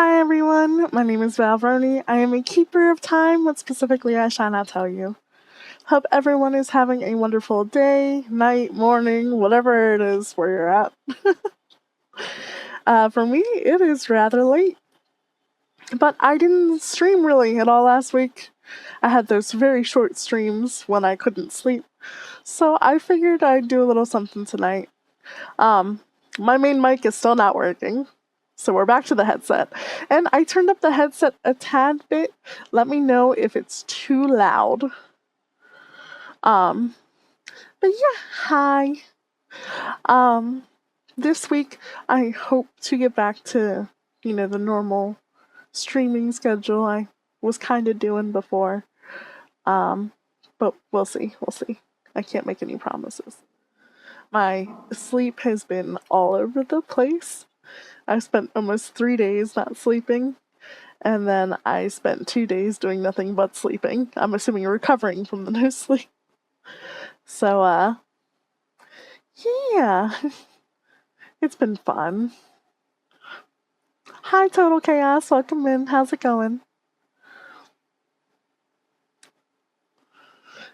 Hi everyone, my name is Valvroni. I am a keeper of time, but specifically I shall not tell you. Hope everyone is having a wonderful day, night, morning, whatever it is where you're at. For me, it is rather late, but I didn't stream really at all last week. I had those very short streams when I couldn't sleep, so I figured I'd do a little something tonight. Um, my main mic is still not working. So we're back to the headset. And I turned up the headset a tad bit. Let me know if it's too loud. Um, but yeah, hi. This week I hope to get back to, the normal streaming schedule I was kind of doing before. But we'll see. We'll see. I can't make any promises. My sleep has been all over the place. I spent almost 3 days not sleeping, and then I spent 2 days doing nothing but sleeping. I'm assuming recovering from the no sleep. So, yeah, it's been fun. Hi, Total Chaos. Welcome in. How's it going?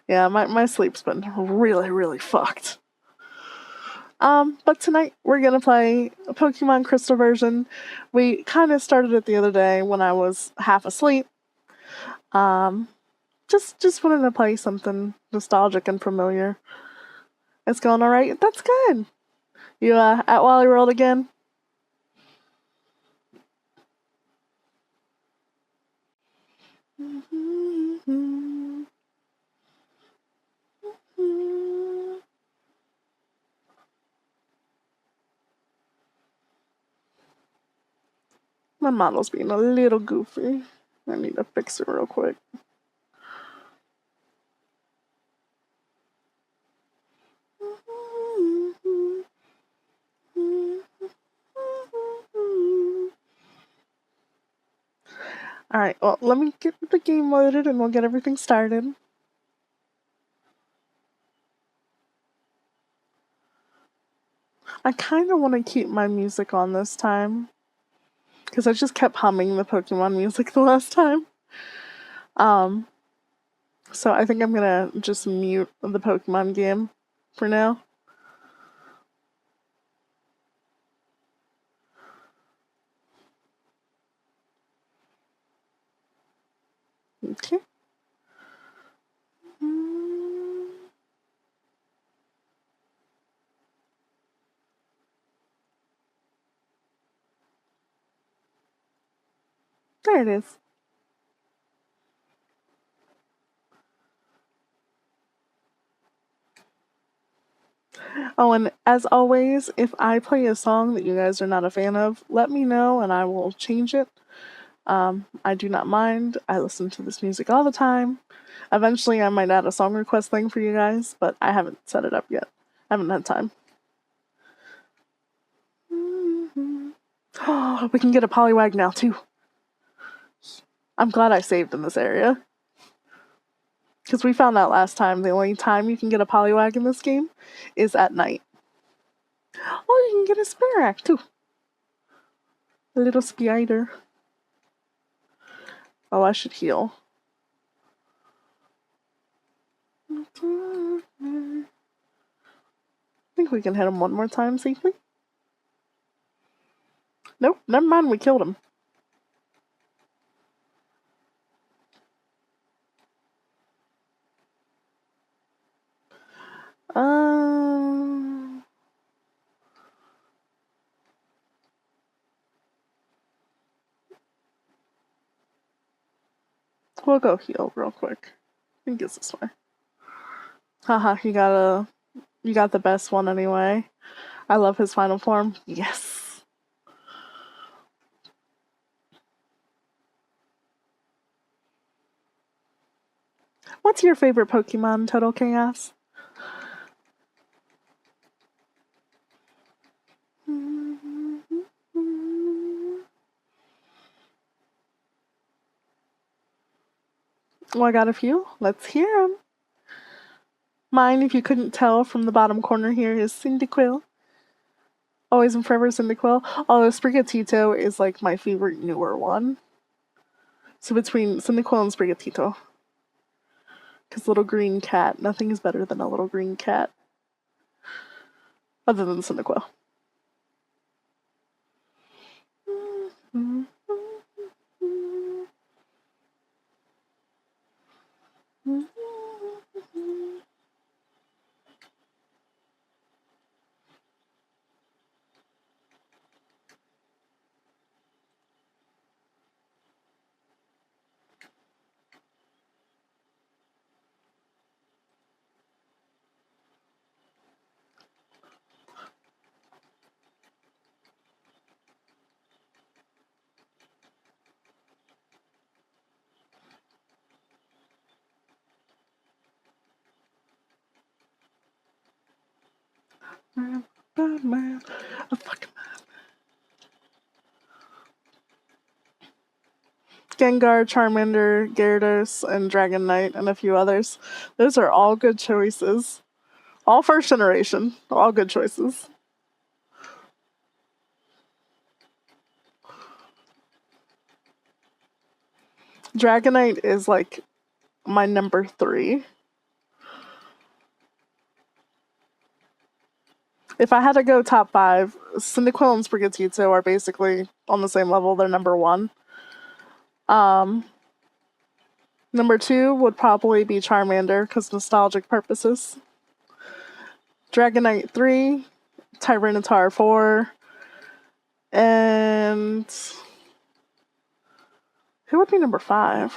Yeah, my sleep's been really, really fucked. But tonight we're gonna play a Pokemon Crystal version. We kind of started it the other day when I was half asleep. Just wanted to play something nostalgic and familiar. It's going alright? That's good. You at Wally World again? My model's being a little goofy. I need to fix it real quick. Alright, well, let me get the game loaded and we'll get everything started. I kind of want to keep my music on this time, because I just kept humming the Pokemon music the last time. So I think I'm gonna just mute the Pokemon game for now. Okay. There it is. Oh, and as always, if I play a song that you guys are not a fan of, let me know and I will change it. I do not mind. I listen to this music all the time. Eventually, I might add a song request thing for you guys, but I haven't set it up yet. I haven't had time. Oh, we can get a Poliwag now, too. I'm glad I saved in this area. Because we found out last time the only time you can get a Poliwag in this game is at night. Oh, you can get a Spirarak, too. A little spider. Oh, I should heal. I think we can hit him one more time safely. Nope, never mind, we killed him. We'll go heal real quick. I think it's this way. Haha, you got the best one anyway. I love his final form. Yes. What's your favorite Pokemon, Total Chaos? Well, I got a few. Let's hear them. Mine, if you couldn't tell from the bottom corner here, is Cyndaquil. Always and forever Cyndaquil. Although Sprigatito is like my favorite newer one. So between Cyndaquil and Sprigatito. Because little green cat, nothing is better than a little green cat. Other than Cyndaquil. Man, a fucking Gengar, Charmander, Gyarados, and Dragonite, and a few others. Those are all good choices. All first generation. All good choices. Dragonite is like my number 3. If I had to go top 5, Cyndaquil and Sprigatito are basically on the same level. They're number 1. Number 2 would probably be Charmander because nostalgic purposes. Dragonite 3, Tyranitar 4, and who would be number 5?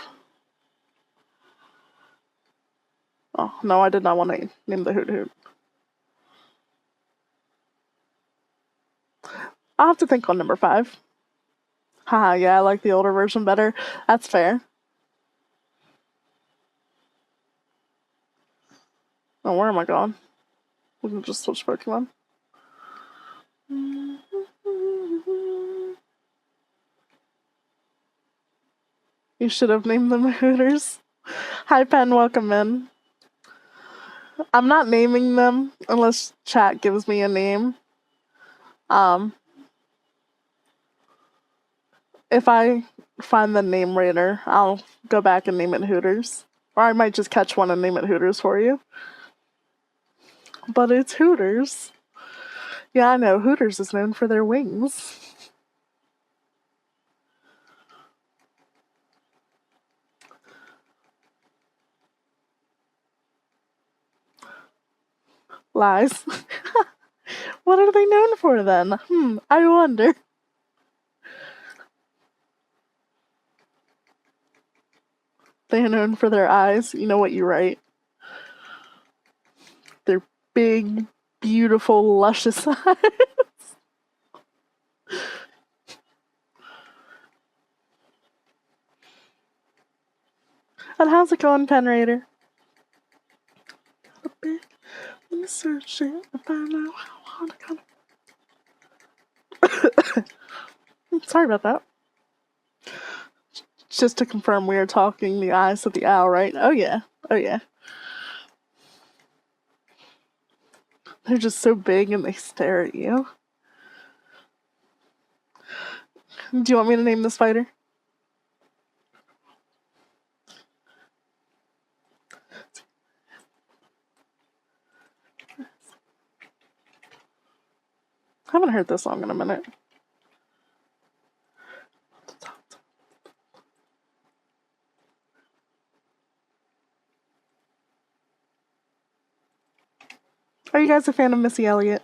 Oh, no, I did not want to name the Hoot Hoot. I'll have to think on number 5. Haha, yeah, I like the older version better. That's fair. Oh, where am I going? We can just switch Pokemon. You should have named them Hooters. Hi, Pen, welcome in. I'm not naming them unless chat gives me a name. If I find the name later, I'll go back and name it Hooters. Or I might just catch one and name it Hooters for you. But it's Hooters. Yeah, I know. Hooters is known for their wings. Lies. What are they known for then? I wonder. They're known for their eyes. You know what you write? Their big, beautiful, luscious eyes. And how's it going, Pen Raider? Let me search it and find out how hard I got. Sorry about that. Just to confirm, we are talking the eyes of the owl, right? Oh yeah. Oh yeah. They're just so big and they stare at you. Do you want me to name the spider? I haven't heard this song in a minute. Are you guys a fan of Missy Elliott?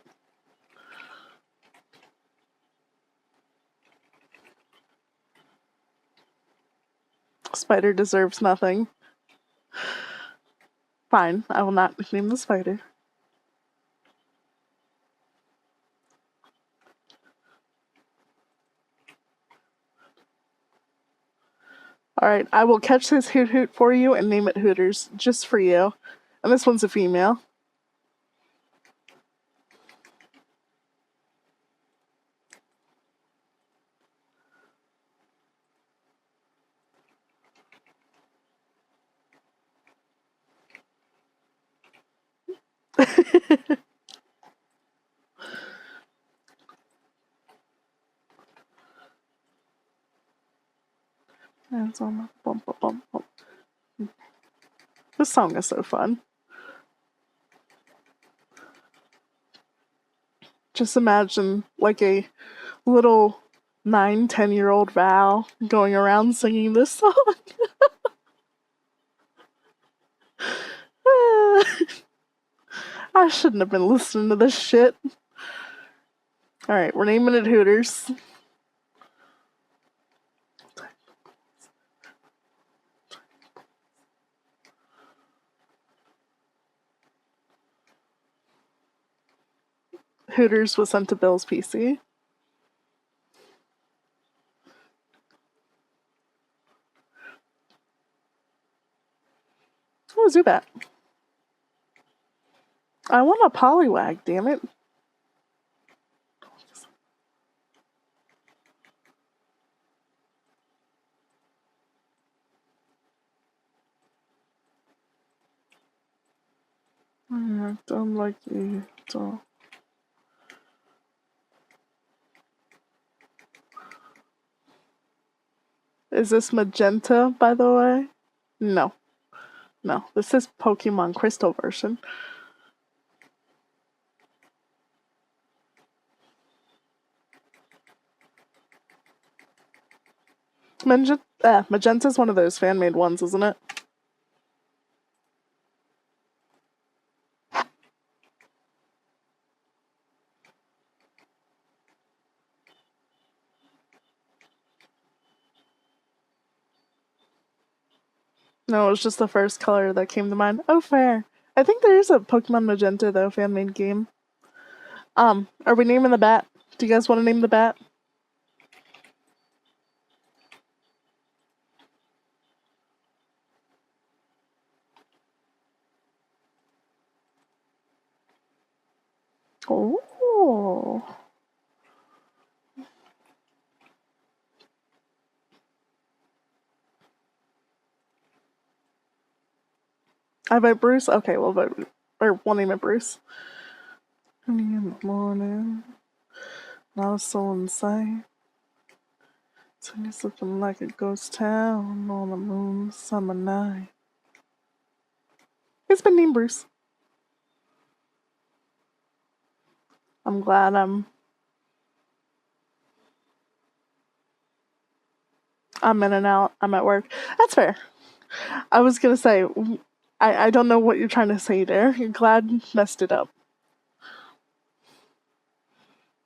Spider deserves nothing. Fine, I will not name the spider. Alright, I will catch this Hoot Hoot for you and name it Hooters, just for you. And this one's a female. This song is so fun. Just imagine like a little 9-10-year-old Val going around singing this song. I shouldn't have been listening to this shit. Alright, we're naming it Hooters. Hooters was sent to Bill's PC. Oh, Zubat. I want a Poliwag, damn it. I don't like you. Don't. Is this magenta, by the way? No. No, this is Pokemon Crystal version. Magenta's one of those fan-made ones, isn't it? No, it was just the first color that came to mind. Oh, fair. I think there is a Pokemon Magenta, though, fan-made game. Are we naming the bat? Do you guys want to name the bat? Oh. I vote Bruce? Okay, we'll vote. Or we'll name it Bruce. In the morning, not a soul in sight. It's looking like a ghost town on a moon summer night. It's been named Bruce. I'm glad I'm in and out. I'm at work. That's fair. I was gonna say, I don't know what you're trying to say there. You're glad messed it up.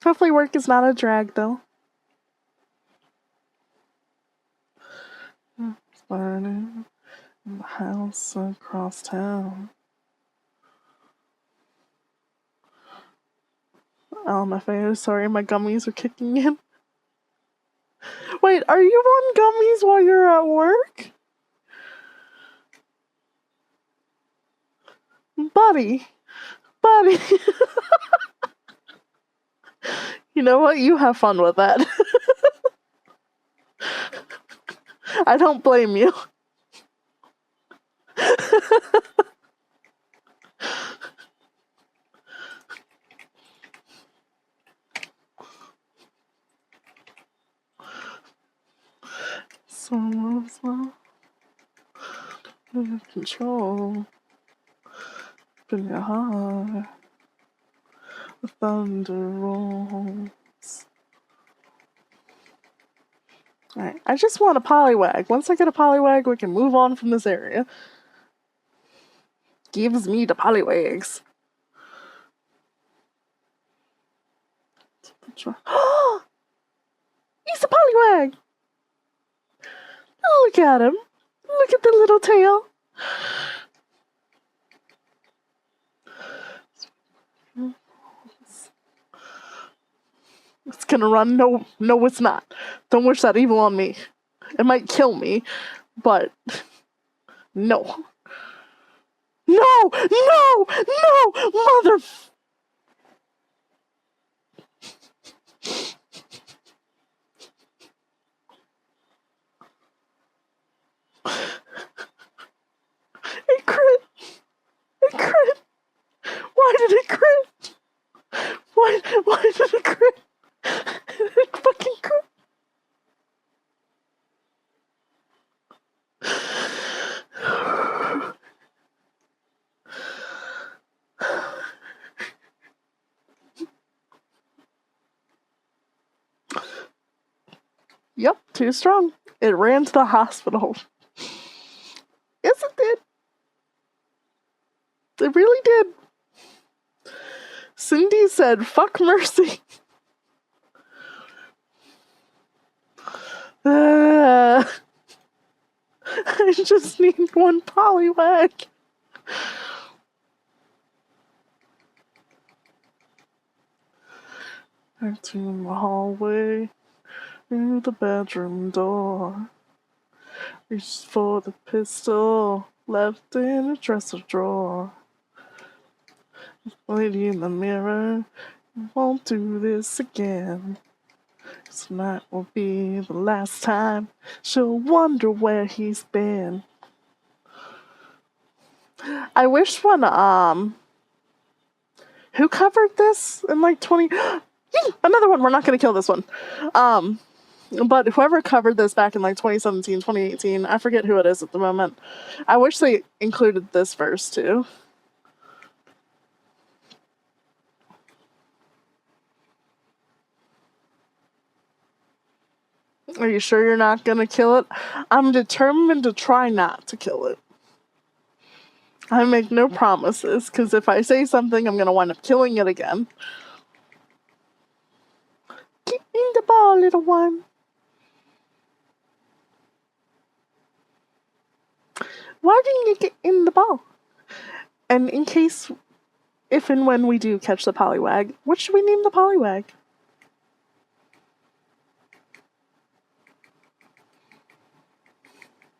Hopefully work is not a drag, though. It's burning in the house across town. LMFAO, sorry, my gummies are kicking in. Wait, are you on gummies while you're at work? Buddy. You know what? You have fun with that. I don't blame you. Someone's not in control. In your heart, the thunder rolls. Alright, I just want a Poliwag. Once I get a Poliwag, we can move on from this area. Gives me the Poliwags. He's a Poliwag! Look at him. Look at the little tail. It's gonna run. No, it's not. Don't wish that evil on me. It might kill me, but no. No! Mother... It crit! Why did it crit? Why did it crit? It fucking crit. Too strong. It ran to the hospital. Yes, it did. It really did. Cindy said, fuck Mercy. I just need one polywag. Into the hallway, through the bedroom door. Reached for the pistol, left in a dresser drawer. Lady in the mirror, won't do this again. Tonight will be the last time she'll wonder where he's been. I wish when, who covered this in like 20... Another one, we're not gonna kill this one. But whoever covered this back in like 2017, 2018, I forget who it is at the moment. I wish they included this verse too. Are you sure you're not gonna kill it? I'm determined to try not to kill it. I make no promises, because if I say something, I'm gonna wind up killing it again. Get in the ball, little one. Why didn't you get in the ball? And in case, if and when we do catch the polywag, what should we name the polywag?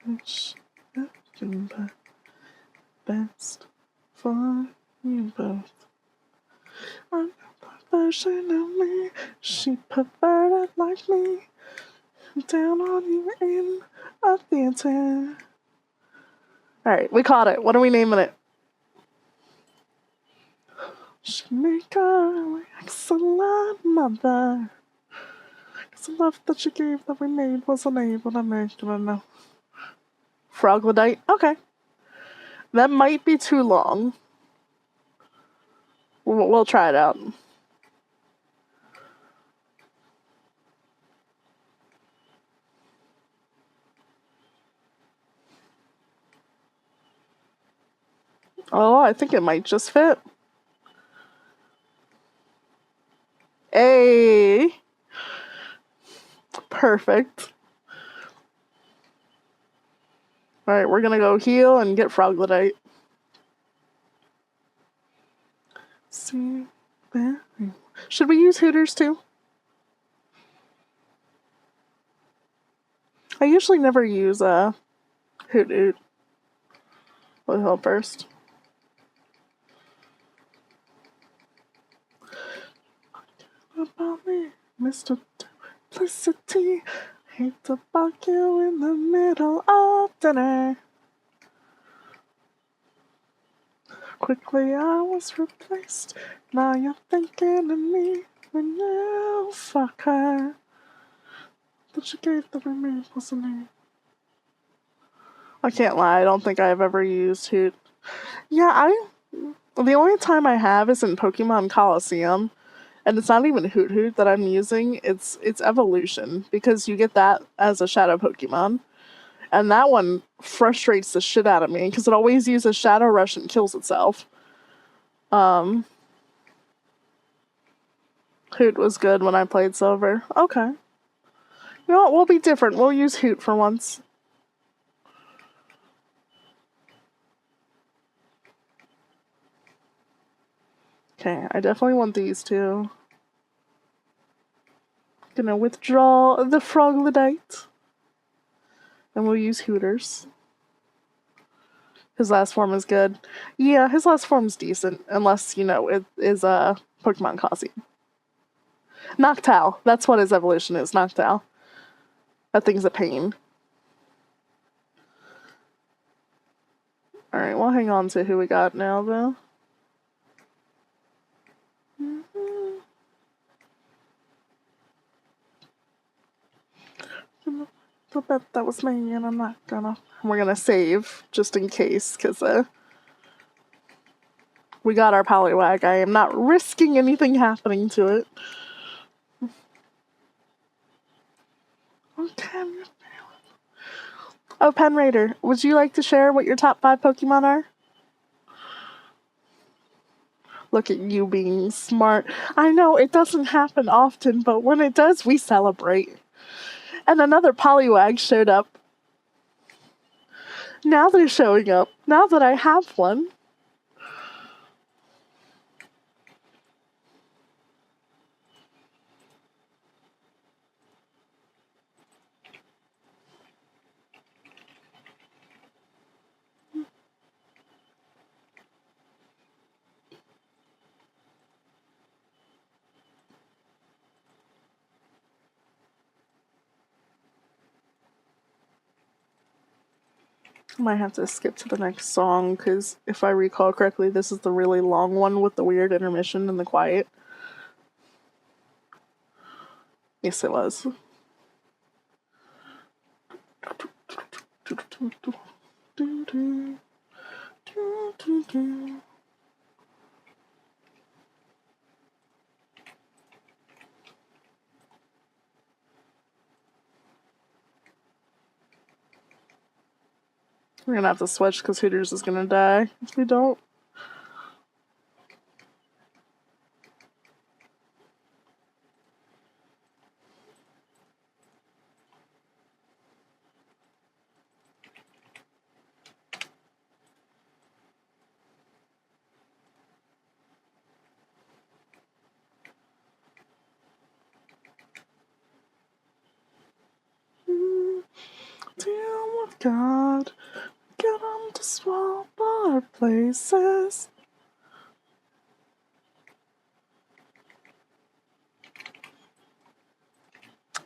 Which can be best for you both. I'm a version of me, she perverted like me. Down on you in a theater. Alright, we caught it. What are we naming it? She make her excellent mother. Cause the love that she gave that we made was unable to make it enough. Froglodyte? Okay. That might be too long. We'll try it out. Oh, I think it might just fit. Hey! Perfect. Alright, we're gonna go heal and get Froglodyte. See, should we use Hooters too? I usually never use Hoot Hoot. We'll heal first. About me, Mr. Duplicity. Hate to bug you in the middle of dinner. Quickly I was replaced. Now you're thinking of me when you fuck her. That you gave the remake wasn't it? I can't lie, I don't think I've ever used Hoot. Yeah, the only time I have is in Pokemon Coliseum. And it's not even Hoot Hoot that I'm using, it's Evolution, because you get that as a Shadow Pokemon. And that one frustrates the shit out of me, because it always uses Shadow Rush and kills itself. Hoot was good when I played Silver. Okay. You know what, we'll be different. We'll use Hoot for once. Okay, I definitely want these two. Gonna withdraw the Froglodyte. And we'll use Hooters. His last form is good. Yeah, his last form's decent, unless, you know, it is a Pokemon Coliseum. Noctowl. That's what his evolution is, Noctowl. That thing's a pain. Alright, we'll hang on to who we got now, though. I bet that was me, and I'm not gonna... We're gonna save, just in case, because, we got our Poliwag. I am not risking anything happening to it. Okay. Oh, Pen Raider, would you like to share what your top 5 Pokemon are? Look at you being smart. I know it doesn't happen often, but when it does, we celebrate. And another Poliwag showed up. Now they're showing up. Now that I have one. I might have to skip to the next song, because if I recall correctly, this is the really long one with the weird intermission and the quiet. Yes, it was. We're gonna have to switch because Hooters is gonna die if we don't. Deal with God, get him to swap our places.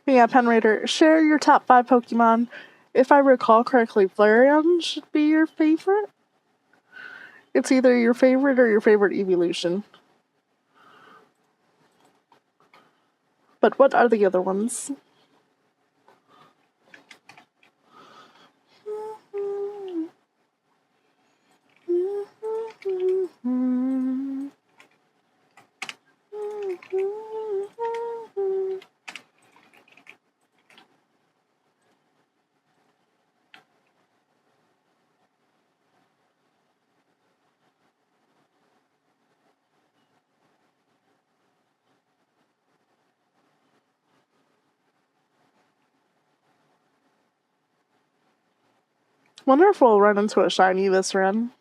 Yeah, Pen Raider, share your top 5 Pokemon. If I recall correctly, Flareon should be your favorite. It's either your favorite or your favorite evolution. But what are the other ones? Wonder if we'll run into a shiny this run.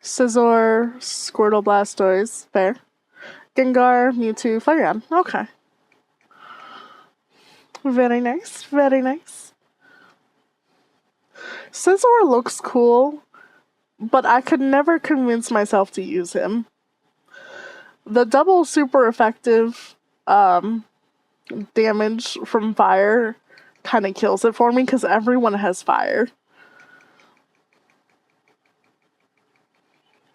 Scizor, Squirtle, Blastoise, fair. Gengar, Mewtwo, Flareon. Okay. Very nice, very nice. Scizor looks cool, but I could never convince myself to use him. The double super effective damage from fire kind of kills it for me because everyone has fire.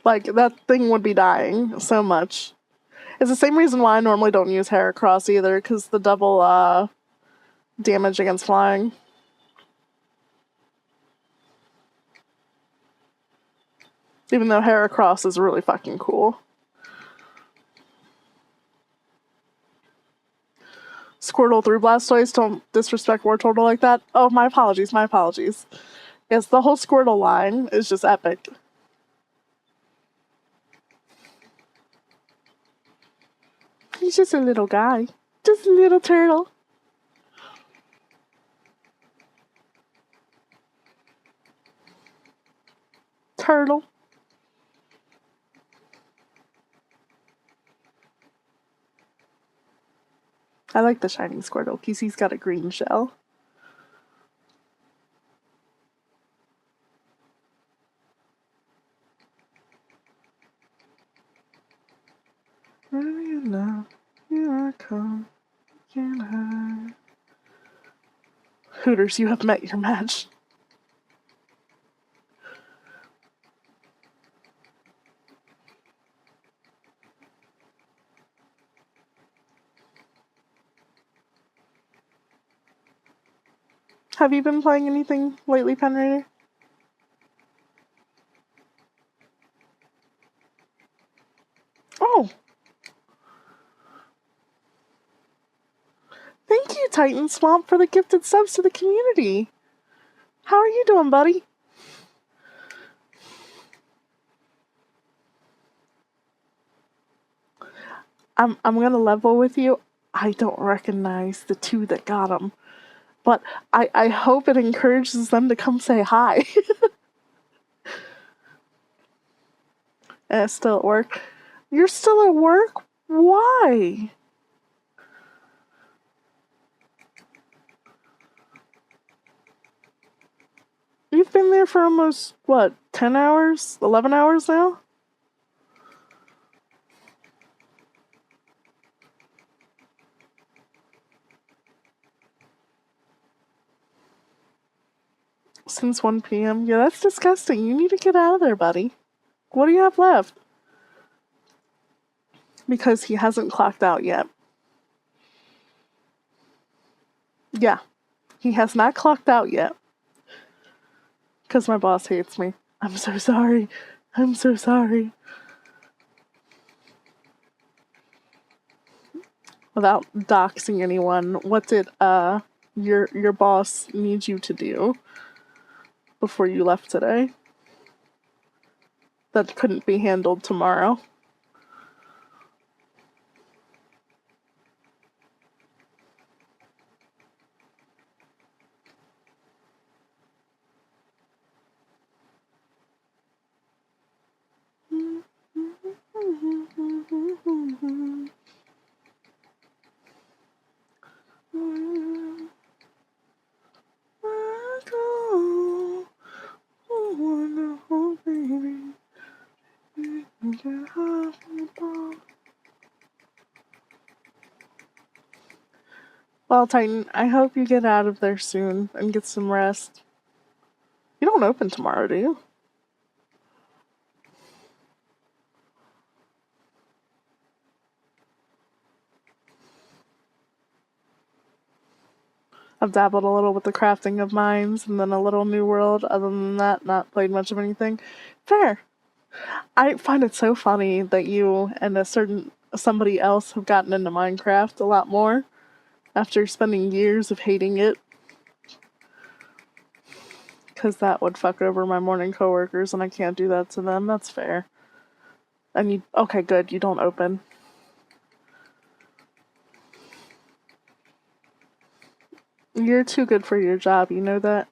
Like, that thing would be dying so much. It's the same reason why I normally don't use Heracross either, because the double damage against flying. Even though Heracross is really fucking cool. Squirtle through Blastoise, don't disrespect Wartortle like that. Oh, my apologies, my apologies. Yes, the whole Squirtle line is just epic. He's just a little guy. Just a little turtle. Turtle. I like the shiny Squirtle because he's got a green shell. Ready enough, here I come. Hooters, you have met your match. Have you been playing anything lately, Penraider? Oh. Thank you, Titan Swamp, for the gifted subs to the community. How are you doing, buddy? I'm gonna level with you. I don't recognize the two that got him, but I hope it encourages them to come say hi. And it's still at work. You're still at work? Why? You've been there for almost, what, 10 hours? 11 hours now? Since 1 p.m.? Yeah, that's disgusting. You need to get out of there, buddy. What do you have left? Because he hasn't clocked out yet. Yeah, he has not clocked out yet. Because my boss hates me. I'm so sorry. I'm so sorry. Without doxing anyone, what did your boss need you to do before you left today that couldn't be handled tomorrow? Well, Titan, I hope you get out of there soon and get some rest. You don't open tomorrow, do you? I've dabbled a little with the crafting of mines and then a little New World. Other than that, not played much of anything. Fair. I find it so funny that you and somebody else have gotten into Minecraft a lot more after spending years of hating it. Because that would fuck over my morning coworkers and I can't do that to them. That's fair. And you, okay, good, you don't open. You're too good for your job, you know that?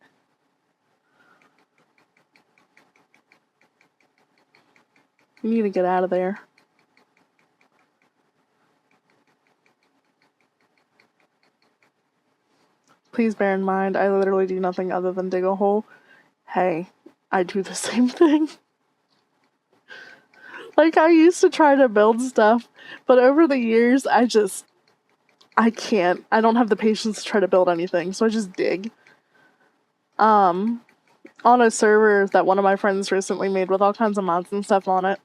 You need to get out of there. Please bear in mind, I literally do nothing other than dig a hole. Hey, I do the same thing. Like, I used to try to build stuff, but over the years, I can't. I don't have the patience to try to build anything, so I just dig. On a server that one of my friends recently made with all kinds of mods and stuff on it,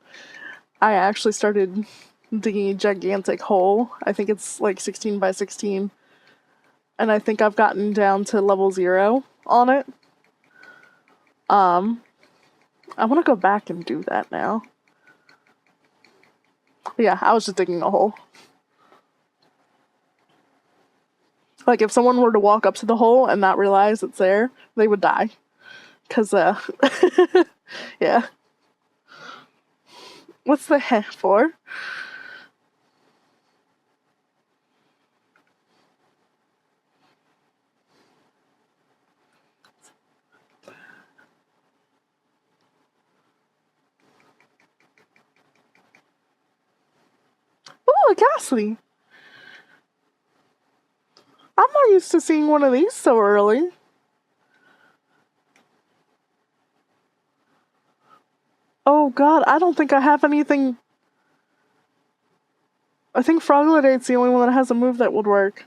I actually started digging a gigantic hole. I think it's like 16 by 16. And I think I've gotten down to level 0 on it. I want to go back and do that now. But yeah, I was just digging a hole. Like, if someone were to walk up to the hole and not realize it's there, they would die. Because, yeah. What's the heh for? Ooh, a ghastly. I'm not used to seeing one of these so early. Oh god, I don't think I have anything. I think Frogolidate's the only one that has a move that would work.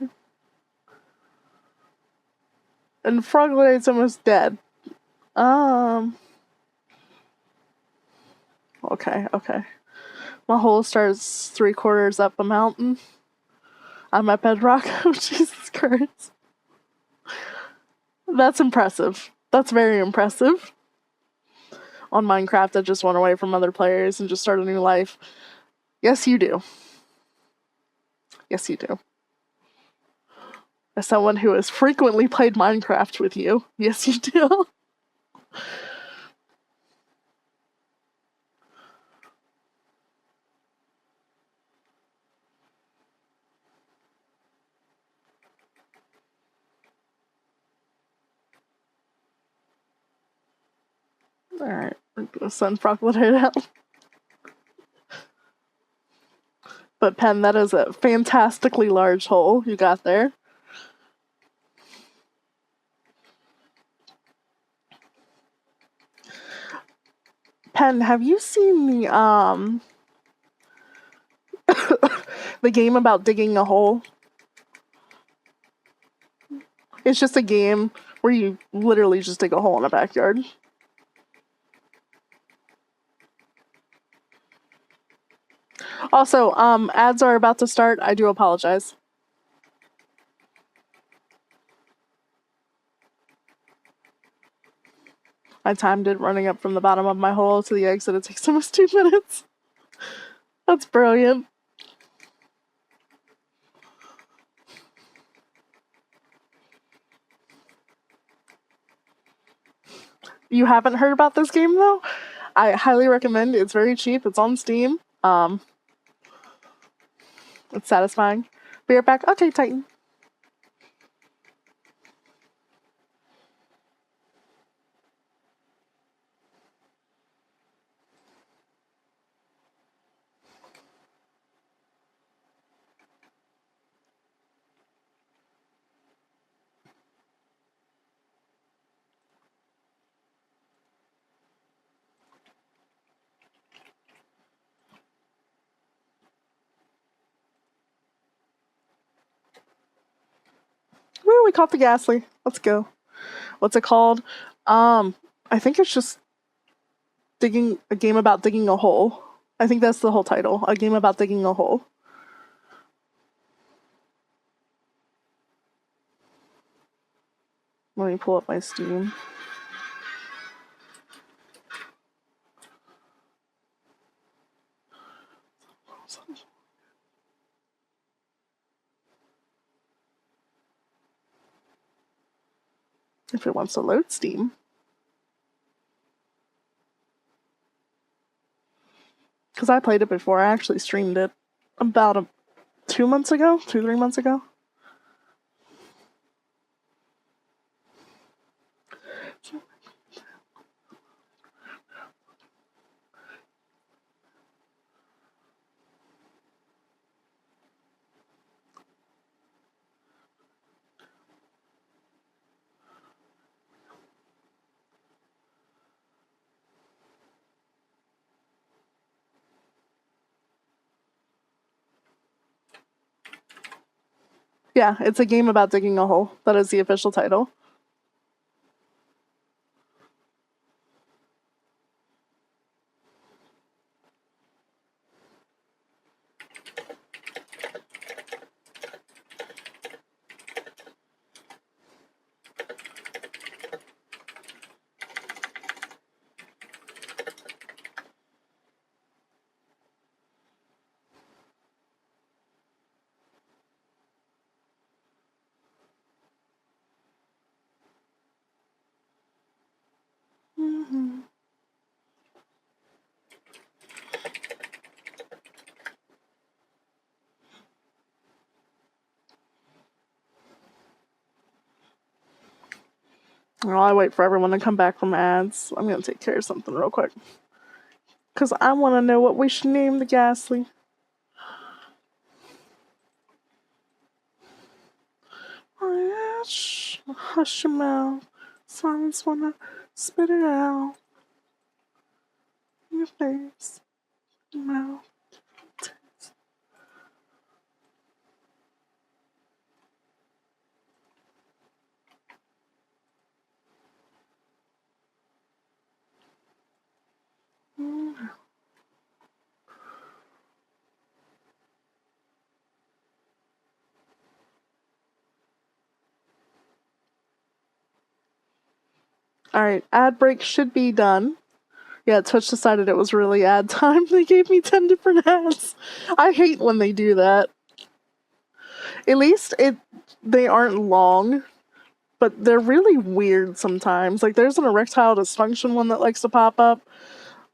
And Froglade's almost dead. Okay. My hole starts 3/4 up a mountain. I'm at bedrock. Oh, Jesus Christ. That's impressive. That's very impressive. On Minecraft, I just went away from other players and just started a new life. Yes, you do. Yes, you do. As someone who has frequently played Minecraft with you, yes, you do. Alright, we're gonna send Froglet out. But Pen, that is a fantastically large hole you got there. Pen, have you seen the game about digging a hole? It's just a game where you literally just dig a hole in a backyard. Also, ads are about to start. I do apologize. I timed it running up from the bottom of my hole to the exit. It takes almost 2 minutes. That's brilliant. You haven't heard about this game though? I highly recommend. It's very cheap. It's on Steam. It's satisfying. Be right back. Okay, Titan. Woo, we caught the Ghastly. Let's go. What's it called? I think it's just a game about digging a hole. I think that's the whole title. A game about digging a hole. Let me pull up my Steam. If it wants to load Steam. Because I played it before. I actually streamed it about 2 months ago, 3 months ago. Yeah, it's a game about digging a hole. That is the official title. While I wait for everyone to come back from ads, I'm gonna take care of something real quick. Because I want to know what we should name the Ghastly. Hush your mouth. Silence wanna spit it out. In your face. Your mouth. Alright, ad break should be done. Yeah, Twitch decided it was really ad time. They gave me 10 different ads. I hate when they do that. At least they aren't long, but they're really weird sometimes. Like, there's an erectile dysfunction one that likes to pop up.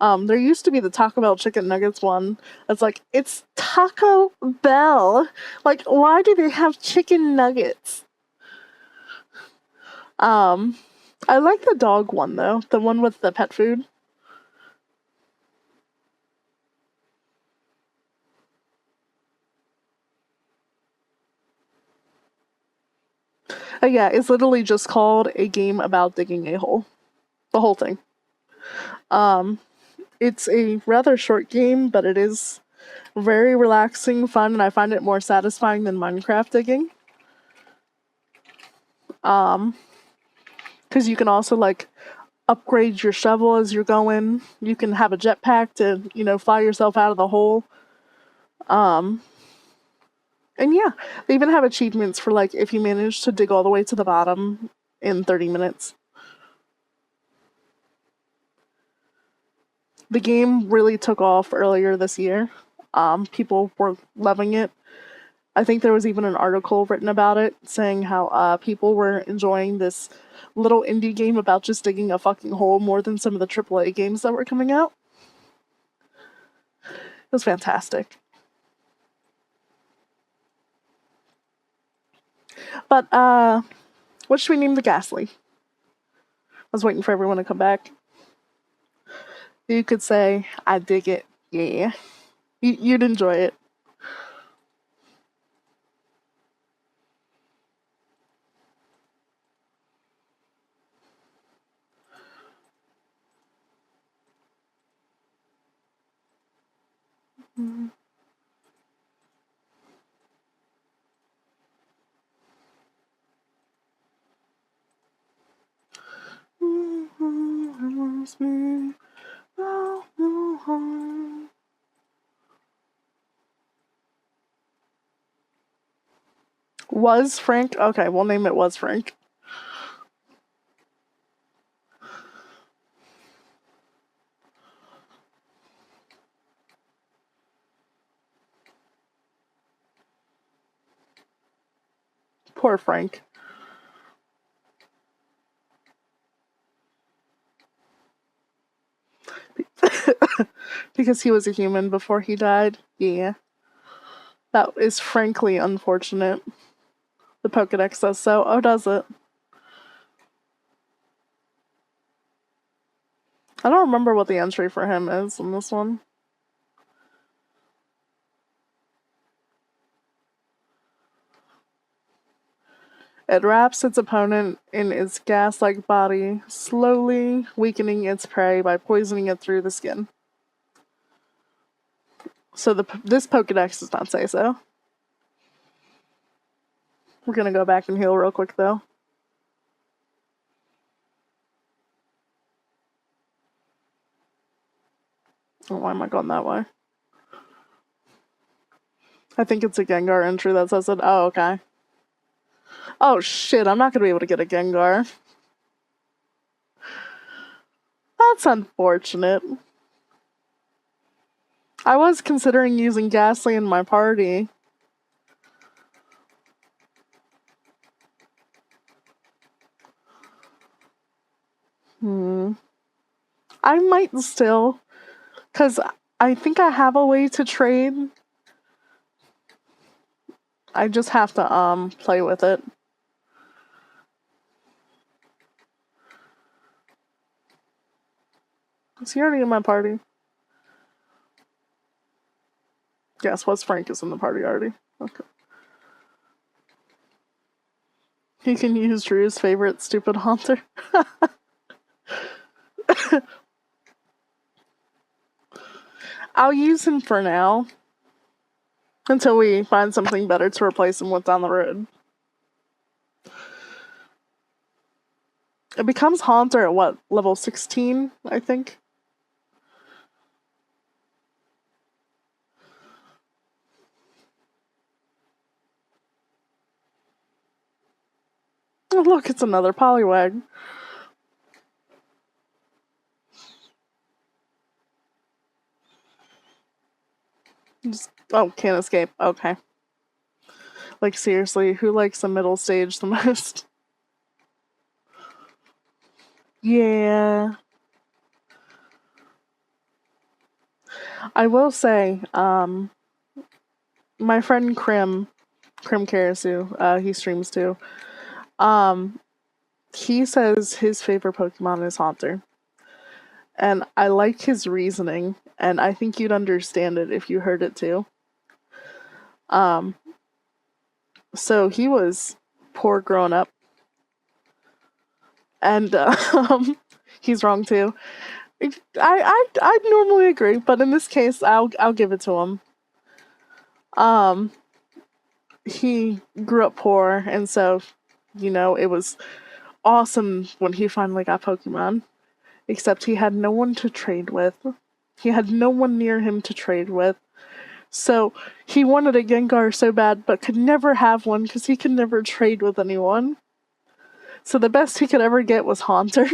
There used to be the Taco Bell chicken nuggets one. It's like, it's Taco Bell. Like, why do they have chicken nuggets? I like the dog one though, the one with the pet food. Yeah, it's literally just called a game about digging a hole. The whole thing. It's a rather short game, but it is very relaxing, fun, and I find it more satisfying than Minecraft digging. Because you can also, like, upgrade your shovel as you're going. You can have a jetpack to, fly yourself out of the hole. And yeah, they even have achievements for, like, if you manage to dig all the way to the bottom in 30 minutes. The game really took off earlier this year. People were loving it. I think there was even an article written about it saying how people were enjoying this little indie game about just digging a fucking hole more than some of the AAA games that were coming out. It was fantastic. But, what should we name the Ghastly? I was waiting for everyone to come back. You could say, I dig it. Yeah. You'd enjoy it. Was Frank? Okay, we'll name it Was Frank. Poor Frank. Because he was a human before he died. Yeah. That is frankly unfortunate. The Pokedex says so. Oh, does it? I don't remember what the entry for him is in this one. It wraps its opponent in its gas-like body, slowly weakening its prey by poisoning it through the skin. So this Pokedex does not say so. We're gonna go back and heal real quick, though. Oh, why am I going that way? I think it's a Gengar entry that says it. Oh, okay. Oh, shit, I'm not gonna be able to get a Gengar. That's unfortunate. I was considering using Ghastly in my party. I might still, because I think I have a way to trade. I just have to play with it. Is he already in my party? Yes, Was Frank is in the party already. Okay. He can use Drew's favorite stupid haunter. I'll use him for now. Until we find something better to replace him with down the road. It becomes Haunter at what? Level 16, I think? Oh, look, it's another Poliwag. Can't escape. Okay. Like, seriously, who likes the middle stage the most? Yeah. I will say, my friend Krim Karasu, he streams too. He says his favorite Pokemon is Haunter. And I like his reasoning, and I think you'd understand it if you heard it too. So he was poor growing up. And he's wrong too. I normally agree, but in this case, I'll give it to him. He grew up poor, and so, it was awesome when he finally got Pokemon. Except he had no one to trade with. He had no one near him to trade with. So he wanted a Gengar so bad, but could never have one because he could never trade with anyone. So the best he could ever get was Haunter.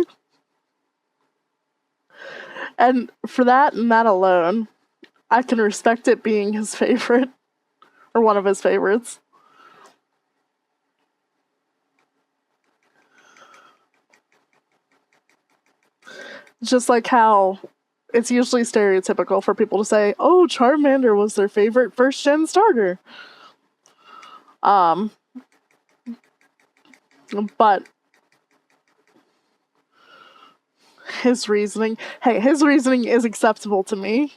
And for that and that alone, I can respect it being his favorite. Or one of his favorites. Just like how it's usually stereotypical for people to say, oh, Charmander was their favorite first-gen starter. But his reasoning is acceptable to me.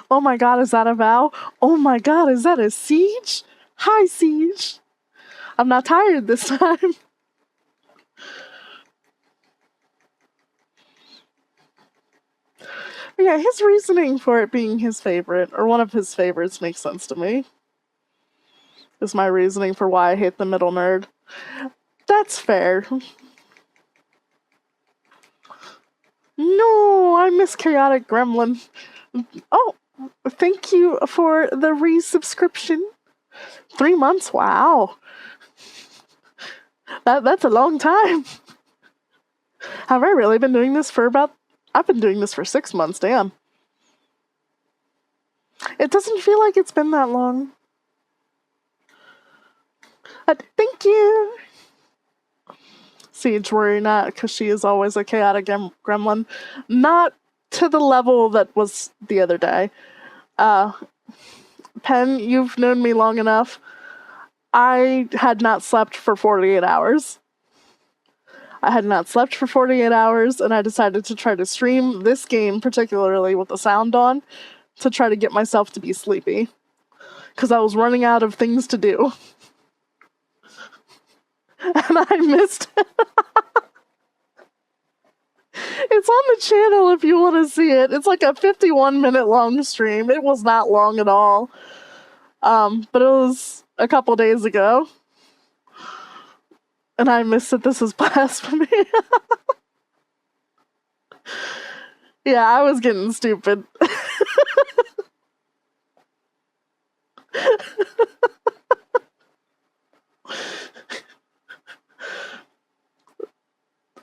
Oh my god, is that a Val? Oh my god, is that a Siege? Hi, Siege. I'm not tired this time. But yeah, his reasoning for it being his favorite, or one of his favorites, makes sense to me. Is my reasoning for why I hate the middle nerd. That's fair. No, I miss Chaotic Gremlin. Oh, thank you for the resubscription. 3 months? Wow. That's a long time. Have I really been doing this for I've been doing this for 6 months, damn. It doesn't feel like it's been that long. Thank you. Siege, worry not, because she is always a chaotic gremlin. Not to the level that was the other day. Pen, you've known me long enough. I had not slept for 48 hours. I had not slept for 48 hours, and I decided to try to stream this game, particularly with the sound on, to try to get myself to be sleepy. Because I was running out of things to do. And I missed it. It's on the channel if you want to see it. It's like a 51-minute long stream. It was not long at all. But it was a couple days ago. And I missed it. This is blasphemy. Yeah, I was getting stupid.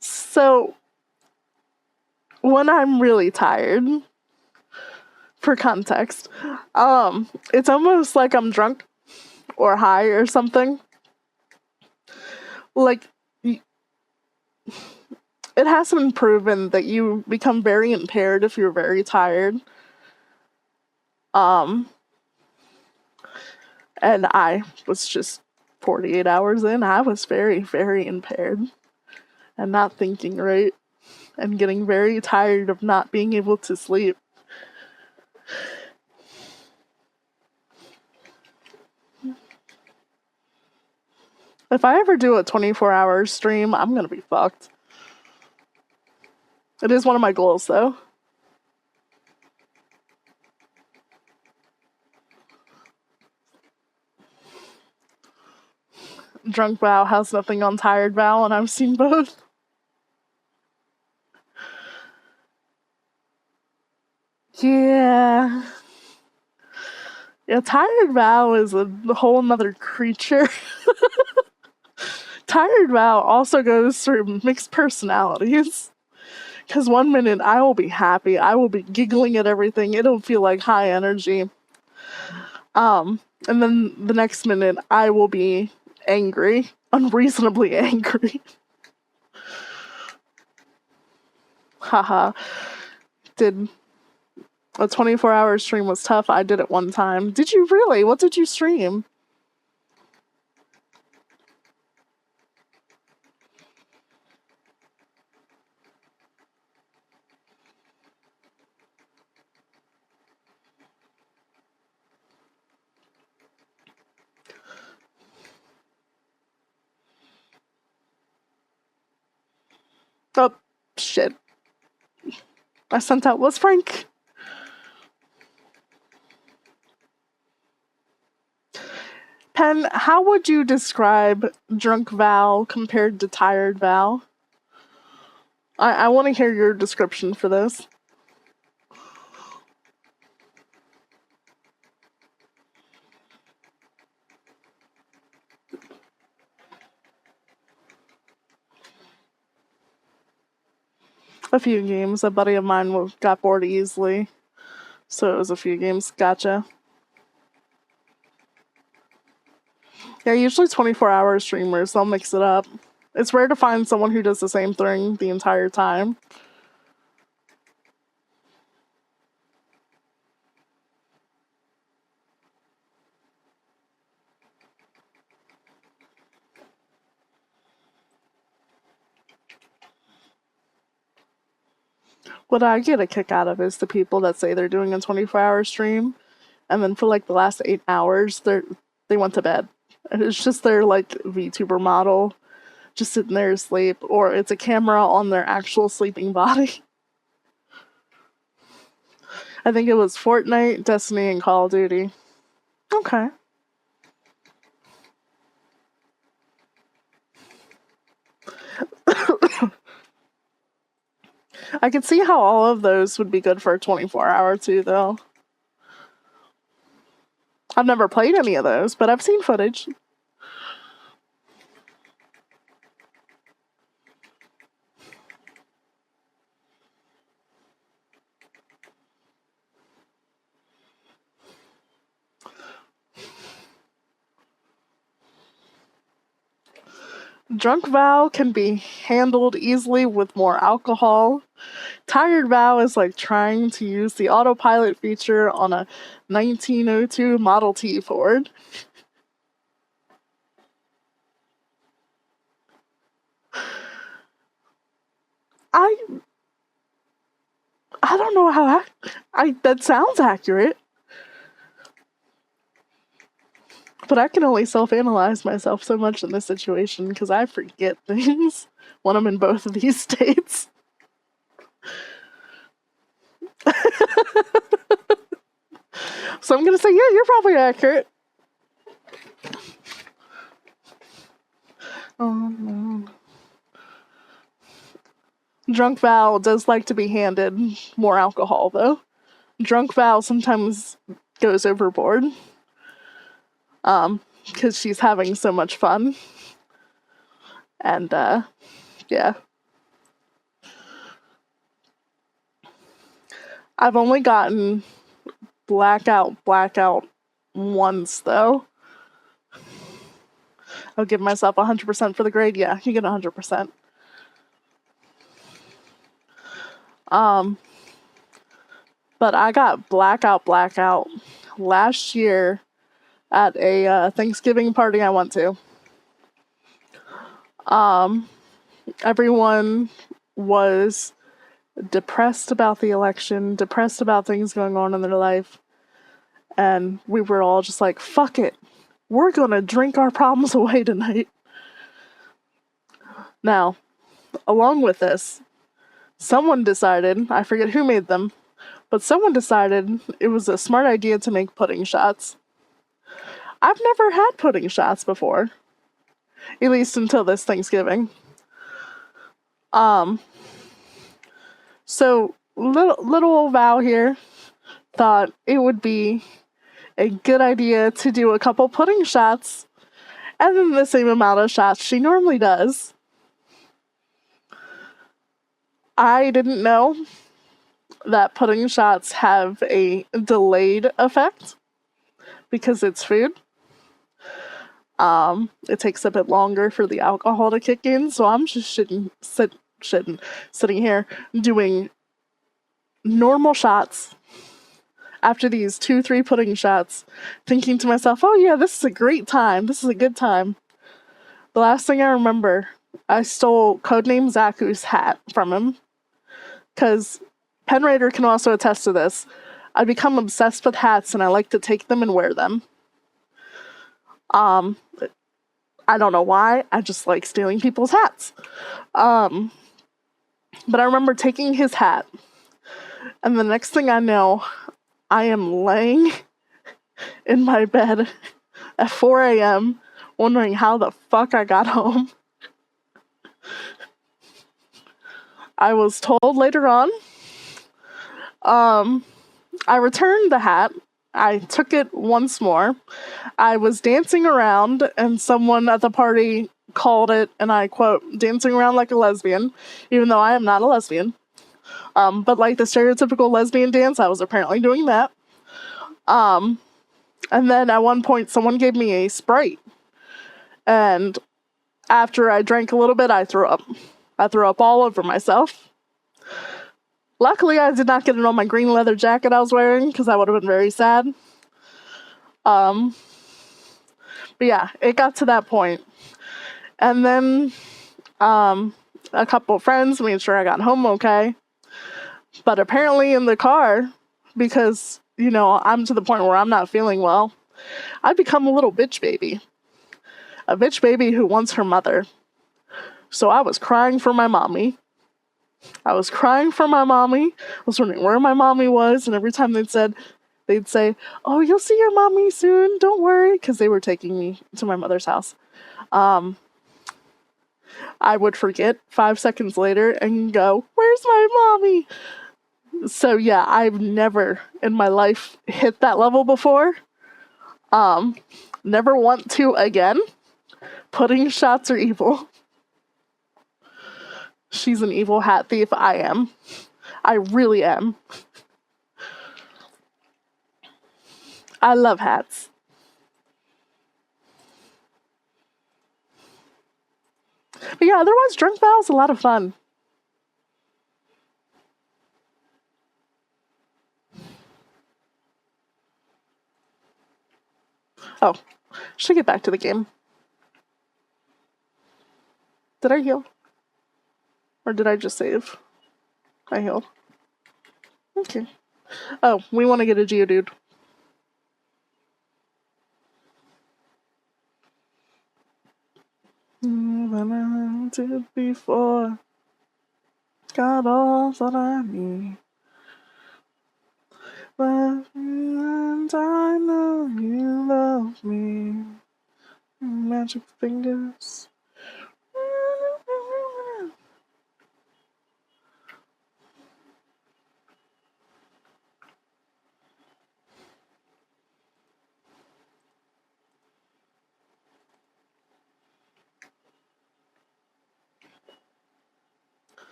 So, when I'm really tired, for context, it's almost like I'm drunk or high or something. Like, it has been proven that you become very impaired if you're very tired. And I was just 48 hours in, I was very, very impaired. And not thinking right. And getting very tired of not being able to sleep. If I ever do a 24-hour stream, I'm gonna be fucked. It is one of my goals, though. Drunk Val has nothing on Tired Val, and I've seen both. Yeah. Yeah, Tired Val is a whole nother creature. Tired Val also goes through mixed personalities. Because one minute I will be happy, I will be giggling at everything, it'll feel like high energy. And then the next minute I will be angry, unreasonably angry. Haha. Did a 24-hour stream was tough. I did it one time. Did you really? What did you stream? Oh, shit. I sent out was Frank. Pen, how would you describe drunk Val compared to tired Val? I want to hear your description for this. A few games. A buddy of mine got bored easily. So it was a few games. Gotcha. Yeah, usually 24-hour streamers, they'll mix it up. It's rare to find someone who does the same thing the entire time. What I get a kick out of is the people that say they're doing a 24-hour stream, and then for like the last 8 hours, they went to bed. And it's just their like VTuber model just sitting there asleep, or it's a camera on their actual sleeping body. I think it was Fortnite, Destiny, and Call of Duty. Okay. I could see how all of those would be good for a 24-hour too, though. I've never played any of those, but I've seen footage. Drunk Val can be handled easily with more alcohol. Tired Val is like trying to use the autopilot feature on a 1902 Model T Ford. I don't know how that sounds accurate. But I can only self-analyze myself so much in this situation because I forget things when I'm in both of these states. So I'm gonna say, yeah, you're probably accurate. Oh no. Drunk Val does like to be handed more alcohol, though. Drunk Val sometimes goes overboard. Because she's having so much fun. And, yeah. I've only gotten blackout once, though. I'll give myself 100% for the grade. Yeah, you get 100%. But I got blackout last year at a Thanksgiving party I went to. Everyone was depressed about the election, depressed about things going on in their life, and we were all just like, fuck it, we're gonna drink our problems away tonight. Now, along with this, someone decided, I forget who made them, but someone decided it was a smart idea to make pudding shots. I've never had pudding shots before, at least until this Thanksgiving. So little old Val here thought it would be a good idea to do a couple pudding shots and then the same amount of shots she normally does. I didn't know that pudding shots have a delayed effect because it's food. It takes a bit longer for the alcohol to kick in, so I'm just sitting here doing normal shots after these 2-3 pudding shots, thinking to myself, oh yeah, this is a great time, this is a good time. The last thing I remember, I stole Codename Zaku's hat from him, because Penraider can also attest to this. I become obsessed with hats and I like to take them and wear them. I don't know why, I just like stealing people's hats. But I remember taking his hat, and the next thing I know, I am laying in my bed at 4 a.m. wondering how the fuck I got home. I was told later on. I returned the hat. I took it once more. I was dancing around, and someone at the party called it, and I quote, dancing around like a lesbian, even though I am not a lesbian. But like the stereotypical lesbian dance, I was apparently doing that. And then at one point, someone gave me a Sprite. And after I drank a little bit, I threw up. I threw up all over myself. Luckily, I did not get it on my green leather jacket I was wearing, because I would have been very sad. But yeah, it got to that point. And then a couple of friends made sure I got home okay. But apparently in the car, because, you know, I'm to the point where I'm not feeling well, I've become a little bitch baby. A bitch baby who wants her mother. So I was crying for my mommy. I was wondering where my mommy was, and every time they'd say, oh, you'll see your mommy soon, don't worry, because they were taking me to my mother's house. I would forget 5 seconds later and go, where's my mommy? So yeah, I've never in my life hit that level before. Never want to again. Pudding shots are evil. She's an evil hat thief. I am. I really am. I love hats. But yeah, otherwise, drunk vows a lot of fun. Oh, should get back to the game. Did I heal? Or did I just save? I healed. Okay. Oh, we want to get a Geodude. Than I did before. Got all that I need. But and I know you love me. Magic fingers.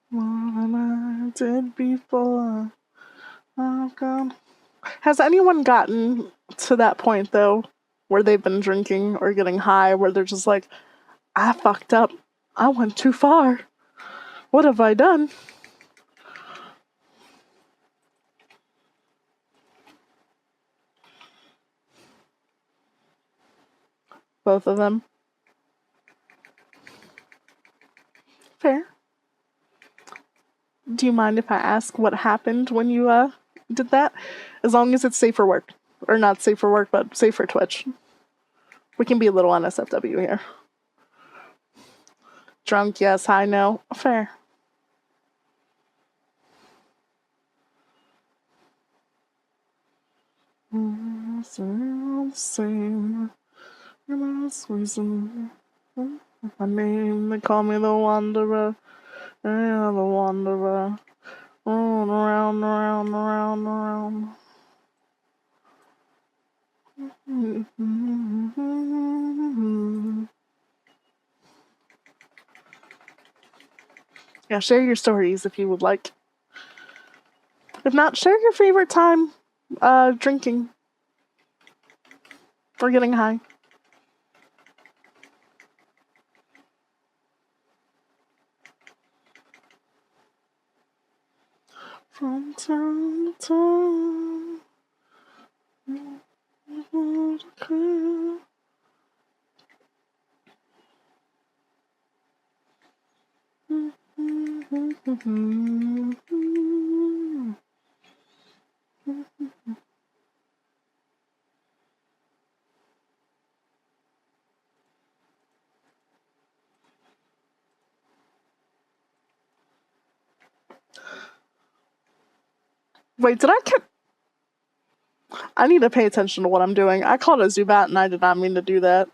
More than I did before. I've gone. Has anyone gotten to that point, though, where they've been drinking or getting high, where they're just like, I fucked up. I went too far. What have I done? Both of them. Fair. Do you mind if I ask what happened when you did that? As long as it's safe for work. Or not safe for work, but safe for Twitch. We can be a little NSFW here. Drunk, yes, high, no. Fair. Same. My name, they call me the Wanderer. Yeah, the Wanderer. Around, around, around, around. Yeah, share your stories if you would like. If not, share your favorite time drinking or getting high. From time to time. Wait, did I get... I need to pay attention to what I'm doing. I called a Zubat and I did not mean to do that.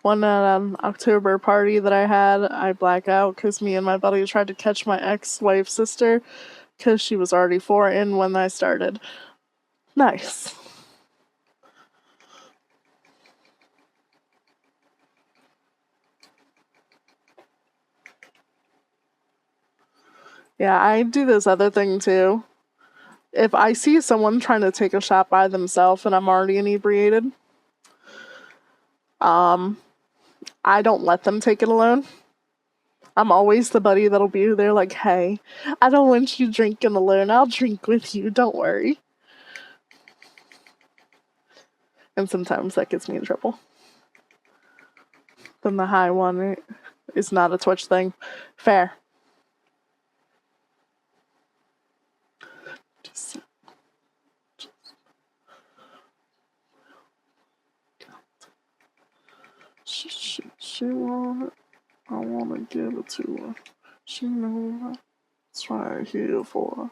One at an October party that I had, I black out because me and my buddy tried to catch my ex-wife's sister because she was already 4 in when I started. Nice. Yeah, I do this other thing too. If I see someone trying to take a shot by themselves and I'm already inebriated, I don't let them take it alone. I'm always the buddy that'll be there like, hey, I don't want you drinking alone. I'll drink with you. Don't worry. And sometimes that gets me in trouble. Then the high one is not a Twitch thing. Fair. She want it. I want to give it to her. She knows that's right here for her.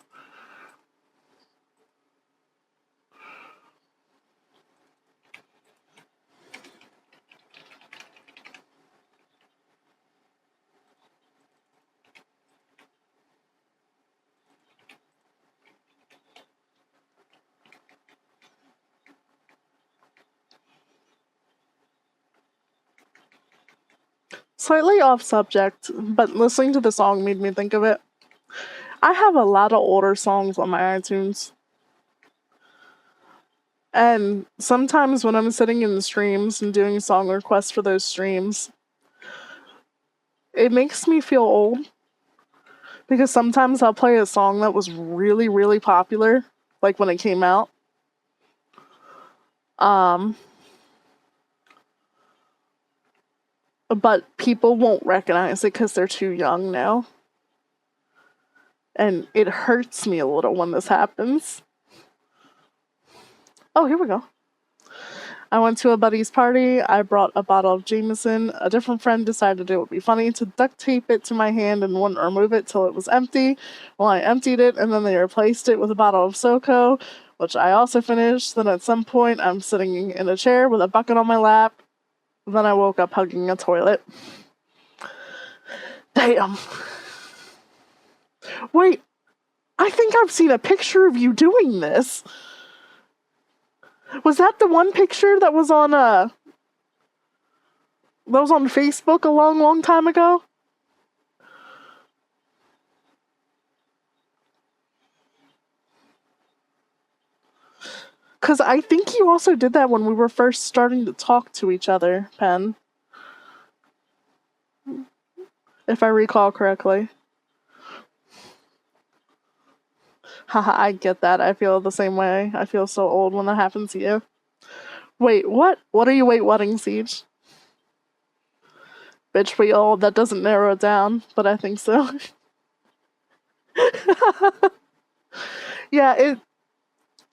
Slightly off subject, but listening to the song made me think of it. I have a lot of older songs on my iTunes. And sometimes when I'm sitting in the streams and doing song requests for those streams, it makes me feel old. Because sometimes I'll play a song that was really, really popular, like when it came out. But people won't recognize it because they're too young now. And it hurts me a little when this happens. Oh, here we go. I went to a buddy's party. I brought a bottle of Jameson. A different friend decided it would be funny to duct tape it to my hand and wouldn't remove it till it was empty. Well, I emptied it, and then they replaced it with a bottle of SoCo, which I also finished. Then at some point, I'm sitting in a chair with a bucket on my lap. Then I woke up hugging a toilet. Damn. Wait, I think I've seen a picture of you doing this. Was that the one picture that was on Facebook a long, long time ago? Because I think you also did that when we were first starting to talk to each other, Pen. If I recall correctly. Haha, I get that. I feel the same way. I feel so old when that happens to you. Wait, what? What are you waiting, Siege? Bitch, we old. That doesn't narrow it down, but I think so. Yeah,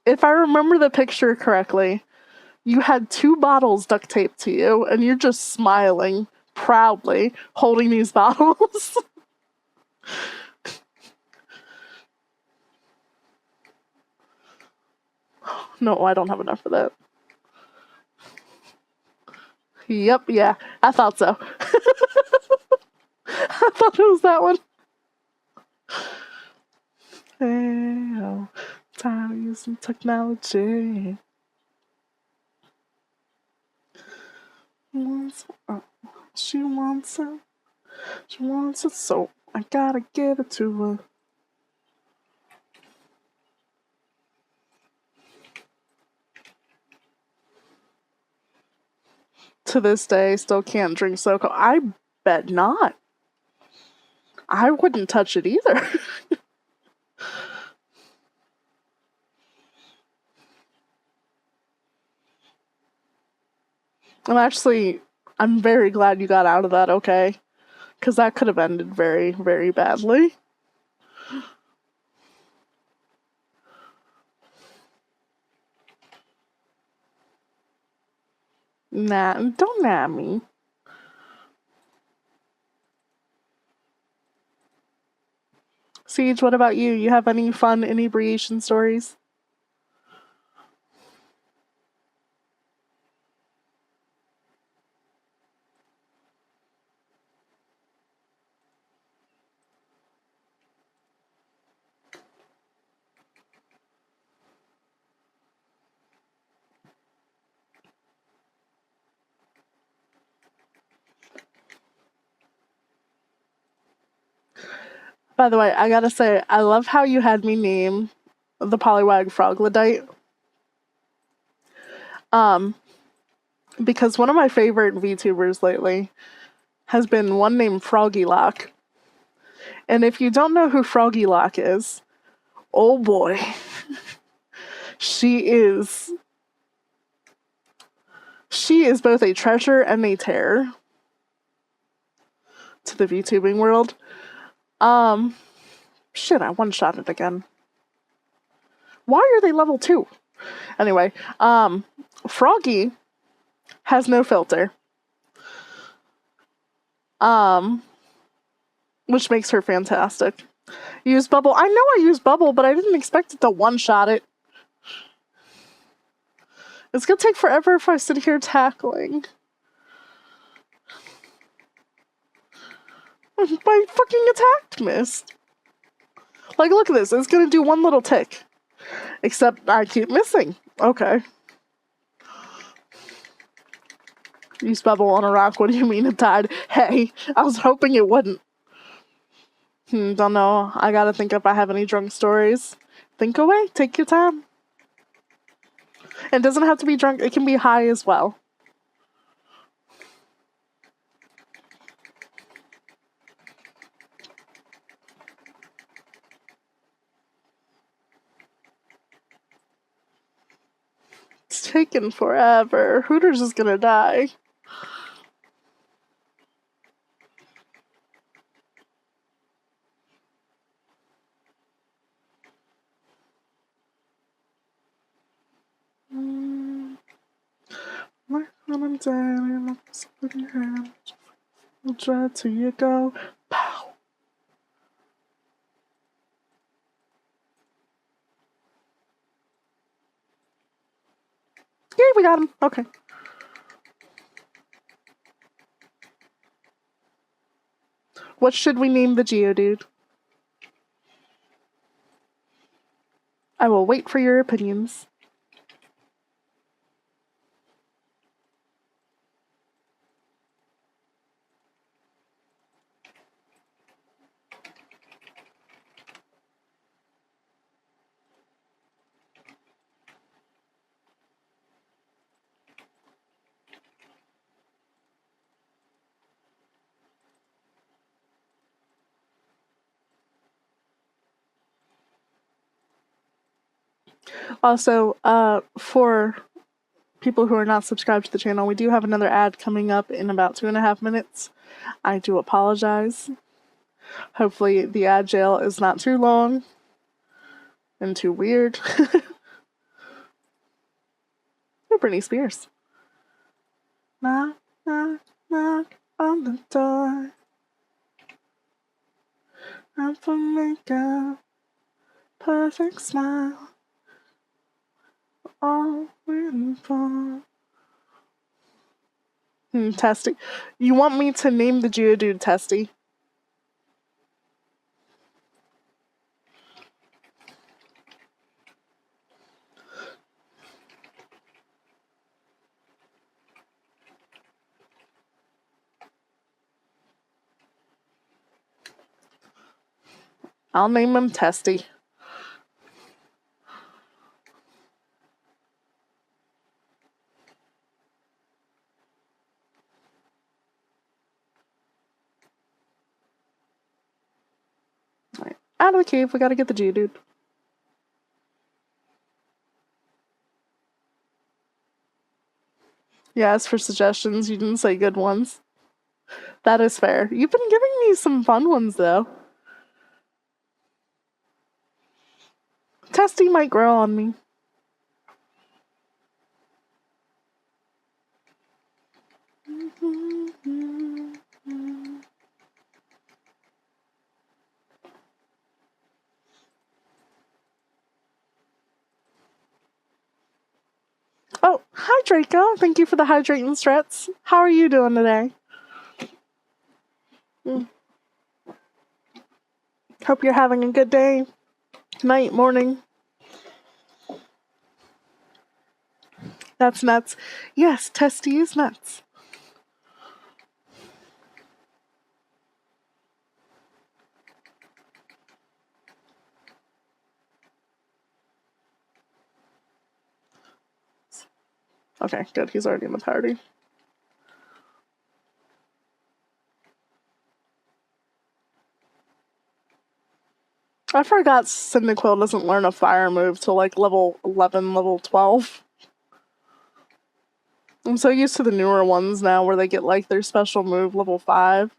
if I remember the picture correctly, you had 2 bottles duct taped to you, and you're just smiling proudly, holding these bottles. No, I don't have enough for that. Yep, yeah, I thought so. I thought it was that one. Hey, oh, time using technology. She wants it. She wants it, so I gotta give it to her. To this day, still can't drink SoCo. I bet not. I wouldn't touch it either. I'm very glad you got out of that okay. Because that could have ended very, very badly. Nah, don't nab me. Siege, what about you? You have any fun inebriation stories? By the way, I gotta say, I love how you had me name the Poliwag Froglodyte. Because one of my favorite VTubers lately has been one named Froggy Lock. And if you don't know who Froggy Lock is, oh boy. She is both a treasure and a terror to the VTubing world. Shit, I one-shot it again. Why are they level 2? Anyway, Froggy has no filter. Which makes her fantastic. Use bubble. I know I used bubble, but I didn't expect it to one-shot it. It's gonna take forever if I sit here tackling. My fucking attack missed. Like, look at this. It's gonna do one little tick. Except I keep missing. Okay. Use bubble on a rock. What do you mean it died? Hey, I was hoping it wouldn't. Don't know. I gotta think if I have any drunk stories. Think away. Take your time. It doesn't have to be drunk. It can be high as well. It's taken forever. Hooters is gonna die. When I'm down, I'll try till you go. Pow. Yay, we got him. Okay. What should we name the Geodude? I will wait for your opinions. Also, for people who are not subscribed to the channel, we do have another ad coming up in about 2.5 minutes. I do apologize. Hopefully the ad jail is not too long and too weird. Oh, Britney Spears. Knock, knock, knock on the door. I'm for makeup, perfect smile. all in fun. Testy. You want me to name the Geodude Testy? I'll name him Testy. Alright. Out of the cave, we gotta get the Geodude. Yeah, as for suggestions, you didn't say good ones. That is fair. You've been giving me some fun ones, though. Testy might grow on me. Oh, hi Draco. Thank you for the hydrating strats. How are you doing today? Hope you're having a good day, night, morning. That's nuts. Yes, Testy is nuts. Okay, good. He's already in the party. I forgot Cyndaquil doesn't learn a fire move till like level 11, level 12. I'm so used to the newer ones now where they get like their special move level 5.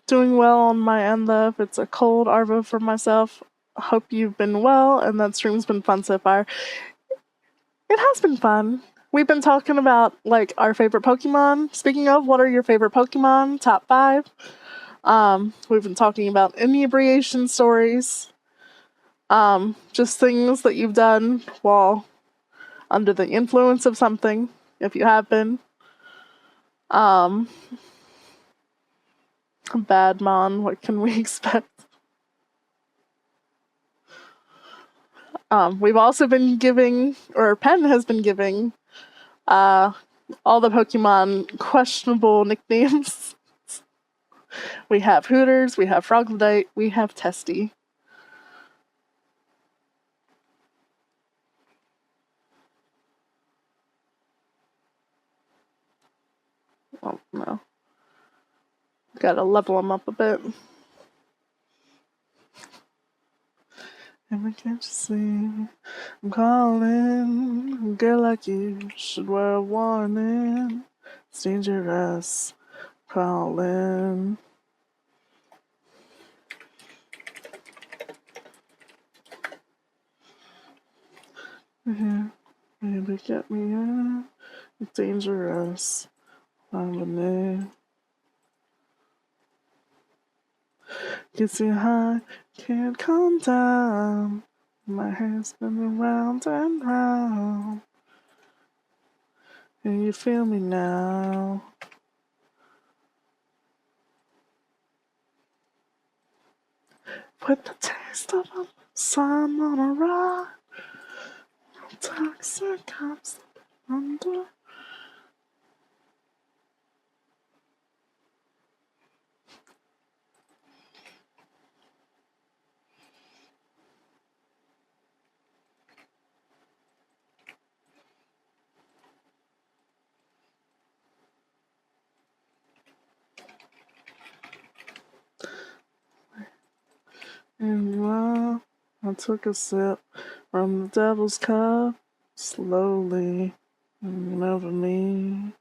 Doing well on my end though. If it's a cold Arvo for myself, hope you've been well and that stream's been fun so far. It has been fun. We've been talking about like our favorite Pokemon. Speaking of, what are your favorite Pokemon? Top 5. We've been talking about inebriation stories. Just things that you've done while under the influence of something, if you have been. Bad Mon, what can we expect? We've also been giving, or Pen has been giving, all the Pokemon questionable nicknames. We have Hooters, we have Frogladite, we have Testy. Oh, no. Gotta level them up a bit. And I can't you see? I'm calling. A girl like you should wear a warning. It's dangerous. Calling. Baby, get me in. It's dangerous. Calling. Gets you high, can't calm down. My head's spinning round and round. Can you feel me now? Put the taste of a sun on a rock. Toxic comes under. And I took a sip from the devil's cup, slowly over me.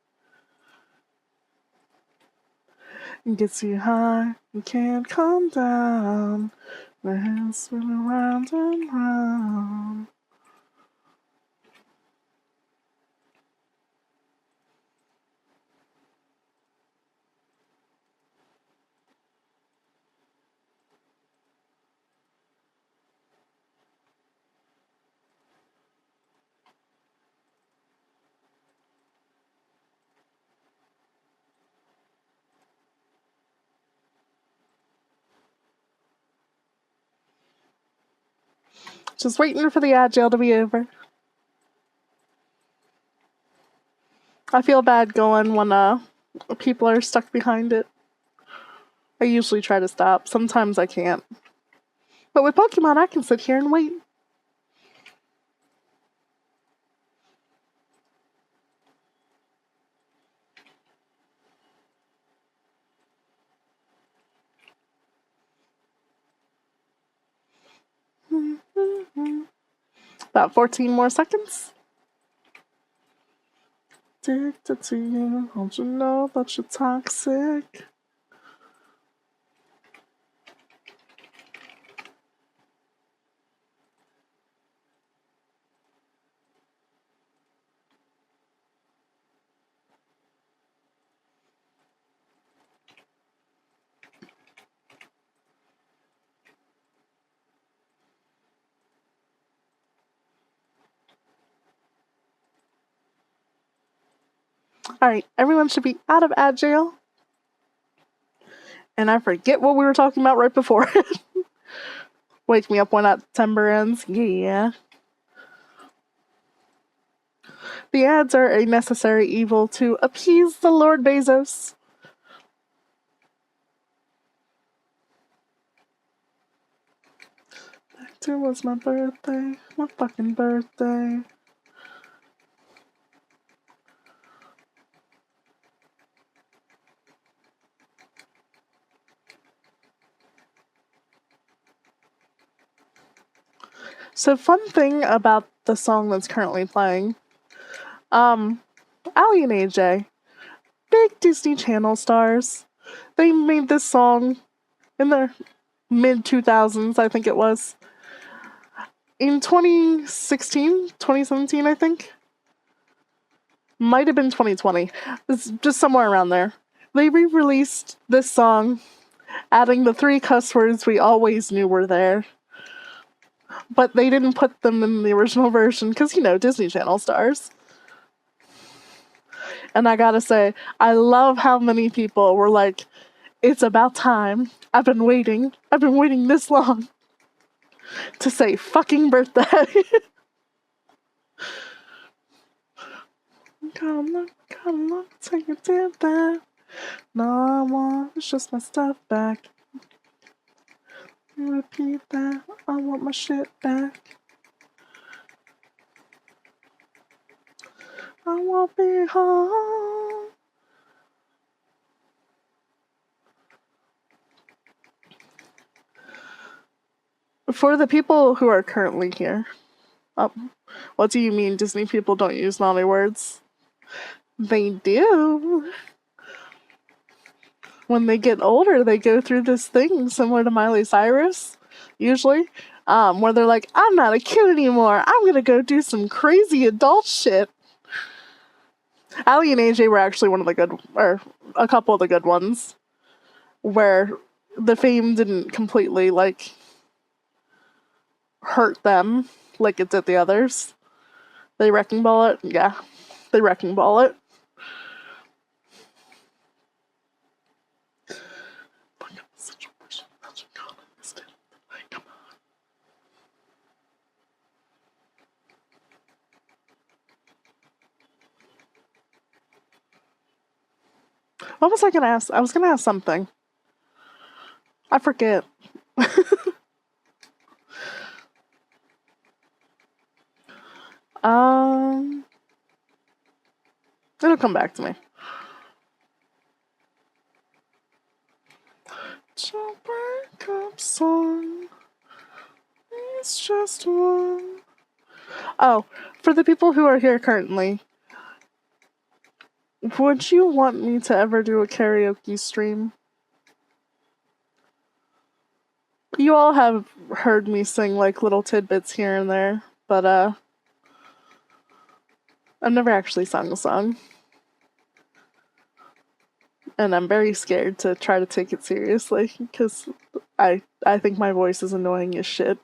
It gets you high, you can't calm down. My hands spinning round and round. Just waiting for the agile to be over. I feel bad going when people are stuck behind it. I usually try to stop. Sometimes I can't. But with Pokemon, I can sit here and wait. About 14 more seconds. Addicted to you, don't you know that you're toxic? Alright, everyone should be out of ad jail. And I forget what we were talking about right before. Wake me up when September ends. Yeah. The ads are a necessary evil to appease the Lord Bezos. It was my birthday. My fucking birthday. So, fun thing about the song that's currently playing, Ali and AJ, big Disney Channel stars. They made this song in the mid 2000s, I think it was. In 2016, 2017, I think. Might have been 2020. It's just somewhere around there. They re-released this song, adding the 3 cuss words we always knew were there. But they didn't put them in the original version because, Disney Channel stars. And I gotta say, I love how many people were like, it's about time. I've been waiting this long to say fucking birthday. Come look, take a dip there. No, I want, it's just my stuff back. Repeat that, I want my shit back. I won't be home. For the people who are currently here, what do you mean Disney people don't use naughty words? They do. When they get older, they go through this thing similar to Miley Cyrus, usually, where they're like, I'm not a kid anymore. I'm gonna go do some crazy adult shit. Ali and AJ were actually one of the good, or a couple of the good ones, where the fame didn't completely, hurt them like it did the others. They wrecking ball it? Yeah. They wrecking ball it. What was I gonna ask? I was gonna ask something. I forget. It'll come back to me. Don't break up song. It's just one. Oh, for the people who are here currently, would you want me to ever do a karaoke stream? You all have heard me sing little tidbits here and there, but I've never actually sung a song. And I'm very scared to try to take it seriously because I think my voice is annoying as shit.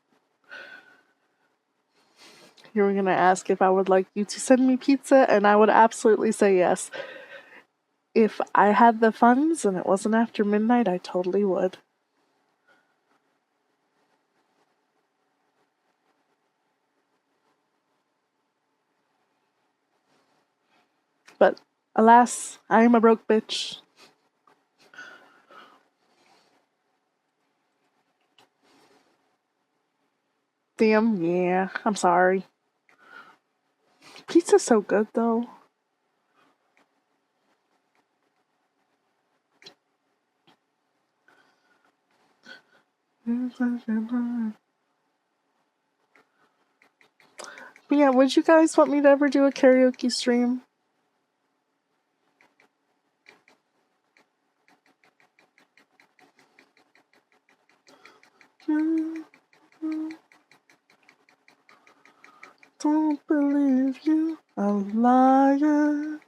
You were gonna ask if I would like you to send me pizza, and I would absolutely say yes. If I had the funds and it wasn't after midnight, I totally would. But alas, I am a broke bitch. Damn, yeah, I'm sorry. Pizza's so good, though. But yeah, would you guys want me to ever do a karaoke stream? Don't believe you, I'm lying.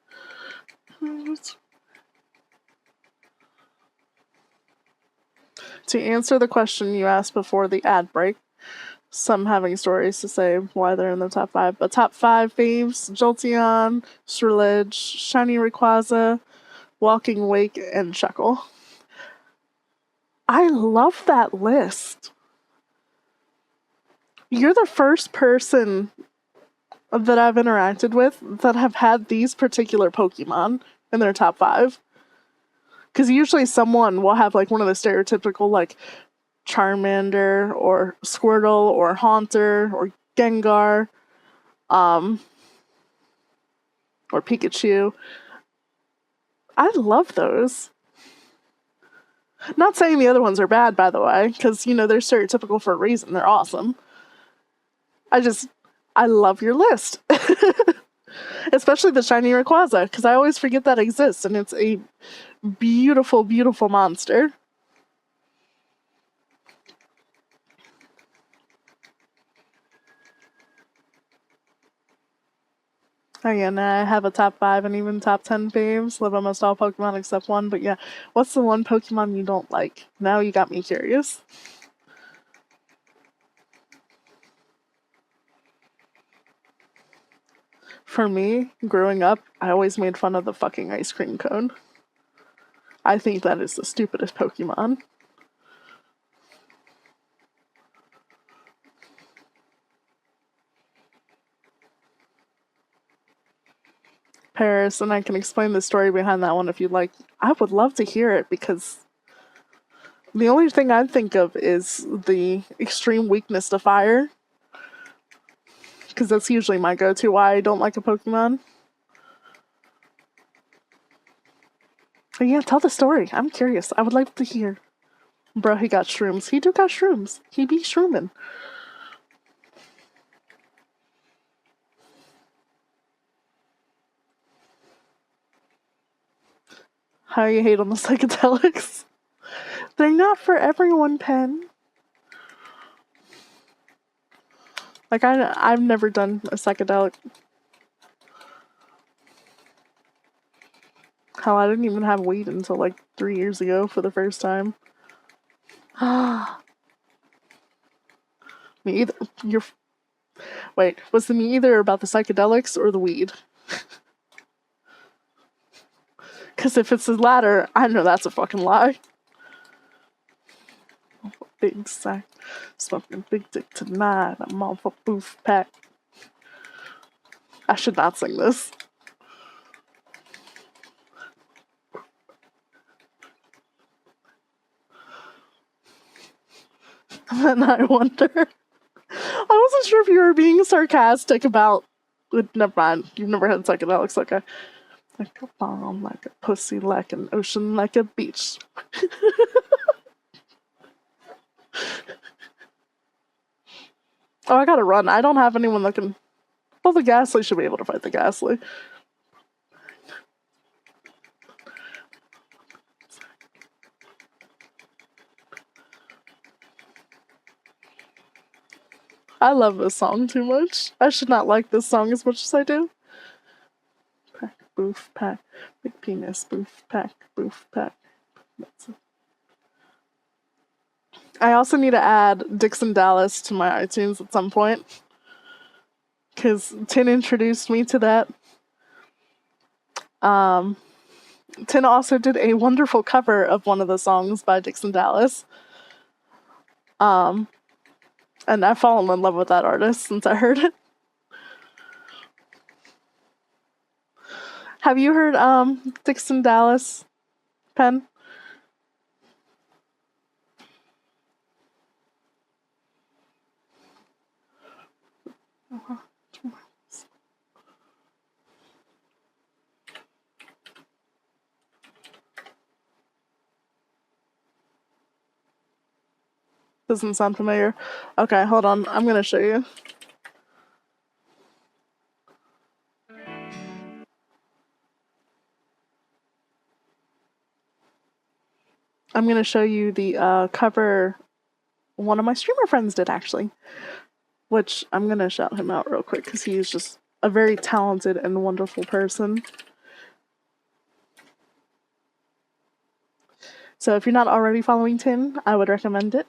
To answer the question you asked before the ad break, some having stories to say why they're in the top 5. But top 5 faves: Jolteon, Srilege, Shiny Rayquaza, Walking Wake, and Chuckle. I love that list. You're the first person that I've interacted with that have had these particular Pokemon in their top 5. Because usually someone will have like one of the stereotypical like Charmander or Squirtle or Haunter or Gengar, or Pikachu. I love those. Not saying the other ones are bad, by the way, because, you know, they're stereotypical for a reason. They're awesome. I love your list. Especially the Shiny Rayquaza, because I always forget that exists, and it's a beautiful, beautiful monster. Again, I have a top 5 and even top 10 faves. Love almost all Pokemon except one, but yeah. What's the one Pokemon you don't like? Now you got me curious. For me, growing up, I always made fun of the fucking ice cream cone. I think that is the stupidest Pokemon. Paris, and I can explain the story behind that one if you'd like. I would love to hear it because the only thing I think of is the extreme weakness to fire. Because that's usually my go-to why I don't like a Pokemon. But yeah, tell the story. I'm curious. I would like to hear. Bro, he got shrooms. He do got shrooms. He be shrooming. How you hate on the psychedelics? They're not for everyone, Pen. Like, I've never done a psychedelic. Hell, I didn't even have weed until like 3 years ago for the first time. Me either. Wait, was the me either about the psychedelics or the weed? Because if it's the latter, I know that's a fucking lie. Big sack, smoking big dick tonight. I'm on for boof pack. I should not sing this. And I wonder. I wasn't sure if you were being sarcastic about. Never mind. You've never had psychedelics, okay? Like a bomb, like a pussy, like an ocean, like a beach. Oh, I gotta run. I don't have anyone that can. Well, the Ghastly should be able to fight the Ghastly. I love this song too much. I should not like this song as much as I do. Pack, boof, pack. Big penis, boof, pack, boof, pack. That's it. I also need to add Dixon Dallas to my iTunes at some point. Because Tin introduced me to that. Tin also did a wonderful cover of one of the songs by Dixon Dallas. And I've fallen in love with that artist since I heard it. Have you heard Dixon Dallas Pen? Doesn't sound familiar. Okay, hold on. I'm gonna show you. I'm gonna show you the cover one of my streamer friends did, actually. Which I'm gonna shout him out real quick because he's just a very talented and wonderful person. So if you're not already following Tin, I would recommend it.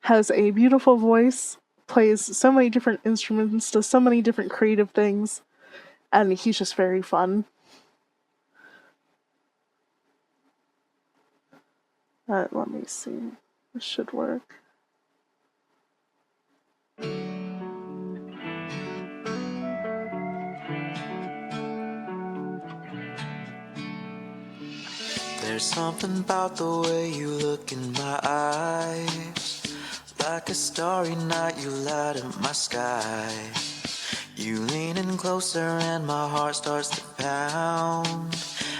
Has a beautiful voice, plays so many different instruments, does so many different creative things, and he's just very fun. Let me see. This should work. There's something about the way you look in my eyes. Like a starry night, you light up my sky. You lean in closer and my heart starts to pound.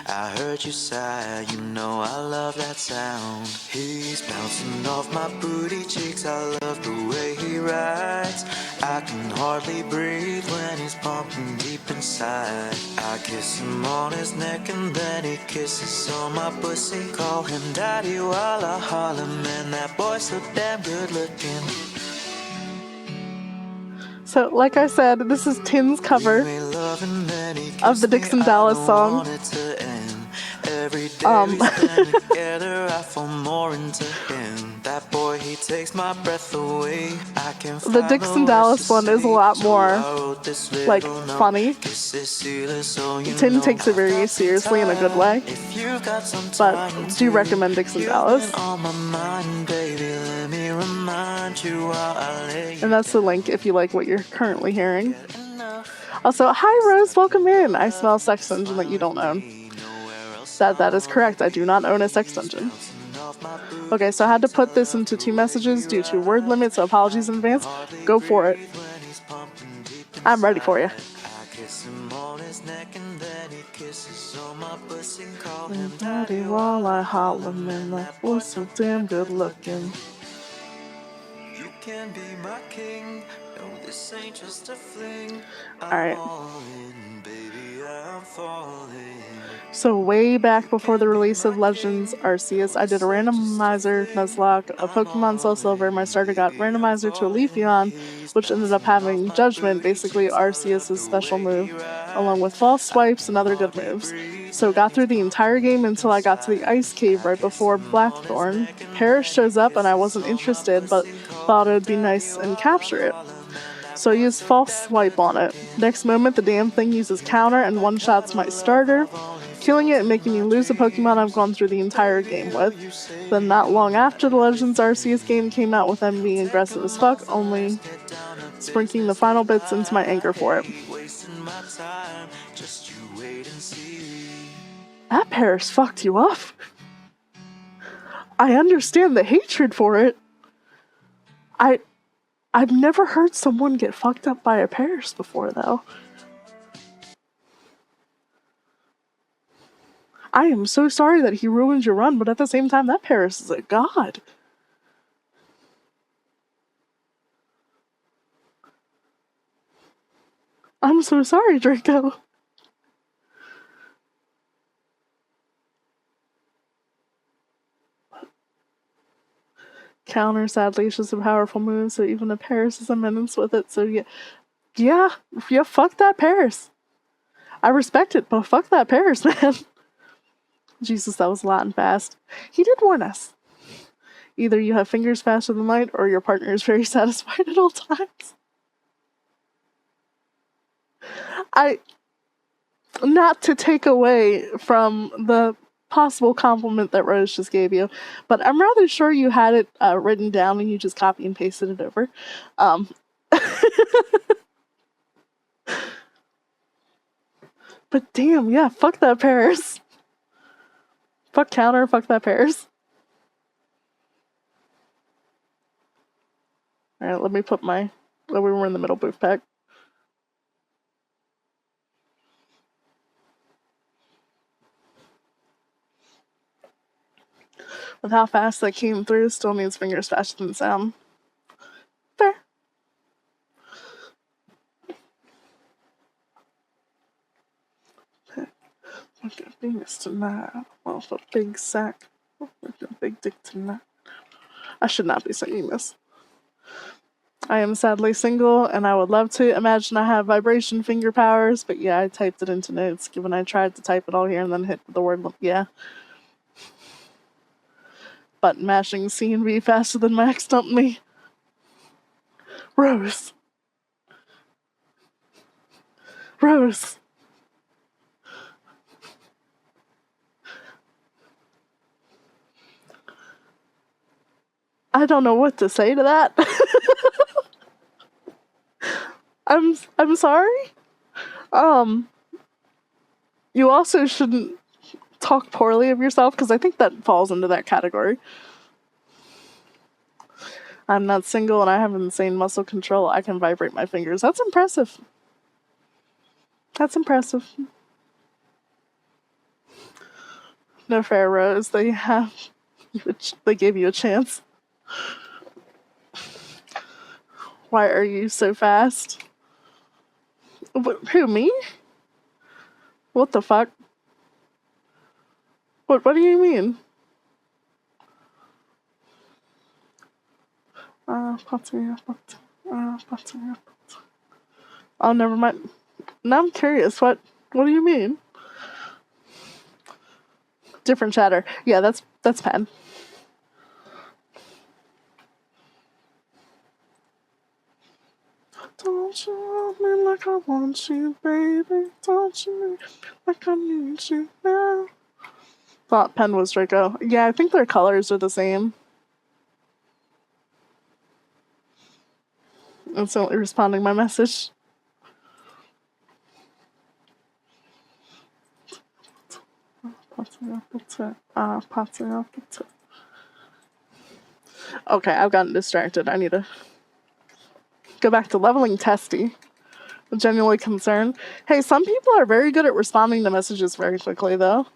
I heard you sigh, you know I love that sound. He's bouncing off my booty cheeks, I love the way he rides. I can hardly breathe when he's pumping deep inside. I kiss him on his neck and then he kisses on my pussy. Call him daddy while I holler, man, that boy's so damn good looking. So, like I said, this is Tin's cover of the Dixon Dallas song. The Dixon Dallas one is a lot more, like, funny. Tin takes it very seriously in a good way, but do recommend Dixon Dallas. And that's the link if you like what you're currently hearing. Also, hi Rose, welcome in. I smell a sex dungeon that you don't own. That is correct. I do not own a sex dungeon. Okay, so I had to put this into 2 messages due to word limit, so apologies in advance. Go for it. I'm ready for you. Daddy, while I holler, man, that was so damn good looking. You can be my king. No, this ain't just a fling. All right. So way back before the release of Legends Arceus, I did a randomizer Nuzlocke, a Pokemon Soul Silver. My starter got randomizer to a Leafeon, which ended up having Judgment, basically Arceus' special move, along with false swipes and other good moves. So got through the entire game until I got to the Ice Cave right before Blackthorn. Paris shows up and I wasn't interested, but thought it would be nice and capture it. So I used false swipe on it. Next moment, the damn thing uses counter and one-shots my starter, killing it and making me lose a Pokemon I've gone through the entire game with. Then not long after the Legends Arceus game came out with them being aggressive as fuck, only sprinkling the final bits into my anger for it. That Paris fucked you up. I understand the hatred for it. I've never heard someone get fucked up by a Paris before, though. I am so sorry that he ruined your run, but at the same time, that Paris is a god. I'm so sorry, Draco. Counter, sadly, is just a powerful move, so even a Paris is a menace with it, so yeah, fuck that Paris. I respect it, but fuck that Paris, man. Jesus, that was Latin fast. He did warn us. Either you have fingers faster than light, or your partner is very satisfied at all times. Not to take away from the possible compliment that Rose just gave you, but I'm rather sure you had it written down and you just copy and pasted it over. But damn, yeah, fuck that Paris. Fuck counter, fuck that Paris. Alright, let me put my... Oh, we were in the middle booth pack. With how fast that came through, still needs fingers faster than sound. Fair. Look at Venus tonight. Well, a big sack. Look at big dick tonight. I should not be singing this. I am sadly single, and I would love to imagine I have vibration finger powers, but yeah, I typed it into notes, given I tried to type it all here and then hit the word, yeah. Button mashing C and V faster than Max dumped me. Rose. Rose. I don't know what to say to that. I'm sorry. You also shouldn't talk poorly of yourself, because I think that falls into that category. I'm not single and I have insane muscle control. I can vibrate my fingers. That's impressive. That's impressive. No fair, Rose. They gave you a chance. Why are you so fast? Who, me? What the fuck? What do you mean? Oh, never mind. Now I'm curious. What do you mean? Different chatter. Yeah, that's Pen. Don't you want me like I want you, baby? Don't you need like I need you now? Thought Pen was Draco. Yeah, I think their colors are the same. Instantly responding my message. Okay, I've gotten distracted. I need to go back to leveling Testy. I'm genuinely concerned. Hey, some people are very good at responding to messages very quickly, though.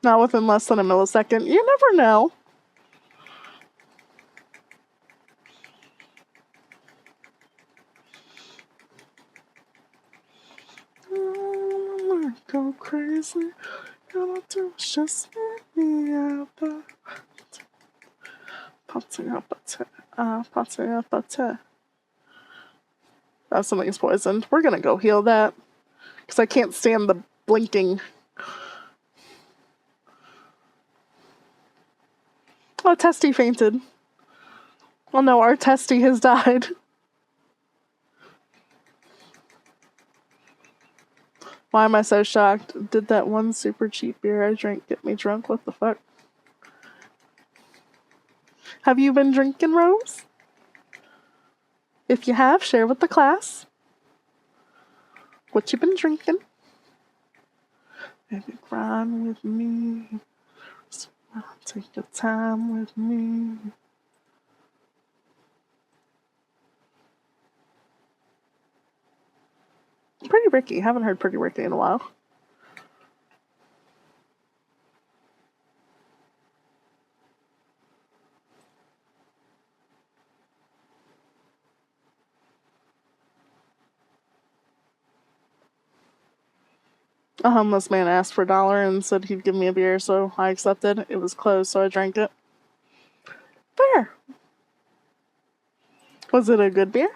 Not within less than a millisecond. You never know. Go crazy. Gonna do is just let me out there. Oh, something's poisoned. We're gonna go heal that. Because I can't stand the blinking. Oh, Testy fainted. Oh no, our Testy has died. Why am I so shocked? Did that one super cheap beer I drank get me drunk? What the fuck? Have you been drinking, Rose? If you have, share with the class. What you been drinking? Baby, grind with me. Take your time with me. Pretty Ricky. Haven't heard Pretty Ricky in a while. A homeless man asked for $1 and said he'd give me a beer, so I accepted. It was closed, so I drank it. Fair. Was it a good beer?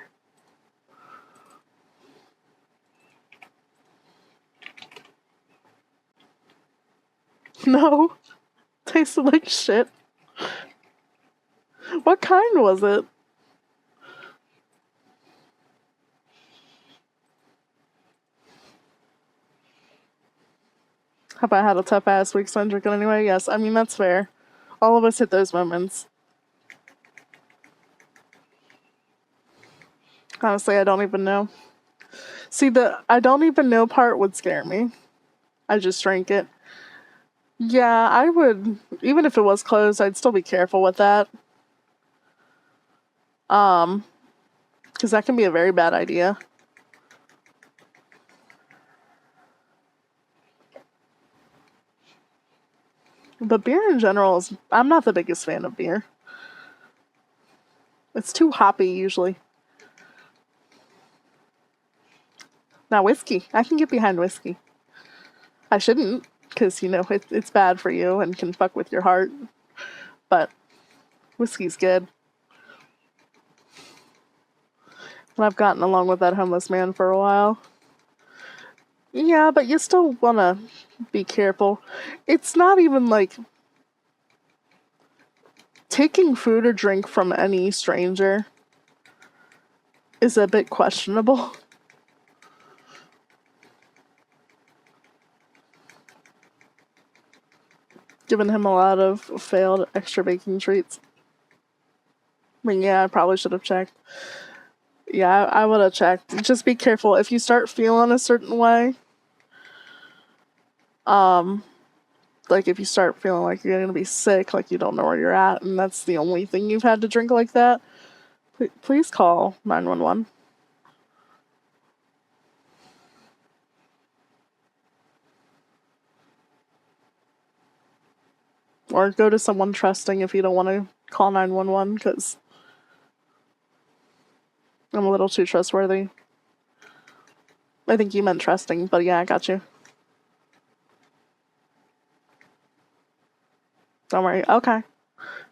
No. Tasted like shit. What kind was it? Have I had a tough ass week, so I'm drinking anyway? Yes, I mean, that's fair. All of us hit those moments. Honestly, I don't even know. See, the I don't even know part would scare me. I just drank it. Yeah, I would, even if it was closed, I'd still be careful with that. Because that can be a very bad idea. But beer in general is, I'm not the biggest fan of beer. It's too hoppy usually. Now whiskey, I can get behind whiskey. I shouldn't, because, it's bad for you and can fuck with your heart. But whiskey's good. And I've gotten along with that homeless man for a while. Yeah, but you still want to be careful. It's not even like taking food or drink from any stranger is a bit questionable. Giving him a lot of failed extra baking treats. I mean, yeah, I probably should have checked. Yeah, I would have checked. Just be careful. If you start feeling a certain way, like if you start feeling like you're gonna be sick, like you don't know where you're at, and that's the only thing you've had to drink like that, please call 911. Or go to someone trusting if you don't want to call 911, because I'm a little too trustworthy. I think you meant trusting, but yeah, I got you. Don't worry. Okay.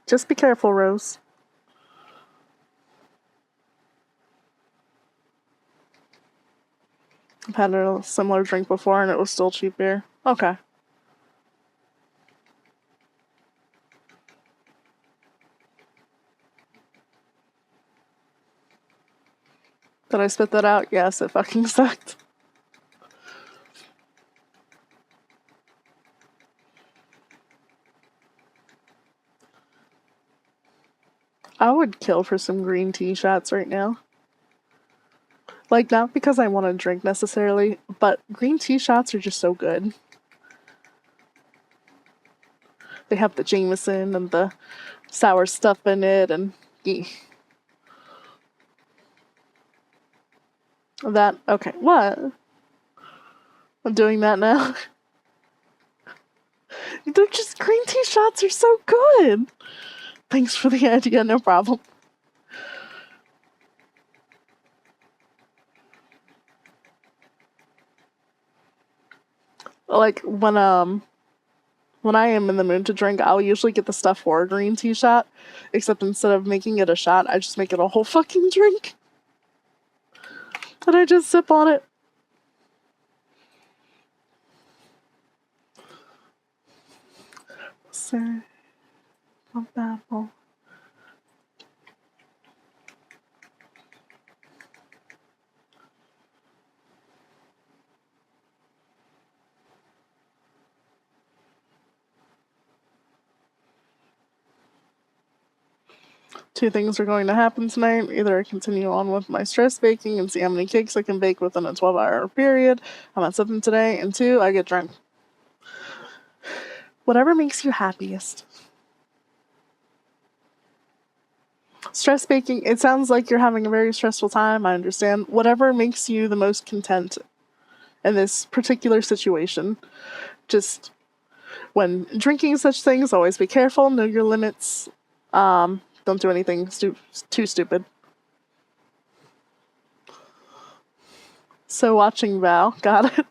Just be careful, Rose. I've had a similar drink before and it was still cheap beer. Okay. Did I spit that out? Yes, it fucking sucked. I would kill for some green tea shots right now. Like, not because I want to drink necessarily, but green tea shots are just so good. They have the Jameson and the sour stuff in it, and that. Okay, what? I'm doing that now. They're just, green tea shots are so good. Thanks for the idea, no problem. Like, when I am in the mood to drink, I'll usually get the stuff for a green tea shot, except instead of making it a shot, I just make it a whole fucking drink. And I just sip on it. Sir, not babble. Two things are going to happen tonight. Either I continue on with my stress baking and see how many cakes I can bake within a 12-hour period. I'm at something today. And two, I get drunk. Whatever makes you happiest. Stress baking, it sounds like you're having a very stressful time. I understand. Whatever makes you the most content in this particular situation. Just when drinking such things, always be careful. Know your limits. Don't do anything too stupid. So watching Val, got it.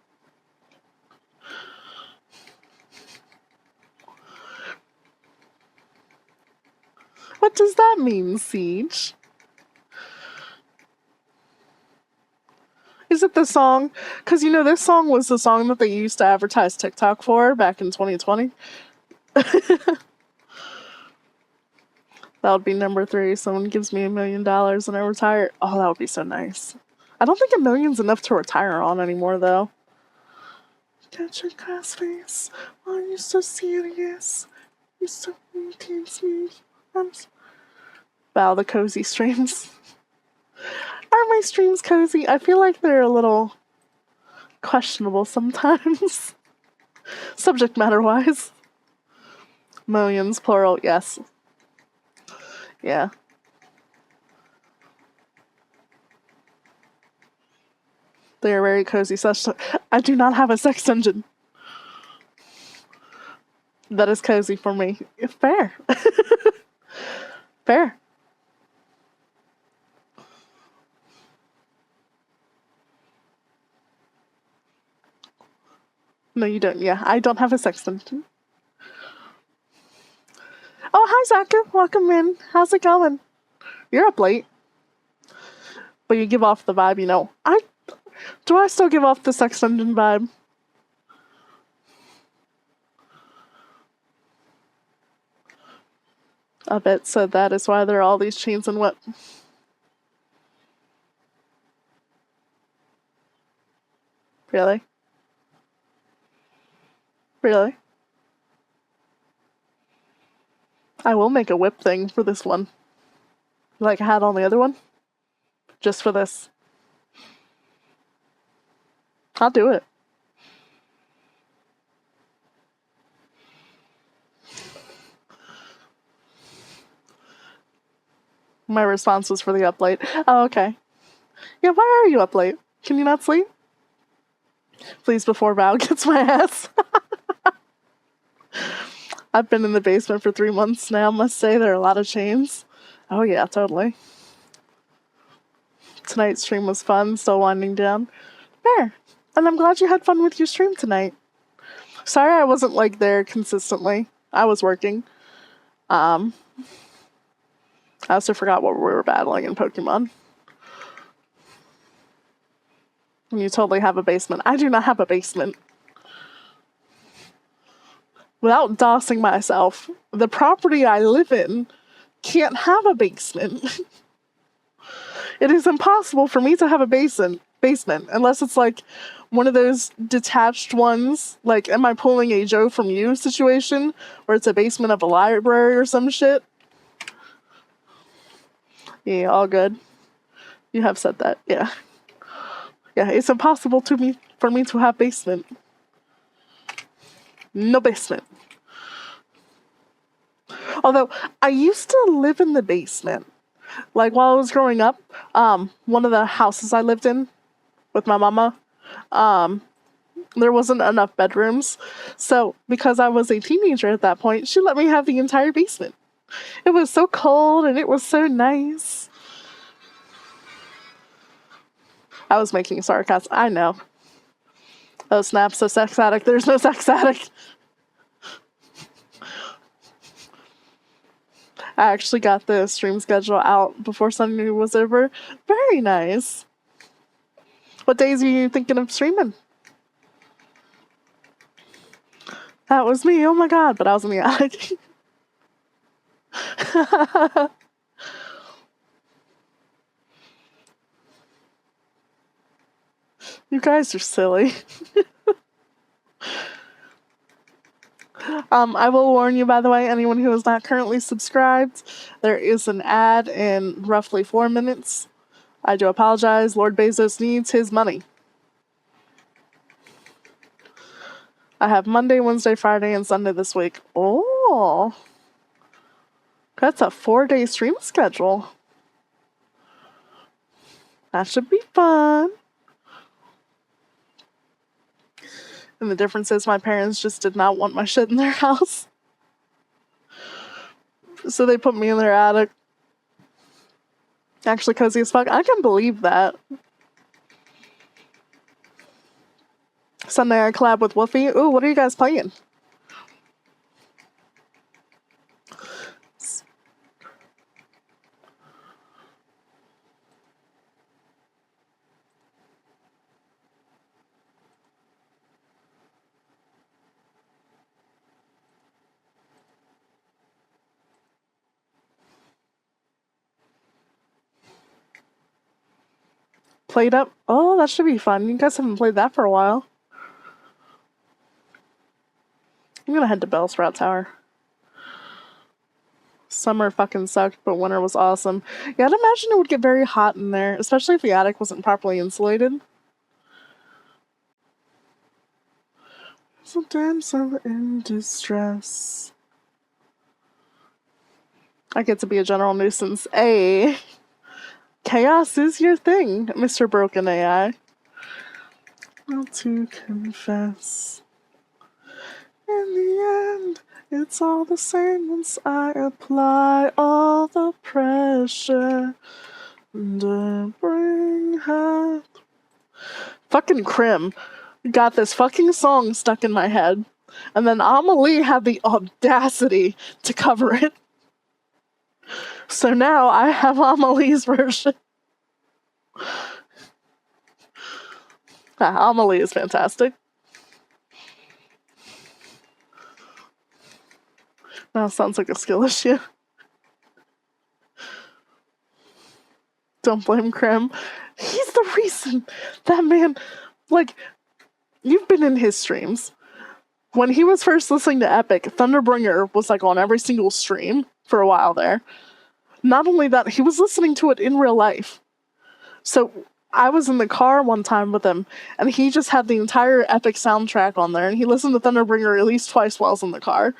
What does that mean, Siege? Is it the song? Because this song was the song that they used to advertise TikTok for back in 2020. That would be number 3. Someone gives me $1 million and I retire. Oh, that would be so nice. I don't think $1 million's enough to retire on anymore, though. Get your class face. Why are you so serious? You're so intense, me. Wow, the cozy streams. Are my streams cozy? I feel like they're a little questionable sometimes. Subject matter wise. Millions, plural, yes. Yeah. They are very cozy. I do not have a sex dungeon. That is cozy for me. Fair. Fair. No, you don't. Yeah, I don't have a sex dungeon. Oh, hi, Zaka. Welcome in. How's it going? You're up late. But you give off the vibe, you know. Do I still give off the sex dungeon vibe? I bet so that is why there are all these chains and what? Really? Really? I will make a whip thing for this one. Like I had on the other one. Just for this. I'll do it. My response was for the up late. Oh, okay. Yeah, why are you up late? Can you not sleep? Please, before Val gets my ass. I've been in the basement for 3 months now. Must say there are a lot of chains. Oh yeah, totally. Tonight's stream was fun, still winding down. Fair. And I'm glad you had fun with your stream tonight. Sorry I wasn't like there consistently. I was working. I also forgot what we were battling in Pokemon. And you totally have a basement. I do not have a basement. Without doxing myself, the property I live in can't have a basement. It is impossible for me to have a basement unless it's like one of those detached ones, like am I pulling a Joe from you situation where it's a basement of a library or some shit. Yeah, all good. You have said that, yeah. Yeah, it's impossible for me to have basement. No basement. Although I used to live in the basement. Like while I was growing up, one of the houses I lived in with my mama, there wasn't enough bedrooms. So because I was a teenager at that point, she let me have the entire basement. It was so cold and it was so nice. I was making sarcasm. I know. Oh snap, so sex addict. There's no sex addict. I actually got the stream schedule out before Sunday was over. Very nice. What days are you thinking of streaming? That was me. Oh my god, but I was in the attic. You guys are silly. I will warn you, by the way, anyone who is not currently subscribed, there is an ad in roughly 4 minutes. I do apologize. Lord Bezos needs his money. I have Monday, Wednesday, Friday, and Sunday this week. Oh, that's a 4-day stream schedule. That should be fun. And the difference is my parents just did not want my shit in their house. So they put me in their attic. Actually cozy as fuck. I can believe that. Sunday I collab with Wolfie. Ooh, what are you guys playing? Played up? Oh, that should be fun. You guys haven't played that for a while. I'm gonna head to Bell Sprout Tower. Summer fucking sucked, but winter was awesome. Yeah, I'd imagine it would get very hot in there, especially if the attic wasn't properly insulated. So damsel in distress. I get to be a general nuisance. Hey, chaos is your thing, Mr. Broken AI. Well, to confess, in the end, it's all the same once I apply all the pressure to bring her. Fucking Crim got this fucking song stuck in my head, and then Amelie had the audacity to cover it. So now I have Amelie's version. Amelie is fantastic. That sounds like a skill issue. Don't blame Crim. He's the reason that man, like, you've been in his streams. When he was first listening to Epic, Thunderbringer was like on every single stream for a while there. Not only that, he was listening to it in real life. So I was in the car one time with him, and he just had the entire Epic soundtrack on there, and he listened to Thunderbringer at least twice while I was in the car.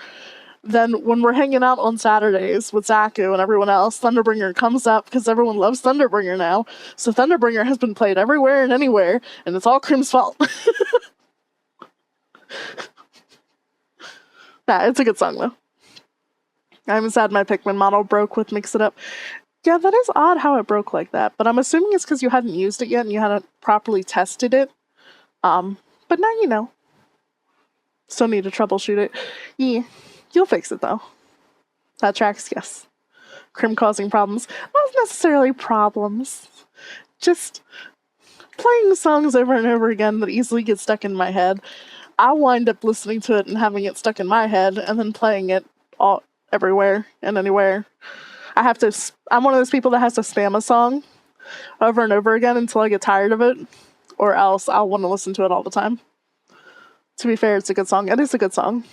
Then when we're hanging out on Saturdays with Zaku and everyone else, Thunderbringer comes up because everyone loves Thunderbringer now. So Thunderbringer has been played everywhere and anywhere, and it's all Crim's fault. Nah, it's a good song though. I'm sad my Pikmin model broke with Mix It Up. Yeah, that is odd how it broke like that, but I'm assuming it's because you hadn't used it yet and you hadn't properly tested it. But now you know. Still need to troubleshoot it. Yeah, you'll fix it though. That tracks, yes. Crim causing problems. Not necessarily problems. Just playing songs over and over again that easily get stuck in my head. I'll wind up listening to it and having it stuck in my head and then playing it all everywhere and anywhere. I'm one of those people that has to spam a song over and over again until I get tired of it, or else I'll want to listen to it all the time. To be fair, it's a good song. It is a good song.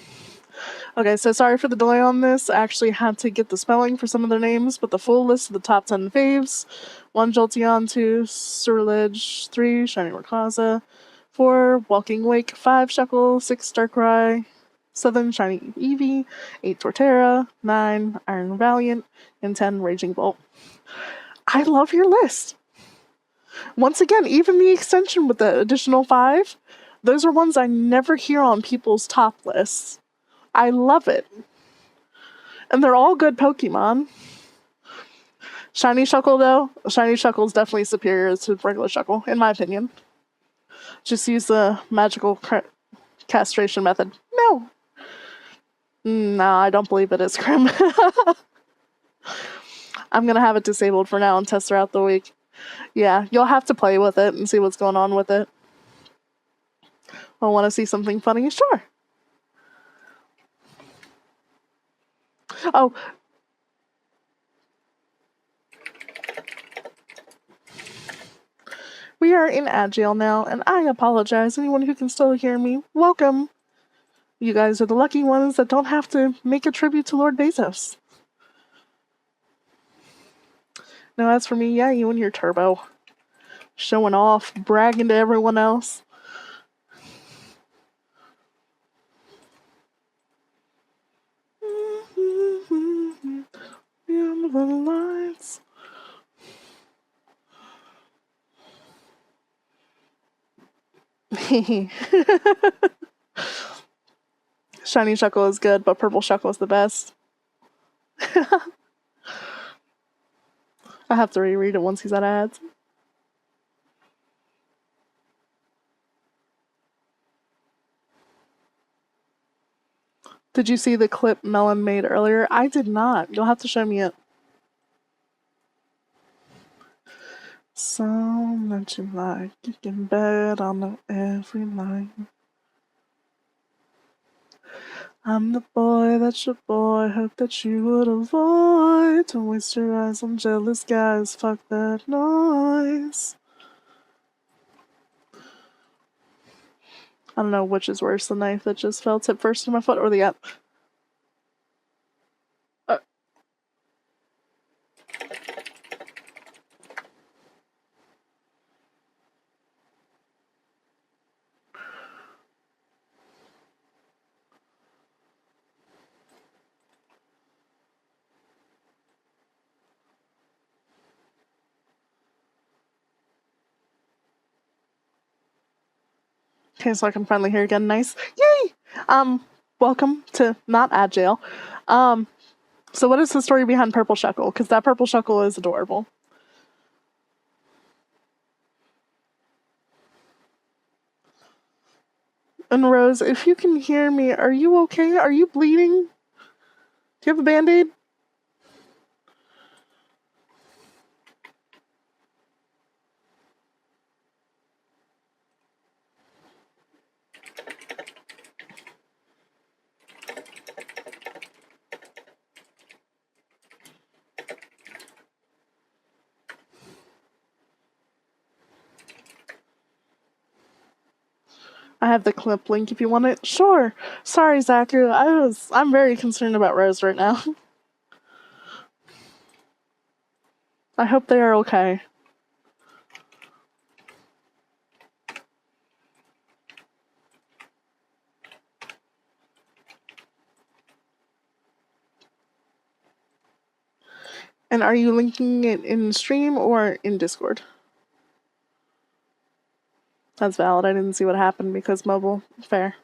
Okay, so sorry for the delay on this. I actually had to get the spelling for some of their names, but the full list of the top 10 faves: 1, Jolteon; 2, Surledge; 3, Shiny Rayquaza; 4, Walking Wake; 5, Shuckle; 6, Darkrai; 7, Shiny Eevee; 8, Torterra; 9, Iron Valiant; and 10, Raging Bolt. I love your list. Once again, even the extension with the additional 5, those are ones I never hear on people's top lists. I love it. And they're all good Pokemon. Shiny Shuckle, though, Shiny Shuckle is definitely superior to regular Shuckle, in my opinion. Just use the magical castration method. No. No, I don't believe it is, Crim. I'm gonna have it disabled for now and test throughout the week. Yeah, you'll have to play with it and see what's going on with it. I want to see something funny? Sure. Oh. We are in Agile now, and I apologize. Anyone who can still hear me, welcome. You guys are the lucky ones that don't have to make a tribute to Lord Bezos. No, as for me, yeah, you and your turbo. Showing off, bragging to everyone else. Beyond the lights. Shiny Shuckle is good, but Purple Shuckle is the best. I have to reread it once he's out of ads. Did you see the clip Melon made earlier? I did not. You'll have to show me it. Some that you like, you can bet on every line. I'm the boy that's your boy, hope that you would avoid. Don't waste your eyes on jealous guys, fuck that noise. I don't know which is worse, the knife that just fell tip first in my foot or the app. Okay, so I can finally hear again. Nice. Yay! Welcome to not ad jail. So what is the story behind Purple Shuckle? Because that Purple Shuckle is adorable. And Rose, if you can hear me, are you okay? Are you bleeding? Do you have a band-aid? I have the clip link if you want it. Sure. Sorry, Zachary. I'm very concerned about Rose right now. I hope they are okay. And are you linking it in stream or in Discord? That's valid. I didn't see what happened because mobile. Fair.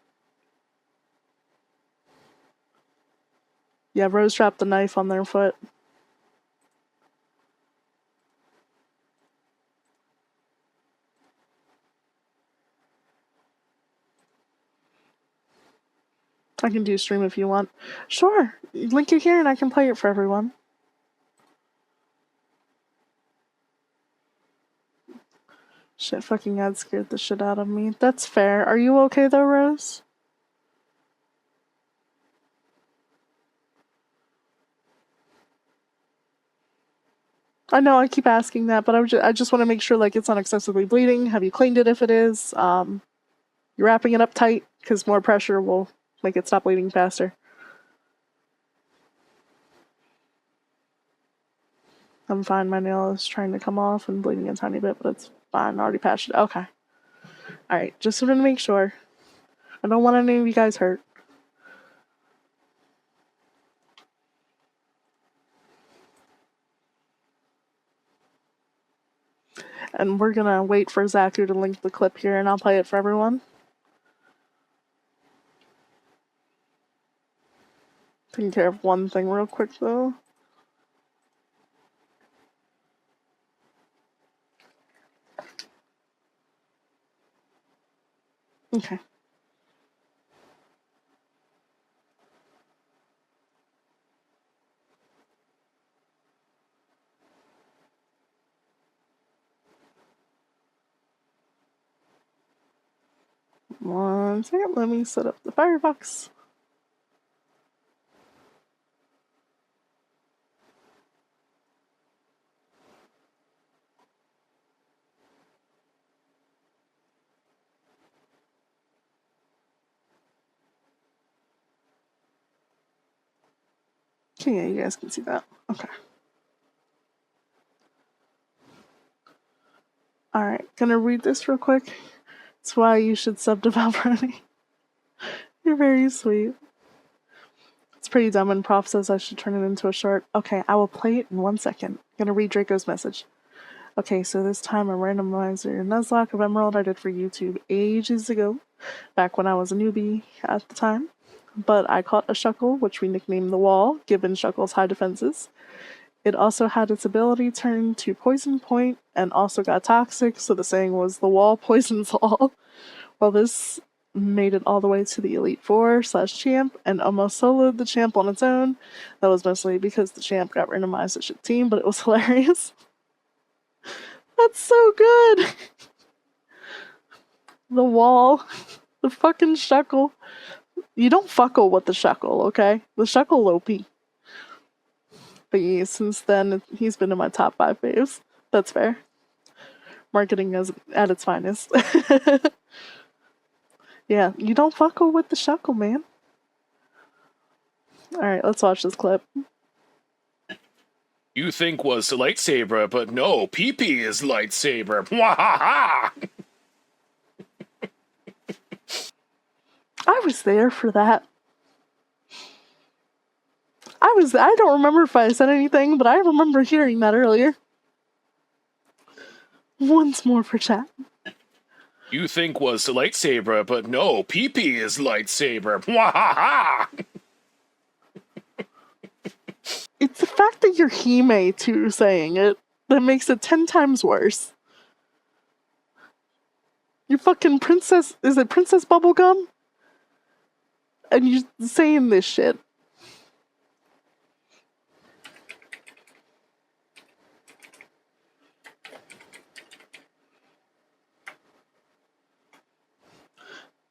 Yeah, Rose dropped the knife on their foot. I can do stream if you want. Sure. Link it here and I can play it for everyone. Shit, fucking ad scared the shit out of me. That's fair. Are you okay though, Rose? I know I keep asking that, but I just want to make sure like it's not excessively bleeding. Have you cleaned it if it is? You're wrapping it up tight because more pressure will make it stop bleeding faster. I'm fine. My nail is trying to come off and bleeding a tiny bit, but it's fine. I already patched it. Okay. Alright, just wanted to make sure. I don't want any of you guys hurt. And we're gonna wait for Zachary to link the clip here and I'll play it for everyone. Taking care of one thing real quick though. Okay. One second, let me set up the Firefox. Okay, yeah, you guys can see that. Okay. Alright, gonna read this real quick. It's why you should sub to Valbroni. You're very sweet. It's pretty dumb and Prof says I should turn it into a short. Okay, I will play it in 1 second. Gonna read Draco's message. Okay, so this time a randomizer Nuzlocke of Emerald I did for YouTube ages ago, back when I was a newbie at the time. But I caught a Shuckle, which we nicknamed the Wall, given Shuckle's high defenses. It also had its ability turned to Poison Point and also got toxic, so the saying was the Wall poisons all. Well, this made it all the way to the Elite Four/Champ and almost soloed the Champ on its own. That was mostly because the Champ got randomized at shit team, but it was hilarious. That's so good! The Wall. The fucking Shuckle. You don't fuckle with the Shuckle, okay? The Shuckle OP. But yeah, since then, he's been in my top 5 faves. That's fair. Marketing is at its finest. Yeah, you don't fuckle with the shuckle, man. Alright, let's watch this clip. You think was lightsaber, but no, pee-pee is lightsaber. Mwahaha! I was there for that. I don't remember if I said anything, but I remember hearing that earlier. Once more for chat. You think was lightsaber, but no, pee-pee is lightsaber. Mwahaha! It's the fact that you're Hime too saying it that makes it 10 times worse. You fucking princess, is it Princess Bubblegum? And you're saying this shit.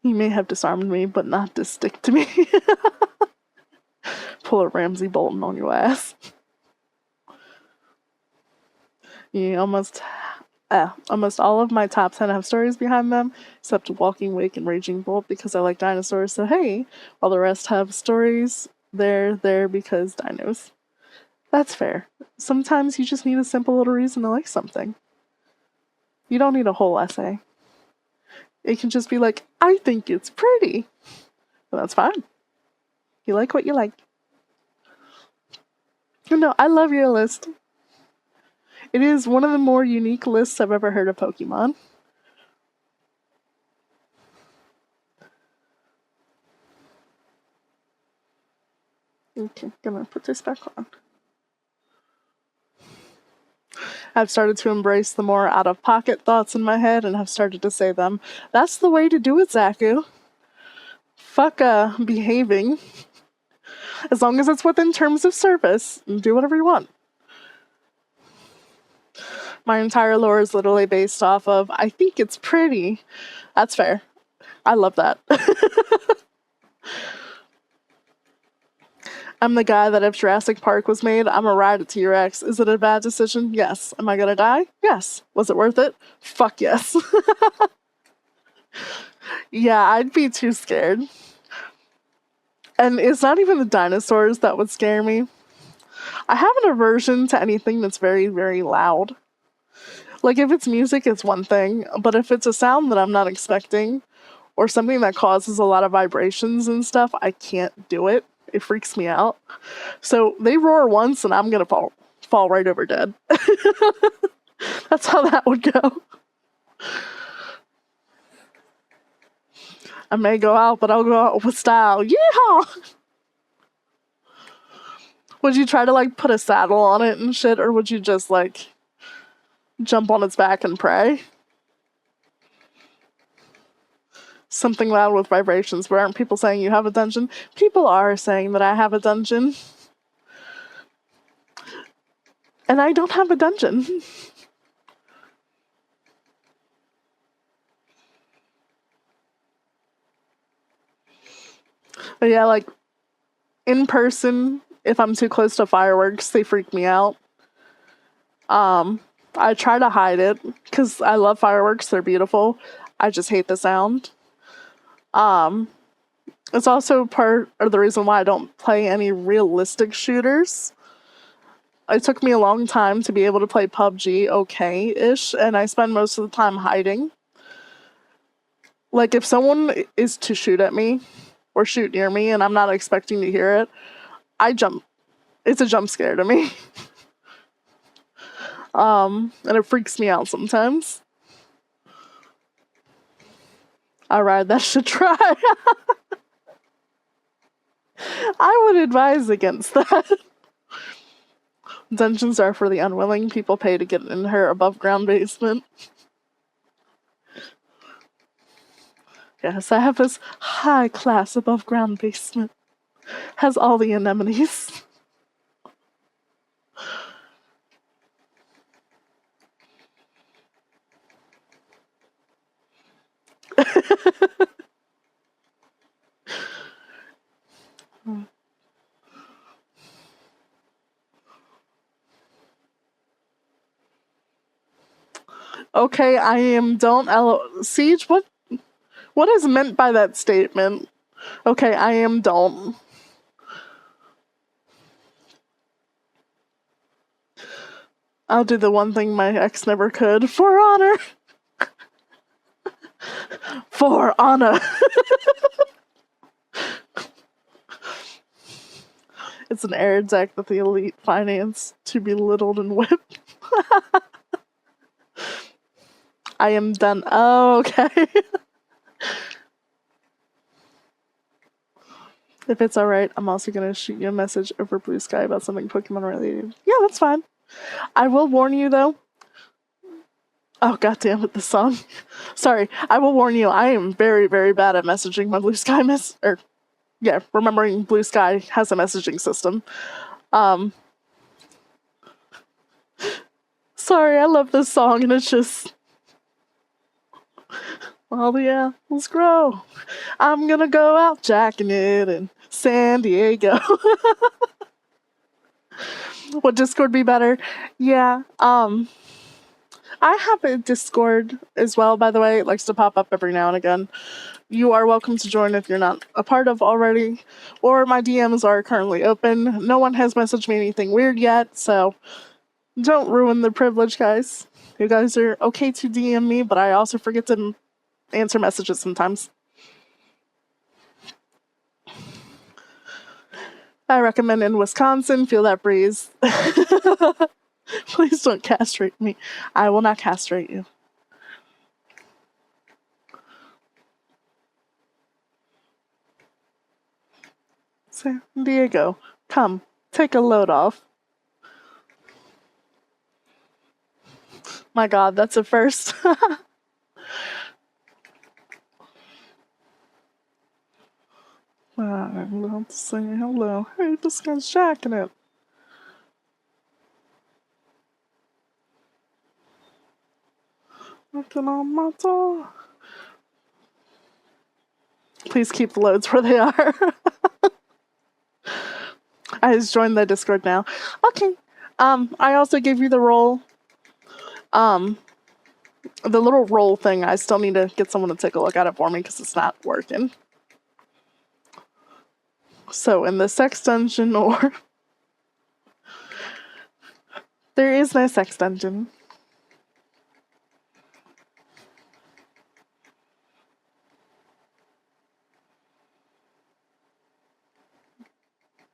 He may have disarmed me, but not to stick to me. Pull a Ramsey Bolton on your ass. Yeah, almost all of my top 10 have stories behind them, except Walking Wake and Raging Bolt because I like dinosaurs, so hey, while the rest have stories, they're there because dinos. That's fair. Sometimes you just need a simple little reason to like something. You don't need a whole essay. It can just be like, I think it's pretty. And that's fine. You like what you like. No, I love your list. It is one of the more unique lists I've ever heard of Pokemon. Okay, gonna put this back on. I've started to embrace the more out-of-pocket thoughts in my head and have started to say them. That's the way to do it, Zaku. Fuck behaving. As long as it's within terms of service, do whatever you want. My entire lore is literally based off of, I think it's pretty. That's fair. I love that. I'm the guy that if Jurassic Park was made, I'm gonna ride a T-Rex. Is it a bad decision? Yes. Am I gonna die? Yes. Was it worth it? Fuck yes. Yeah, I'd be too scared. And it's not even the dinosaurs that would scare me. I have an aversion to anything that's very, very loud. Like, if it's music, it's one thing, but if it's a sound that I'm not expecting, or something that causes a lot of vibrations and stuff, I can't do it. It freaks me out. So they roar once and I'm gonna fall right over dead. That's how that would go. I may go out, but I'll go out with style. Yeehaw! Would you try to like put a saddle on it and shit, or would you just like jump on its back and pray? Something loud with vibrations, but aren't people saying you have a dungeon? People are saying that I have a dungeon. And I don't have a dungeon. But yeah, like, in person, if I'm too close to fireworks, they freak me out. I try to hide it, because I love fireworks, they're beautiful. I just hate the sound. It's also part of the reason why I don't play any realistic shooters. It took me a long time to be able to play PUBG okay-ish, and I spend most of the time hiding. Like, if someone is to shoot at me, or shoot near me, and I'm not expecting to hear it, I jump. It's a jump scare to me. And it freaks me out sometimes. Alright, that should try. I would advise against that. Dungeons are for the unwilling. People pay to get in her above-ground basement. Yes, I have this high-class above-ground basement. Has all the anemones. Okay, I am. Don't Siege. What What is meant by that statement? Okay, I am don't. I'll do the one thing my ex never could. For honor. For honor. It's an air deck that the elite finance to be belittled and whipped. I am done. Oh, okay. If it's alright, I'm also gonna shoot you a message over Blue Sky about something Pokemon related. Yeah, that's fine. I will warn you though. Oh, goddamn it, the song. Sorry, I will warn you, I am very, very bad at messaging my Blue Sky remembering Blue Sky has a messaging system. Sorry, I love this song and it's just... Well, yeah, let's grow. I'm gonna go out jacking it in San Diego. Would Discord be better? Yeah, I have a Discord as well, by the way. It likes to pop up every now and again. You are welcome to join if you're not a part of already, or my DMs are currently open. No one has messaged me anything weird yet, so don't ruin the privilege, guys. You guys are okay to DM me, but I also forget to answer messages sometimes. I recommend in Wisconsin, feel that breeze. Please don't castrate me. I will not castrate you. San Diego, come, take a load off. My god, that's a first. I love to say hello. Hey, this guy's jacking it. Looking on my door. Please keep the loads where they are. I just joined the Discord now. Okay. I also gave you the role. The little roll thing, I still need to get someone to take a look at it for me because it's not working. So in the sex dungeon or... There is no sex dungeon.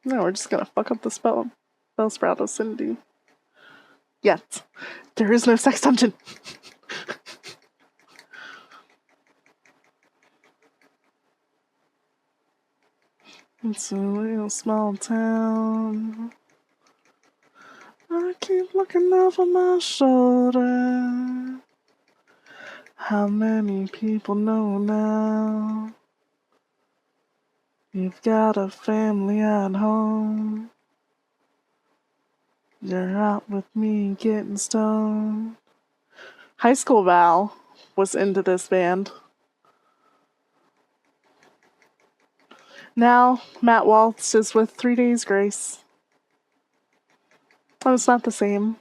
No, we're just gonna fuck up the spell sprout of Cindy. Yet. There is no sex dungeon. It's a real small town. I keep looking over my shoulder. How many people know now? You've got a family at home. You're out with me getting stoned. High School Val was into this band. Now, Matt Waltz is with 3 Days Grace. Oh, it's not the same.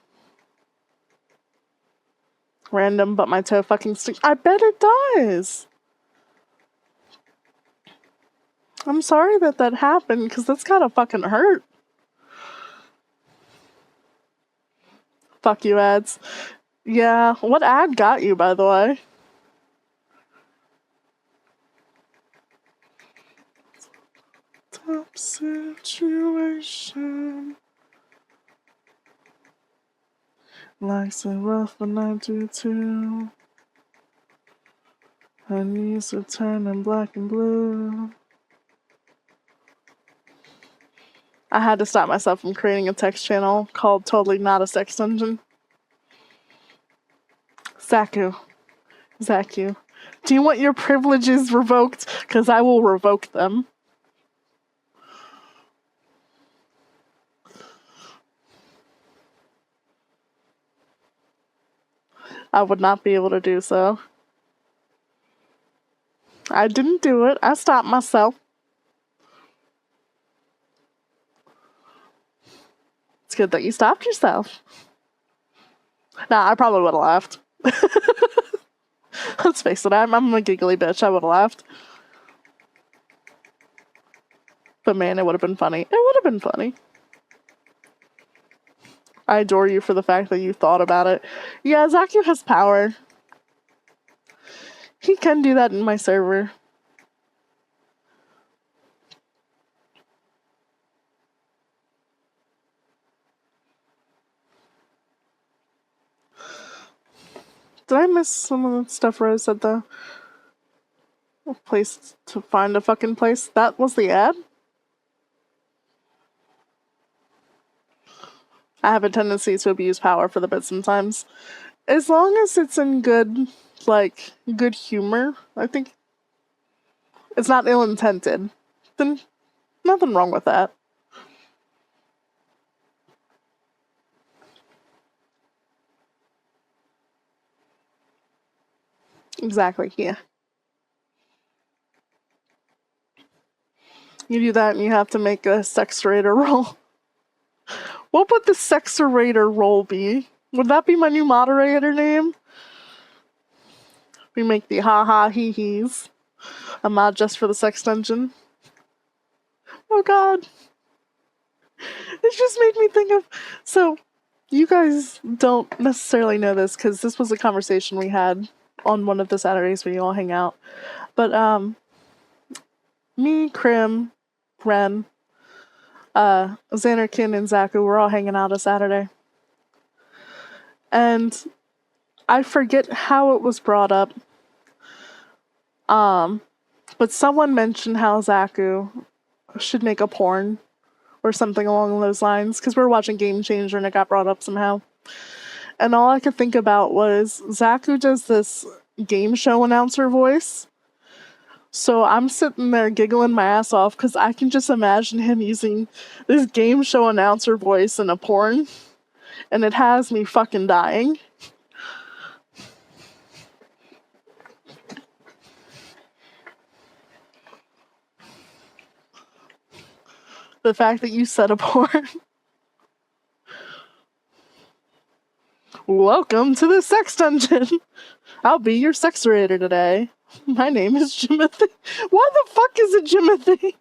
Random, but my toe fucking stinks. I bet it does. I'm sorry that happened, because that's gotta fucking hurt. Fuck you, ads. Yeah, what ad got you, by the way? Top situation. Likes it rough when I do too. Her knees are turning black and blue. I had to stop myself from creating a text channel called Totally Not a Sex Dungeon. Zaku. Do you want your privileges revoked? Because I will revoke them. I would not be able to do so. I didn't do it. I stopped myself. It's good that you stopped yourself. Nah, I probably would have left. Let's face it, I'm a giggly bitch. I would have laughed. But man, it would have been funny. It would have been funny. I adore you for the fact that you thought about it. Yeah, Zaku has power. He can do that in my server. Did I miss some of the stuff Rose said though? A place to find a fucking place? That was the ad? I have a tendency to abuse power for the bit sometimes. As long as it's in good, like, good humor, I think it's not ill-intended, then nothing wrong with that. Exactly, yeah. You do that and you have to make a sexerator roll. What would the sexerator roll be? Would that be my new moderator name? We make the ha-ha hee-hees. A mod just for the sex dungeon. Oh god. It just made me think of... So, you guys don't necessarily know this, because this was a conversation we had on one of the Saturdays where you all hang out. But, me, Krim, Ren, Xanarkin, and Zaku were all hanging out a Saturday. And I forget how it was brought up. But someone mentioned how Zaku should make a porn or something along those lines, because we were watching Game Changer and it got brought up somehow. And all I could think about was Zaku does this game show announcer voice. So I'm sitting there giggling my ass off because I can just imagine him using this game show announcer voice in a porn. And it has me fucking dying. The fact that you said a porn. Welcome to the sex dungeon. I'll be your sexerator today. My name is Jimothy. Why the fuck is it Jimothy?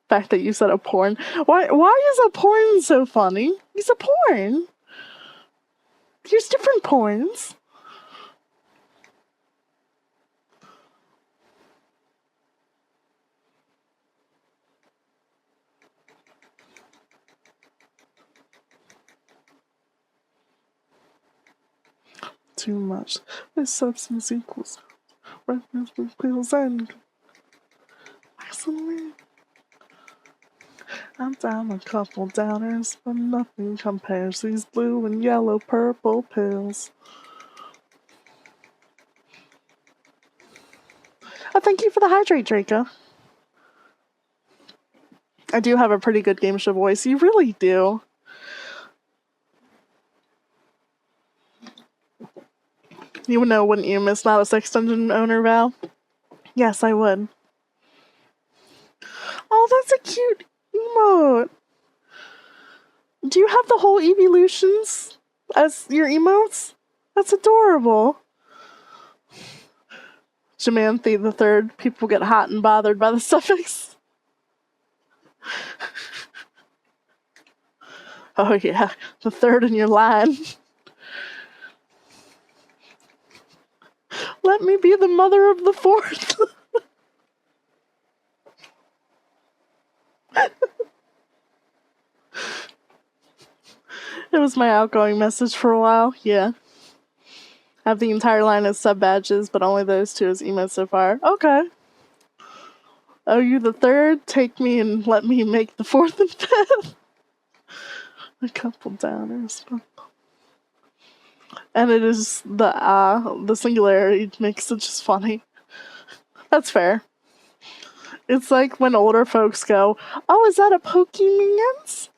Fact that you said a porn. Why is a porn so funny? It's a porn. There's different porns. Too much. This substance equals reference with pills and gasoline. I'm down a couple downers, but nothing compares these blue and yellow purple pills. Oh, thank you for the hydrate, Draco. I do have a pretty good game show voice. You really do. You would know, wouldn't you, Miss Not a Sex Dungeon owner, Val? Yes, I would. Oh, that's a cute emote. Do you have the whole evolutions as your emotes? That's adorable. Jamanthe the third. People get hot and bothered by the suffix. Oh yeah, the third in your line. Let me be the mother of the fourth. It was my outgoing message for a while, yeah. I have the entire line as sub badges, but only those two as emotes so far. Okay. Oh, you the third? Take me and let me make the fourth and fifth. A couple downers. And it is the singularity makes it just funny. That's fair. It's like when older folks go, oh, is that a Pokemans?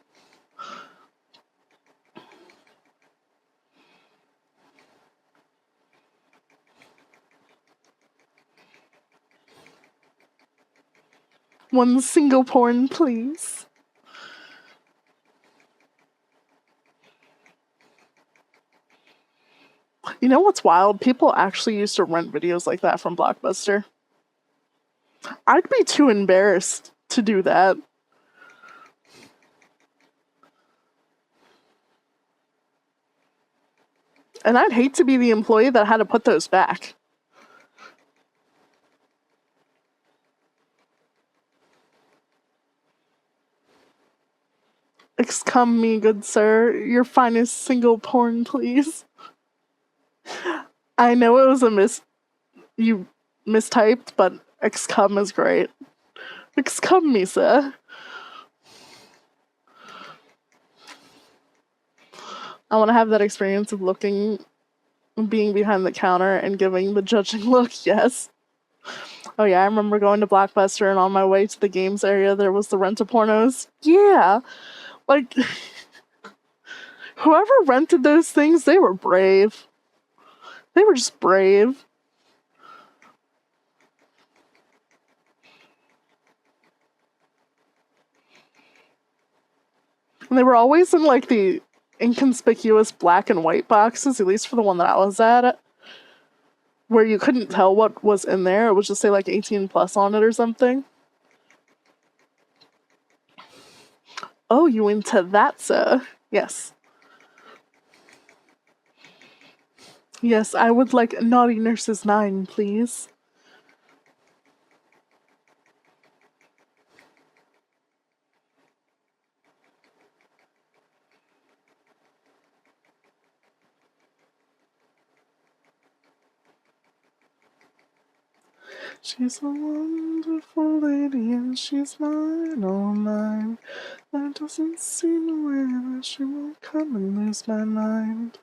One single porn, please. You know what's wild? People actually used to rent videos like that from Blockbuster. I'd be too embarrassed to do that. And I'd hate to be the employee that had to put those back. Excuse me, good sir. Your finest single porn, please. I know it was you mistyped, but excum is great. Excuse me, sir. I want to have that experience of being behind the counter and giving the judging look, yes. Oh yeah, I remember going to Blockbuster and on my way to the games area there was the rent-a-pornos. Yeah. Like, whoever rented those things, they were brave. They were just brave. And they were always in like the inconspicuous black and white boxes, at least for the one that I was at, where you couldn't tell what was in there. It would just say like 18 plus on it or something. Oh, you into that, sir? Yes. Yes, I would like Naughty Nurses 9, please. She's a wonderful lady and she's mine, oh mine. There doesn't seem a way that she won't come and lose my mind.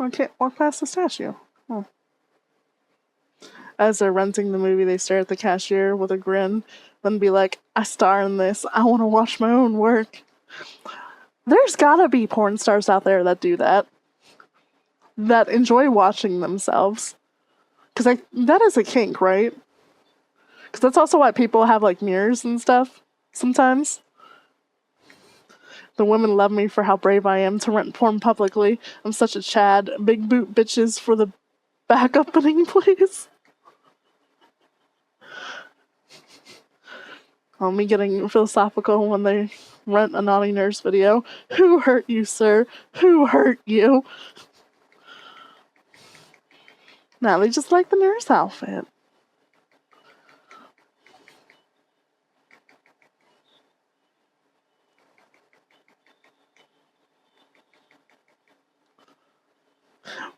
I can't walk past the statue. Oh. As they're renting the movie, they stare at the cashier with a grin, then be like, I star in this. I want to watch my own work. There's gotta be porn stars out there that do that. That enjoy watching themselves. Because that is a kink, right? Because that's also why people have like mirrors and stuff sometimes. The women love me for how brave I am to rent porn publicly. I'm such a Chad. Big boot bitches for the back opening, please. Me getting philosophical when they rent a Naughty Nurse video. Who hurt you, sir? Who hurt you? Now they just like the nurse outfit.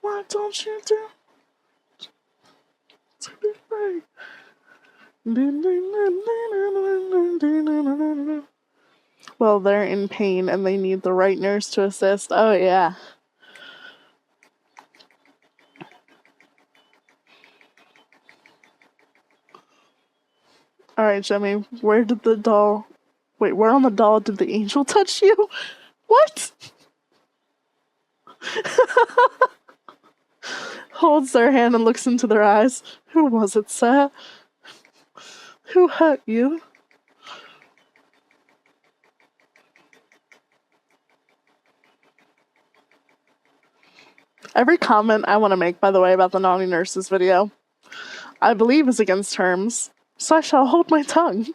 Why don't you do to be free? Well, they're in pain and they need the right nurse to assist. Oh, yeah. Alright, Jimmy, where on the doll did the angel touch you? What? Holds their hand and looks into their eyes. Who was it, sir? Who hurt you? Every comment I want to make, by the way, about the Naughty Nurses video, I believe is against terms, so I shall hold my tongue.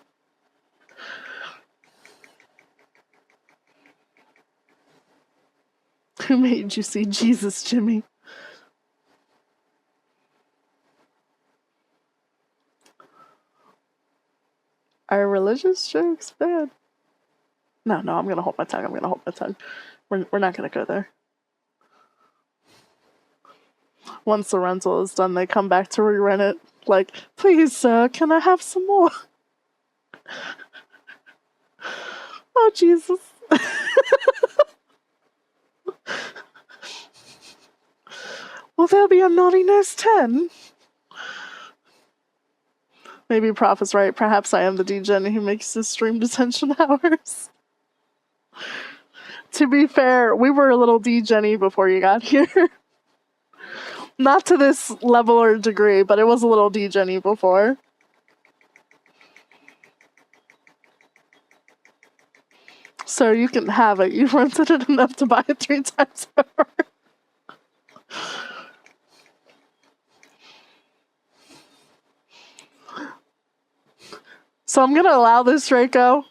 Who made you see Jesus, Jimmy? Are religious jokes bad? No, I'm gonna hold my tongue. We're not gonna go there. Once the rental is done, they come back to re-rent it. Like, please, sir, can I have some more? Oh, Jesus. Will there be a Naughty Nurse 10? Maybe Prof is right. Perhaps I am the degen who makes his stream detention hours. To be fair, we were a little degen-y before you got here. Not to this level or degree, but it was a little degen-y before. So you can have it. You've rented it enough to buy it 3 times over. So I'm gonna allow this, Draco,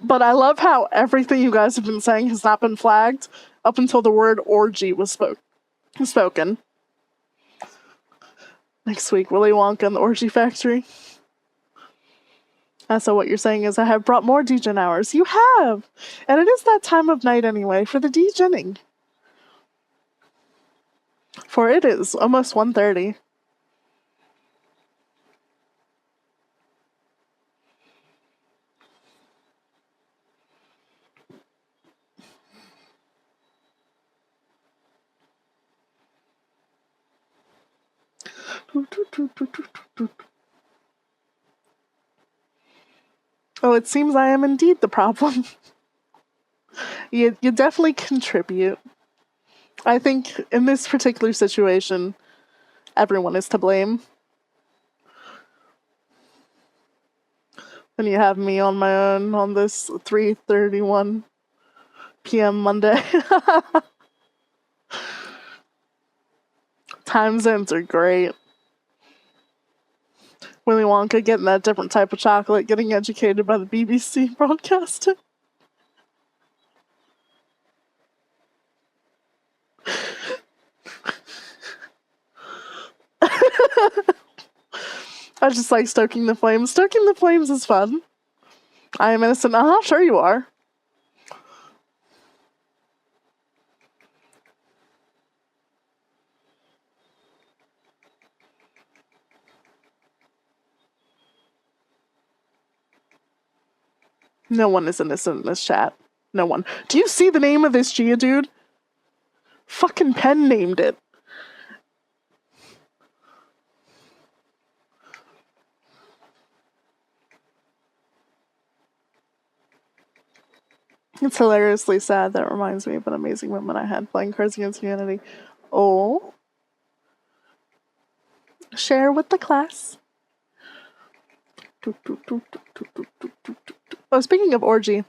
but I love how everything you guys have been saying has not been flagged up until the word orgy was spoken. Next week, Willy Wonka and the Orgy Factory. So what you're saying is I have brought more degen hours. You have! And it is that time of night anyway for the degening. For it is almost 1:30. Oh, it seems I am indeed the problem. You definitely contribute. I think in this particular situation, everyone is to blame. And you have me on my own on this 3:31 p.m. Monday. Time zones are great. Willy Wonka getting that different type of chocolate, getting educated by the BBC broadcasting. I just like stoking the flames. Stoking the flames is fun. I am innocent. Sure you are. No one is innocent in this chat. No one. Do you see the name of this Geodude? Fucking Penn named it. It's hilariously sad. That reminds me of an amazing moment I had playing Cards Against Humanity. Oh. Share with the class. Oh, speaking of Orgy,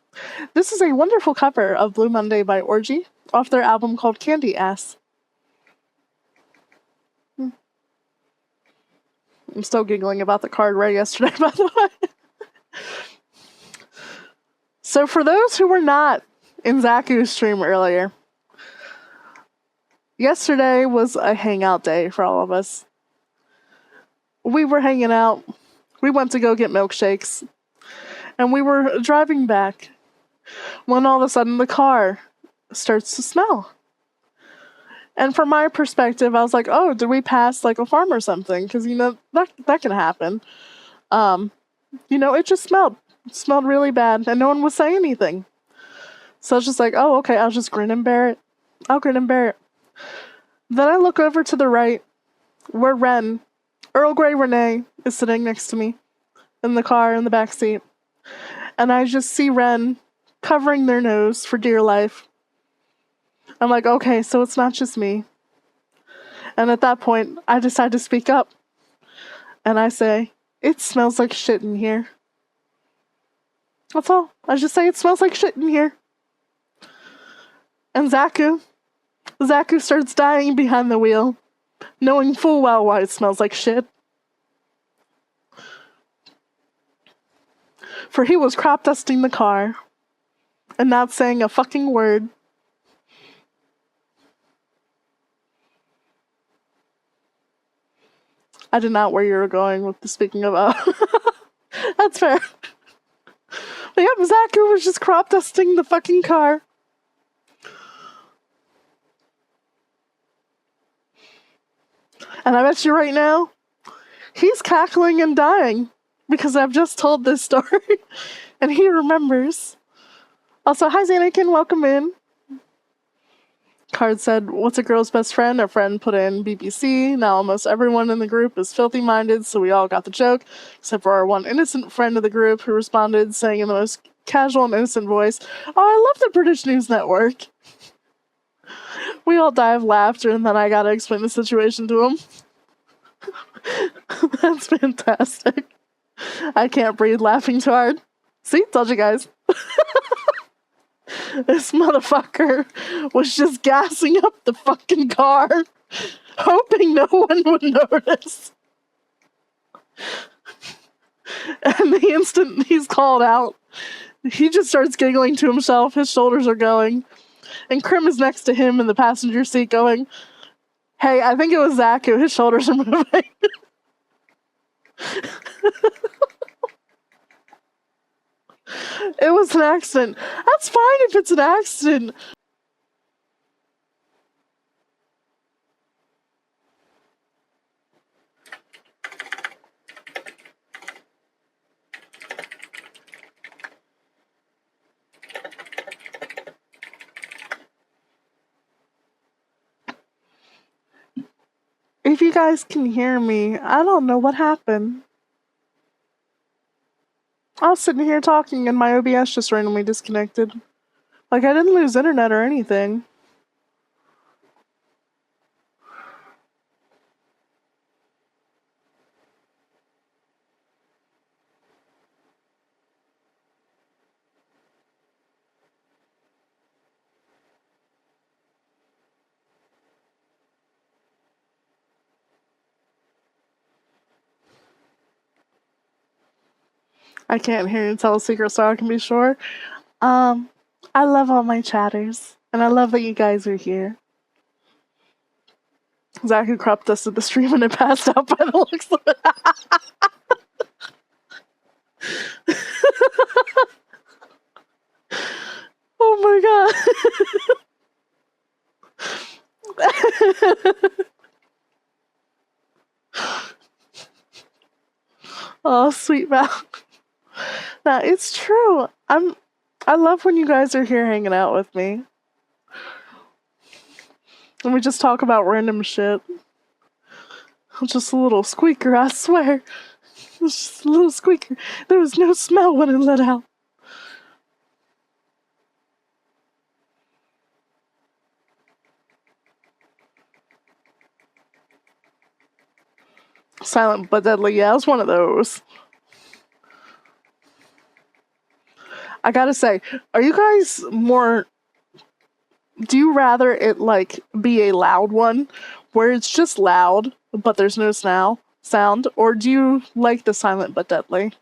this is a wonderful cover of Blue Monday by Orgy off their album called Candy Ass. I'm still giggling about the card read yesterday, by the way. So for those who were not in Zaku's stream earlier, yesterday was a hangout day for all of us. We were hanging out. We went to go get milkshakes. And we were driving back when all of a sudden the car starts to smell. And from my perspective, I was like, oh, did we pass like a farm or something? Because, that can happen. It just smelled. It smelled really bad, and no one was saying anything. So I was just like, oh, okay, I'll just grin and bear it. I'll grin and bear it. Then I look over to the right, where Earl Grey Renee, is sitting next to me in the car in the back seat. And I just see Ren covering their nose for dear life. I'm like, okay, so it's not just me. And at that point, I decide to speak up. And I say, it smells like shit in here. That's all. I just say it smells like shit in here. And Zaku starts dying behind the wheel, knowing full well why it smells like shit. For he was crop dusting the car and not saying a fucking word. I did not where you were going with the speaking of that's fair. But yep, Zaku was just crop dusting the fucking car. And I bet you right now, he's cackling and dying because I've just told this story and he remembers. Also, hi Xanakin, welcome in. Card said, what's a girl's best friend? A friend put in BBC. Now almost everyone in the group is filthy-minded, so we all got the joke, except for our one innocent friend of the group who responded, saying in the most casual and innocent voice, oh, I love the British News Network. We all die of laughter, and then I gotta explain the situation to him. That's fantastic. I can't breathe laughing too hard. See? Told you guys. This motherfucker was just gassing up the fucking car, hoping no one would notice. And the instant he's called out, he just starts giggling to himself. His shoulders are going. And Krim is next to him in the passenger seat going, hey, I think it was Zach who his shoulders are moving. It was an accident. That's fine if it's an accident. If you guys can hear me, I don't know what happened. I was sitting here talking and my OBS just randomly disconnected. Like, I didn't lose internet or anything. I can't hear you tell a secret so I can be sure. I love all my chatters, and I love that you guys are here. Zach who cropped us at the stream and it passed out by the looks of it. Oh my god. Oh, sweet Val. Now, it's true. I love when you guys are here hanging out with me. And we just talk about random shit. Just a little squeaker, I swear. It's just a little squeaker. There was no smell when it let out. Silent but deadly. Yeah, it was one of those. I gotta say, are you guys more... Do you rather it, like, be a loud one, where it's just loud, but there's no sound? Or do you like the silent but deadly?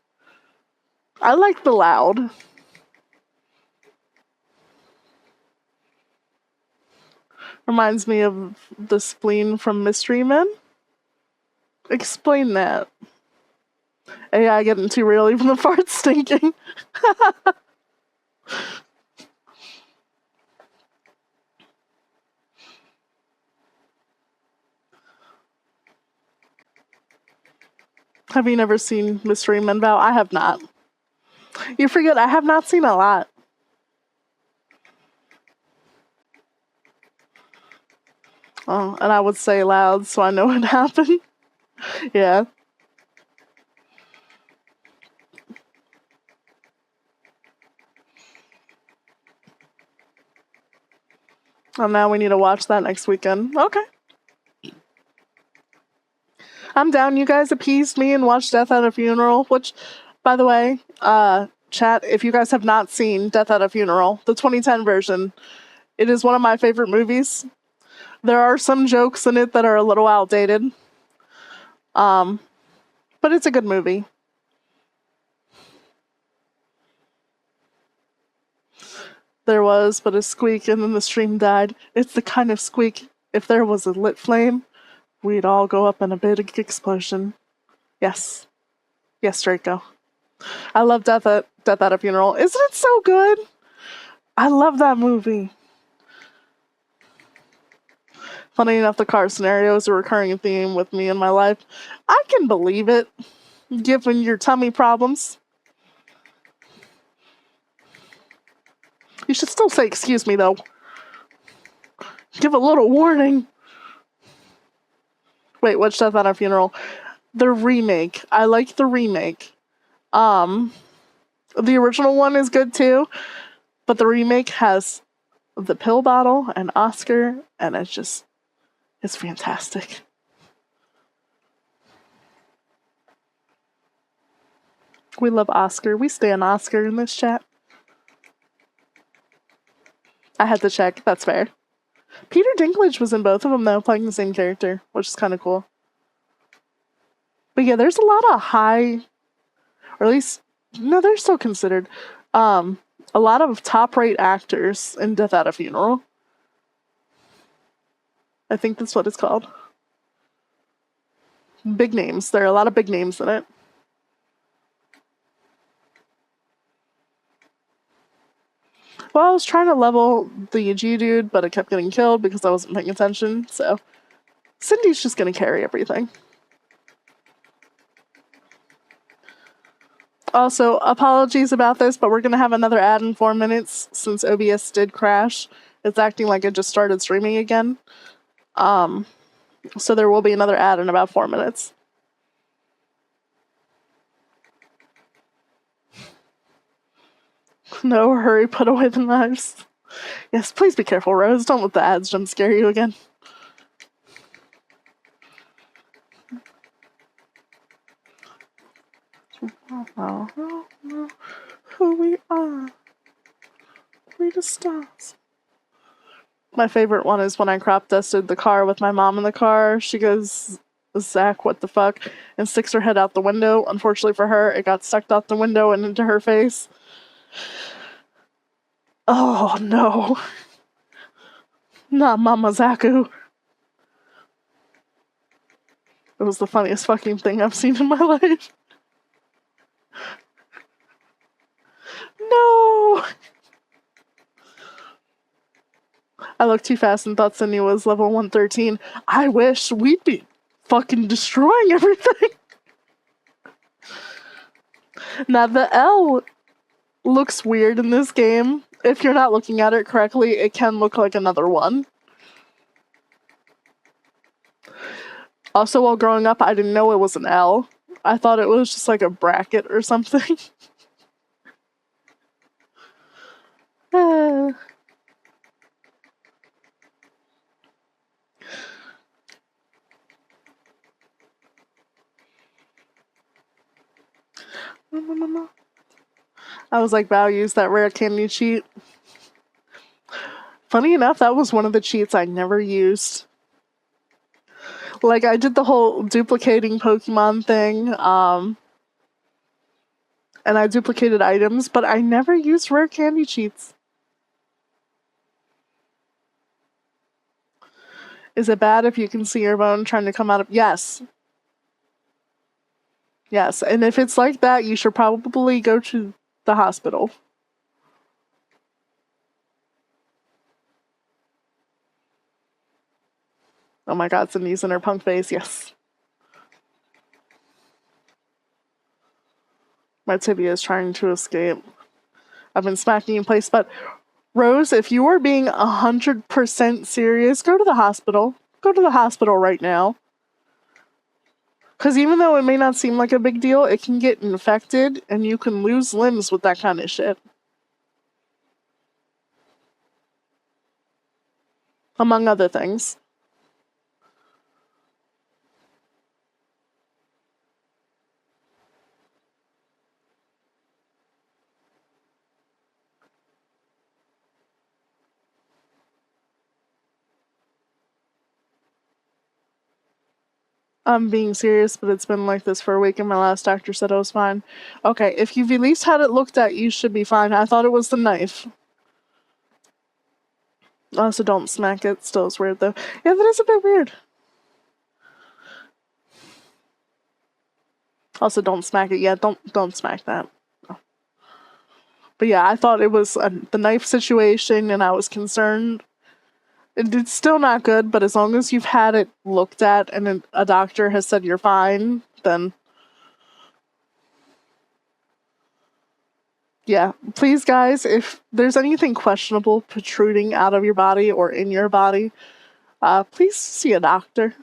I like the loud. Reminds me of the spleen from Mystery Men. Explain that. AI getting too real, even the fart's stinking. Have you never seen Mystery Men, Val? I have not. You forget, I have not seen a lot. Oh, and I would say loud so I know what happened. Yeah. Oh, now we need to watch that next weekend. Okay. I'm down. You guys appeased me and watched Death at a Funeral, which, by the way, chat, if you guys have not seen Death at a Funeral, the 2010 version, it is one of my favorite movies. There are some jokes in it that are a little outdated. But it's a good movie. There was but a squeak and then the stream died. It's the kind of squeak, if there was a lit flame, we'd all go up in a big explosion. Yes. Yes, Draco. I love Death at a Funeral. Isn't it so good? I love that movie. Funny enough, the car scenario is a recurring theme with me in my life. I can believe it, given your tummy problems. You should still say excuse me, though. Give a little warning. Wait, what's Death at a Funeral? The remake. I like the remake. The original one is good too, but the remake has the pill bottle and Oscar, and it's fantastic. We love Oscar. We stand Oscar in this chat. I had to check. That's fair. Peter Dinklage was in both of them, though, playing the same character, which is kind of cool. But yeah, there's a lot of high... Or at least, no, they're still considered. A lot of top-rate actors in Death at a Funeral. I think that's what it's called. Big names. There are a lot of big names in it. Well, I was trying to level the G dude, but it kept getting killed because I wasn't paying attention, so Cindy's just gonna carry everything. Also, apologies about this, but we're gonna have another ad in 4 minutes since OBS did crash. It's acting like it just started streaming again. So there will be another ad in about 4 minutes. No, hurry, put away the knives. Yes, please be careful, Rose. Don't let the ads jump scare you again. Oh, who we are. We the stars. My favorite one is when I crop dusted the car with my mom in the car. She goes, Zach, what the fuck? And sticks her head out the window. Unfortunately for her, it got sucked out the window and into her face. Oh no. Not Mama Zaku. It was the funniest fucking thing I've seen in my life. No! I looked too fast and thought Cindy was level 113. I wish we'd be fucking destroying everything. Now, the L looks weird in this game. If you're not looking at it correctly, it can look like another one. Also, while growing up, I didn't know it was an L. I thought it was just like a bracket or something. I was like, wow, use that rare candy cheat. Funny enough, that was one of the cheats I never used. Like, I did the whole duplicating Pokemon thing, and I duplicated items, but I never used rare candy cheats. Is it bad if you can see your bone trying to come out of... Yes. Yes, and if it's like that, you should probably go to the hospital. Oh my god, Cindy's in her punk face, yes. My tibia is trying to escape. I've been smacking in place, but Rose, if you are being 100% serious, go to the hospital. Go to the hospital right now. Because even though it may not seem like a big deal, it can get infected and you can lose limbs with that kind of shit. Among other things. I'm being serious, but it's been like this for a week and my last doctor said I was fine. Okay, if you've at least had it looked at, you should be fine. I thought it was the knife. Also, don't smack it. Still is weird, though. Yeah, that is a bit weird. Also, don't smack it. Yeah, don't smack that. No. But yeah, I thought it was the knife situation, and I was concerned. It's still not good, but as long as you've had it looked at and a doctor has said you're fine, then... Yeah, please, guys, if there's anything questionable protruding out of your body or in your body, please see a doctor.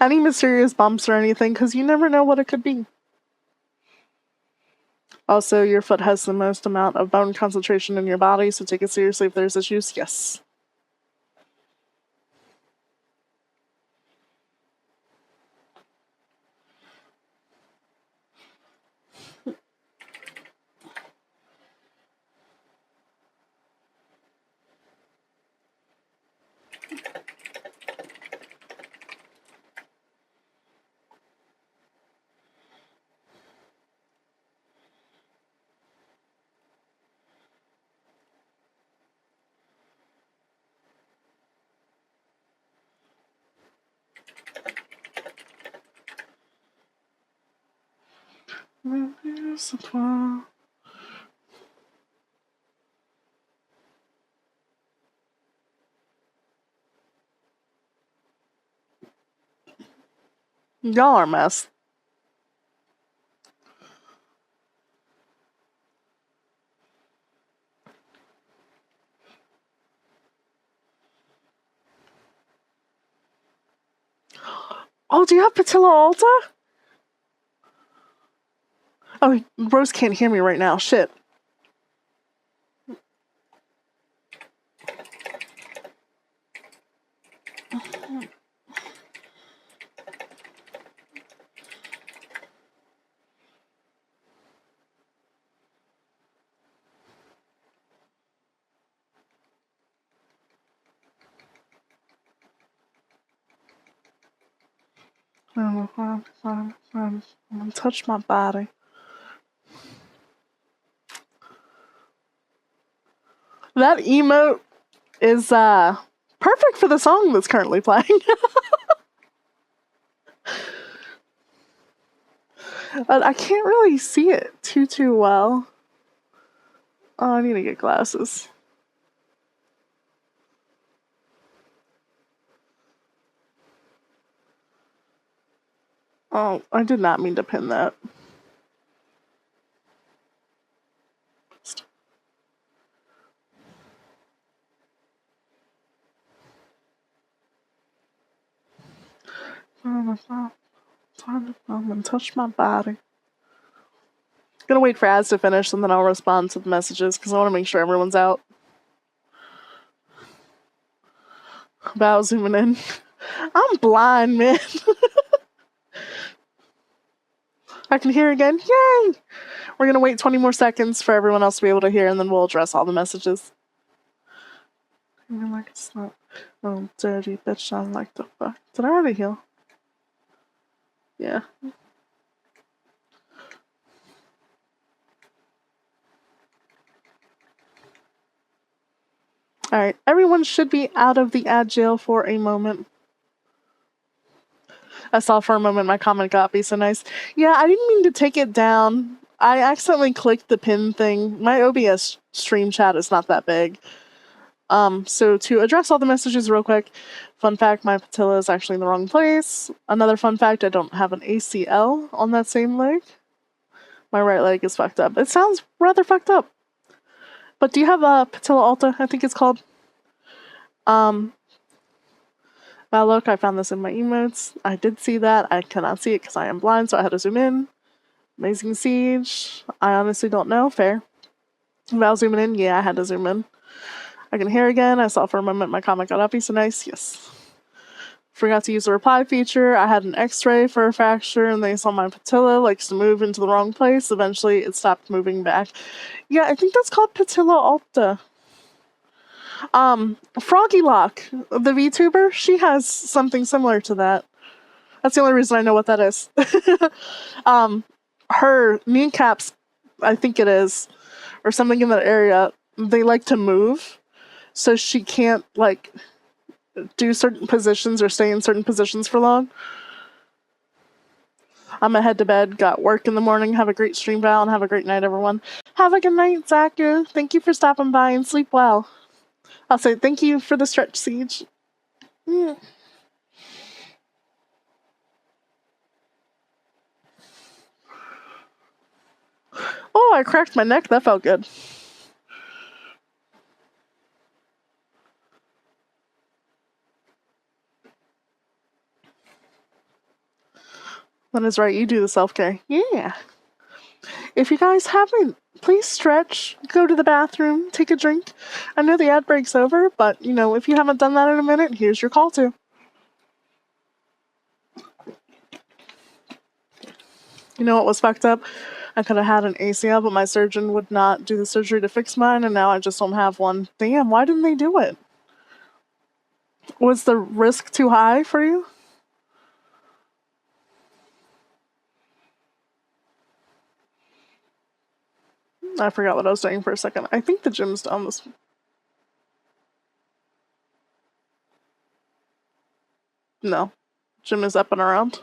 Any mysterious bumps or anything, because you never know what it could be. Also, your foot has the most amount of bone concentration in your body, so take it seriously if there's issues. Yes. Y'all are a mess. Oh, do you have Patilla Alta? Oh, Rose can't hear me right now. Shit. Touch my body. That emote is perfect for the song that's currently playing. But I can't really see it too well. Oh, I need to get glasses. Oh, I did not mean to pin that. Time to come and touch my body. Gonna wait for ads to finish and then I'll respond to the messages because I want to make sure everyone's out. About zooming in. I'm blind, man. I can hear again. Yay! We're gonna wait 20 more seconds for everyone else to be able to hear and then we'll address all the messages. Like it's not. Oh, dirty bitch, I like the fuck. Did I already heal? Yeah. Alright, everyone should be out of the ad jail for a moment. I saw for a moment my comment got be so nice. Yeah, I didn't mean to take it down. I accidentally clicked the pin thing. My OBS stream chat is not that big. So to address all the messages real quick, fun fact, my patella is actually in the wrong place. Another fun fact, I don't have an ACL on that same leg. My right leg is fucked up. It sounds rather fucked up. But do you have a patella alta, I think it's called? Now look, I found this in my emotes. I did see that. I cannot see it because I am blind, so I had to zoom in. Amazing Siege. I honestly don't know. Fair. Val zooming in. Yeah, I had to zoom in. I can hear again. I saw for a moment my comment got uppy, so nice. Yes. Forgot to use the reply feature. I had an x-ray for a fracture and they saw my patella likes to move into the wrong place. Eventually it stopped moving back. Yeah, I think that's called patella alta. Froggy Lock, the VTuber, she has something similar to that. That's the only reason I know what that is. Her kneecaps, I think it is, or something in that area, they like to move. So she can't, like, do certain positions or stay in certain positions for long. I'm gonna head to bed, got work in the morning. Have a great stream, Val, and have a great night, everyone. Have a good night, Zaku. Thank you for stopping by and sleep well. I'll say thank you for the stretch, Siege. Yeah. Oh, I cracked my neck. That felt good. That is right. You do the self-care. Yeah. If you guys haven't, please stretch, go to the bathroom, take a drink. I know the ad break's over, but, you know, if you haven't done that in a minute, here's your call to. You know what was fucked up? I could have had an ACL, but my surgeon would not do the surgery to fix mine, and now I just don't have one. Damn, why didn't they do it? Was the risk too high for you? I forgot what I was doing for a second. I think the gym's down this. No. Gym is up and around.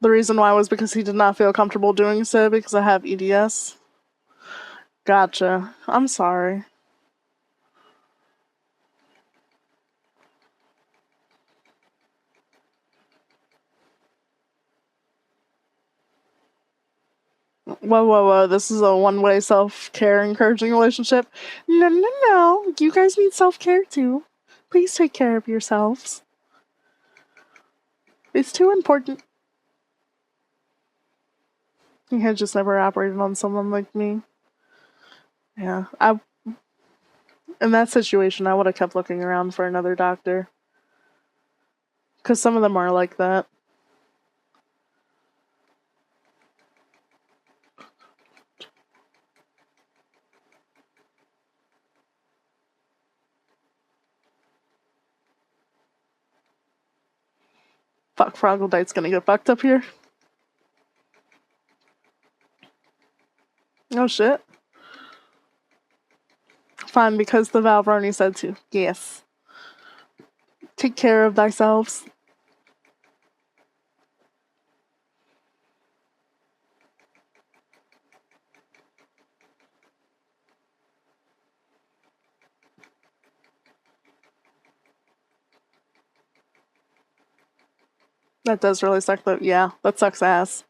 The reason why was because he did not feel comfortable doing so because I have EDS. Gotcha. I'm sorry. Whoa, whoa, whoa. This is a one-way self-care encouraging relationship. No, no, no. You guys need self-care too. Please take care of yourselves. It's too important. He had just never operated on someone like me. Yeah, in that situation, I would have kept looking around for another doctor. Because some of them are like that. Fuck, Froggledite's gonna get fucked up here. Oh shit. Fine, because the Valvroni said to. Yes. Take care of thyselves. That does really suck though. Yeah, that sucks ass.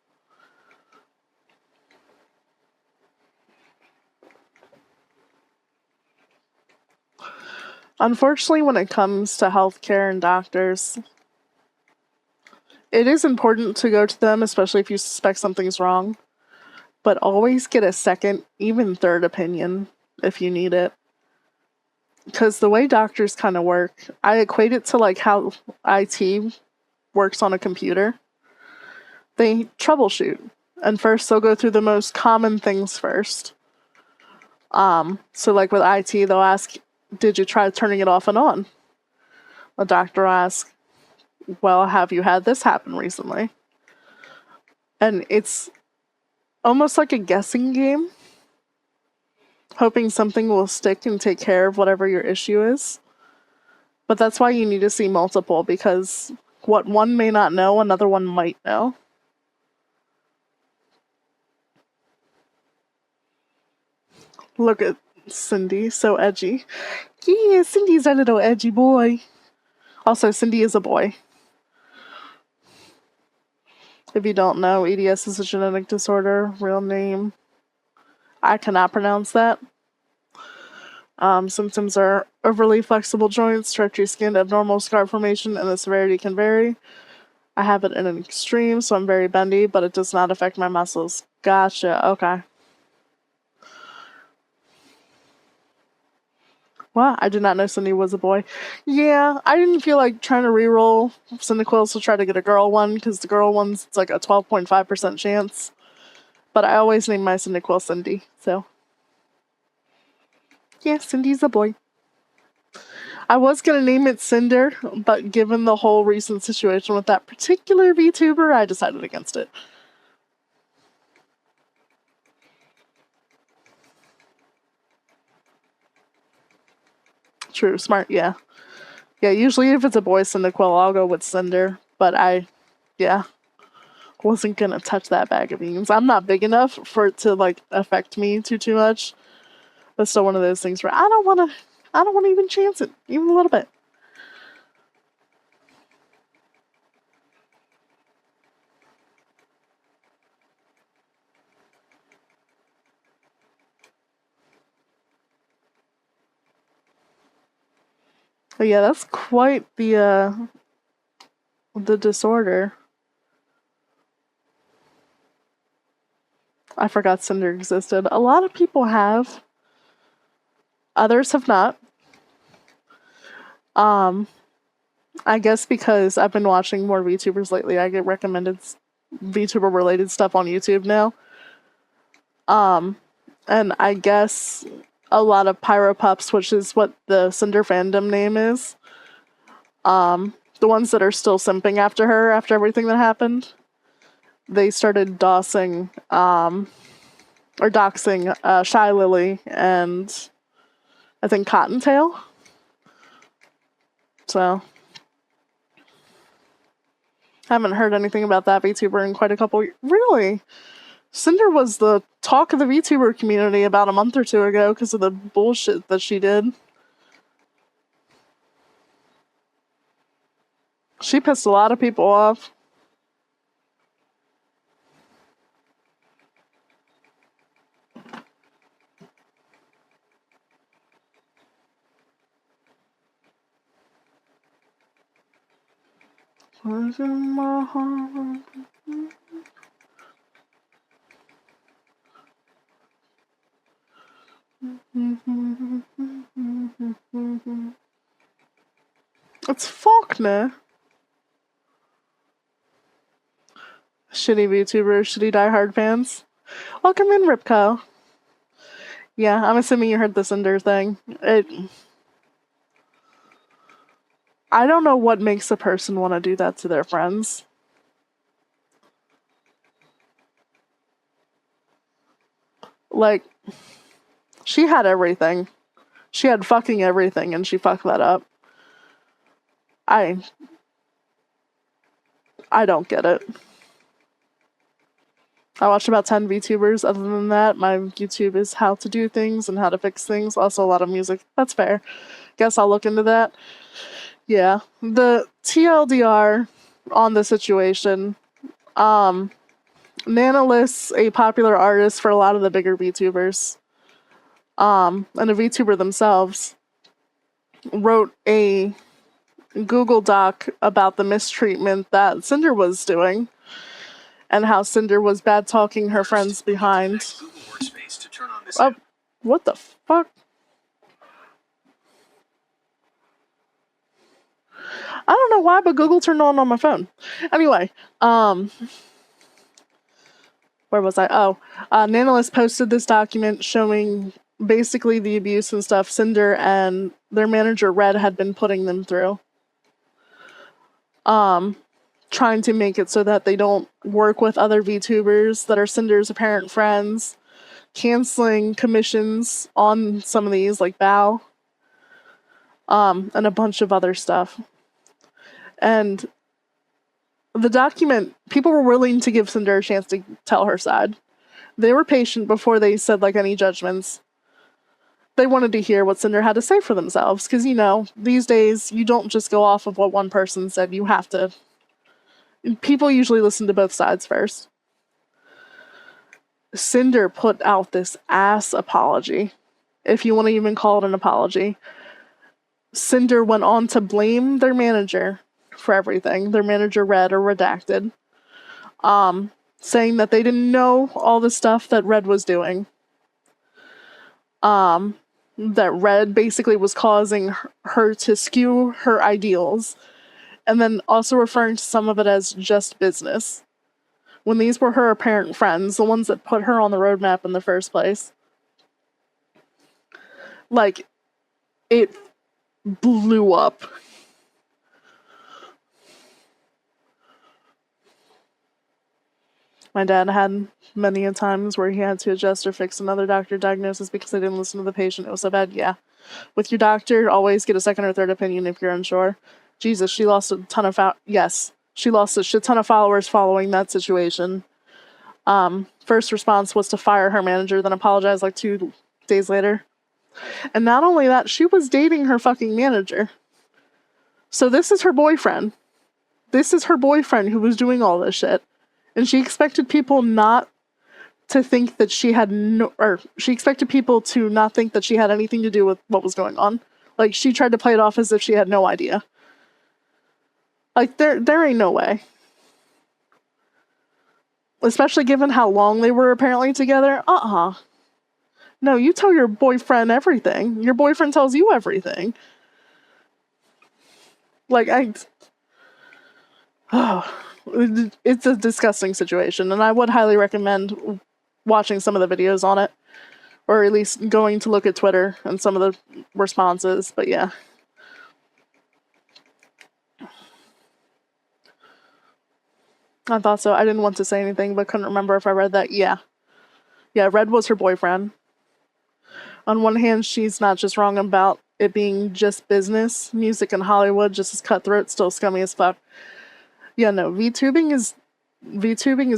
Unfortunately, when it comes to healthcare and doctors, it is important to go to them, especially if you suspect something's wrong. But always get a second, even third opinion if you need it. Because the way doctors kind of work, I equate it to like how IT works on a computer. They troubleshoot. And first they'll go through the most common things first. So like with IT, they'll ask, did you try turning it off and on? The doctor will ask, well, have you had this happen recently? And it's almost like a guessing game, hoping something will stick and take care of whatever your issue is. But that's why you need to see multiple, because what one may not know, another one might know. Look at Cindy, so edgy. Yeah, Cindy's a little edgy boy. Also, Cindy is a boy. If you don't know, EDS is a genetic disorder, real name. I cannot pronounce that. Symptoms are overly flexible joints, stretchy skin, abnormal scar formation, and the severity can vary. I have it in an extreme, so I'm very bendy, but it does not affect my muscles. Gotcha, okay. What? I did not know Cindy was a boy. Yeah, I didn't feel like trying to reroll Cyndaquil to try to get a girl one, because the girl one's it's like a 12.5% chance. But I always name my Cyndaquil Cindy, so. Yeah, Cindy's a boy. I was gonna name it Cinder, but given the whole recent situation with that particular VTuber, I decided against it. True, smart, yeah. Yeah, usually if it's a boy Cyndaquil, I'll go with Cinder, but yeah, wasn't gonna touch that bag of beans. I'm not big enough for it to, like, affect me too much. But still one of those things where I don't wanna even chance it, even a little bit. But yeah, that's quite the disorder. I forgot Cinder existed. A lot of people have. Others have not. I guess because I've been watching more VTubers lately, I get recommended VTuber related stuff on YouTube now. And I guess a lot of Pyropups, which is what the Cinder fandom name is, the ones that are still simping after her after everything that happened, they started doxing Shy Lily and I think Cottontail. So Haven't heard anything about that VTuber in quite a couple years. Really? Cinder was the talk of the VTuber community about a month or two ago because of the bullshit that she did. She pissed a lot of people off. What's in my heart? It's Faulkner. Shitty VTuber, shitty diehard fans. Welcome in, Ripco. Yeah, I'm assuming you heard the Cinder thing. I don't know what makes a person want to do that to their friends. Like, she had everything. She had fucking everything, and she fucked that up. I don't get it. I watch about 10 VTubers. Other than that, my YouTube is how to do things and how to fix things. Also, a lot of music. That's fair. Guess I'll look into that. Yeah. The TLDR on the situation. Nanolith's a popular artist for a lot of the bigger VTubers. And a VTuber themselves wrote a Google Doc about the mistreatment that Cinder was doing and how Cinder was bad talking her friends behind. Oh, what the fuck? I don't know why, but Google turned on my phone. Anyway, where was I? Oh, Nanolith posted this document showing basically the abuse and stuff Cinder and their manager Red had been putting them through. Trying to make it so that they don't work with other VTubers that are Cinder's apparent friends, canceling commissions on some of these, like Bao, and a bunch of other stuff. And the document, people were willing to give Cinder a chance to tell her side. They were patient before they said, like, any judgments. They wanted to hear what Cinder had to say for themselves, because, you know, these days, you don't just go off of what one person said, you have to... People usually listen to both sides first. Cinder put out this ass apology, if you want to even call it an apology. Cinder went on to blame their manager for everything. Their manager Red or Redacted. Saying that they didn't know all the stuff that Red was doing. That Red basically was causing her to skew her ideals. And then also referring to some of it as just business. When these were her apparent friends, the ones that put her on the roadmap in the first place. Like, it blew up. My dad had many a times where he had to adjust or fix another doctor diagnosis because they didn't listen to the patient. It was so bad. Yeah. With your doctor, always get a second or third opinion if you're unsure. Jesus, she lost a ton of she lost a shit ton of followers following that situation. First response was to fire her manager, then apologize like 2 days later. And not only that, she was dating her fucking manager. So this is her boyfriend. This is her boyfriend who was doing all this shit. And she expected people not to think that she had she expected people to not think that she had anything to do with what was going on. Like, she tried to play it off as if she had no idea. Like, there ain't no way. Especially given how long they were apparently together. No, you tell your boyfriend everything. Your boyfriend tells you everything. Like, it's a disgusting situation, and I would highly recommend watching some of the videos on it. Or at least going to look at Twitter and some of the responses, but yeah. I thought so. I didn't want to say anything, but couldn't remember if I read that. Yeah. Yeah, Red was her boyfriend. On one hand, she's not just wrong about it being just business. Music in Hollywood, just as cutthroat, still scummy as fuck. Yeah, no, VTubing is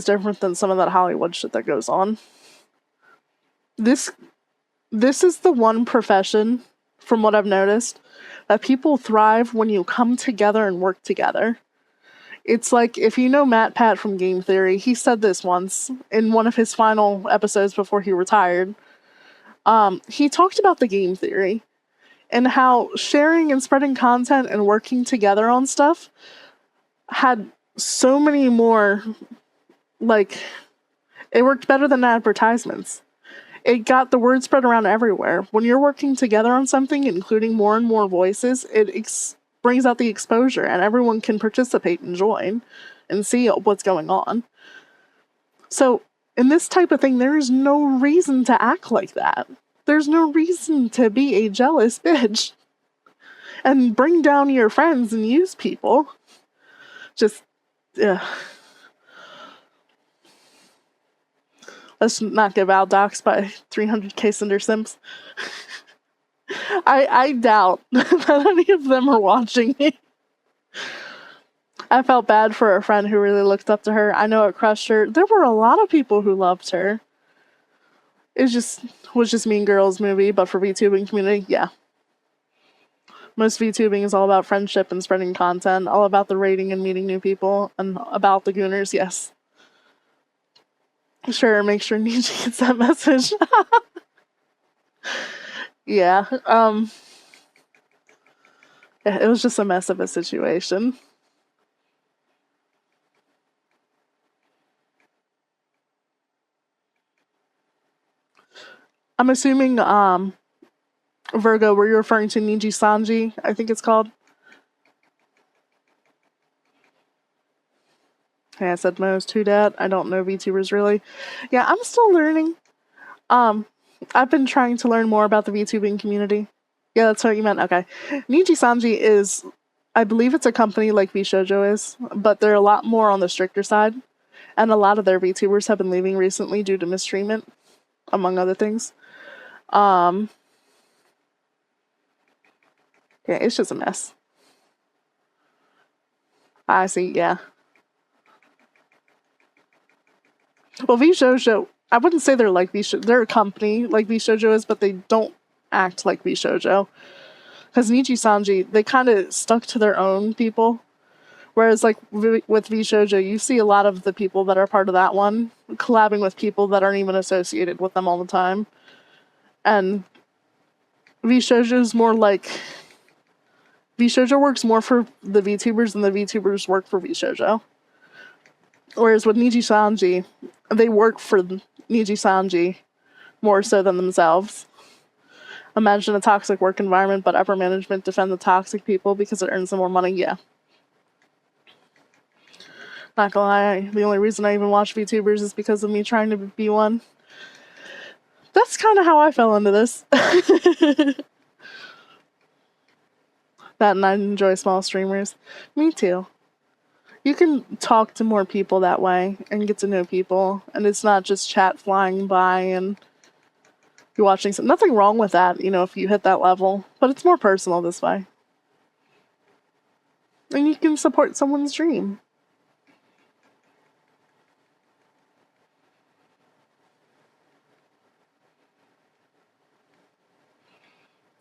different than some of that Hollywood shit that goes on. This this is the one profession, from what I've noticed, that people thrive when you come together and work together. It's like, if you know Matt Pat from Game Theory, he said this once in one of his final episodes before he retired. He talked about the game theory and how sharing and spreading content and working together on stuff had so many more, like, it worked better than advertisements. It got the word spread around everywhere. When you're working together on something, including more and more voices, it brings out the exposure, and everyone can participate and join and see what's going on. So, in this type of thing, there is no reason to act like that. There's no reason to be a jealous bitch and bring down your friends and use people. Just, ugh. Let's not get Val doxxed by 300k Cinder Sims. I doubt that any of them are watching me. I felt bad for a friend who really looked up to her. I know it crushed her. There were a lot of people who loved her. It was just Mean Girls movie, but for VTubing community, yeah. Most VTubing is all about friendship and spreading content, all about the rating and meeting new people, and about the gooners, yes. Sure, make sure Nietzsche gets that message. Yeah, it was just a mess of a situation. I'm assuming, Virgo, were you referring to Niji Sanji, I think it's called? Yeah, I said most. Who dat? I don't know VTubers really. Yeah, I'm still learning. I've been trying to learn more about the VTubing community. Yeah, that's what you meant. Okay. Niji Sanji is, I believe it's a company like VShojo is, but they're a lot more on the stricter side. And a lot of their VTubers have been leaving recently due to mistreatment, among other things. Yeah, it's just a mess. I see, yeah. Well, VShojo, I wouldn't say they're like VShojo. They're a company like VShojo is, but they don't act like VShojo. Because Niji Sanji, they kind of stuck to their own people. Whereas, like, with VShojo, you see a lot of the people that are part of that one collabing with people that aren't even associated with them all the time. And VShojo's more like... VShojo works more for the VTubers than the VTubers work for VShojo. Whereas with Niji Sanji, they work for Niji Sanji more so than themselves. Imagine a toxic work environment, but upper management defend the toxic people because it earns them more money. Yeah. Not gonna lie, the only reason I even watch VTubers is because of me trying to be one. That's kind of how I fell into this. That, and I enjoy small streamers. Me too. You can talk to more people that way and get to know people, and it's not just chat flying by and you're watching something. Nothing wrong with that, if you hit that level, but it's more personal this way. And you can support someone's dream.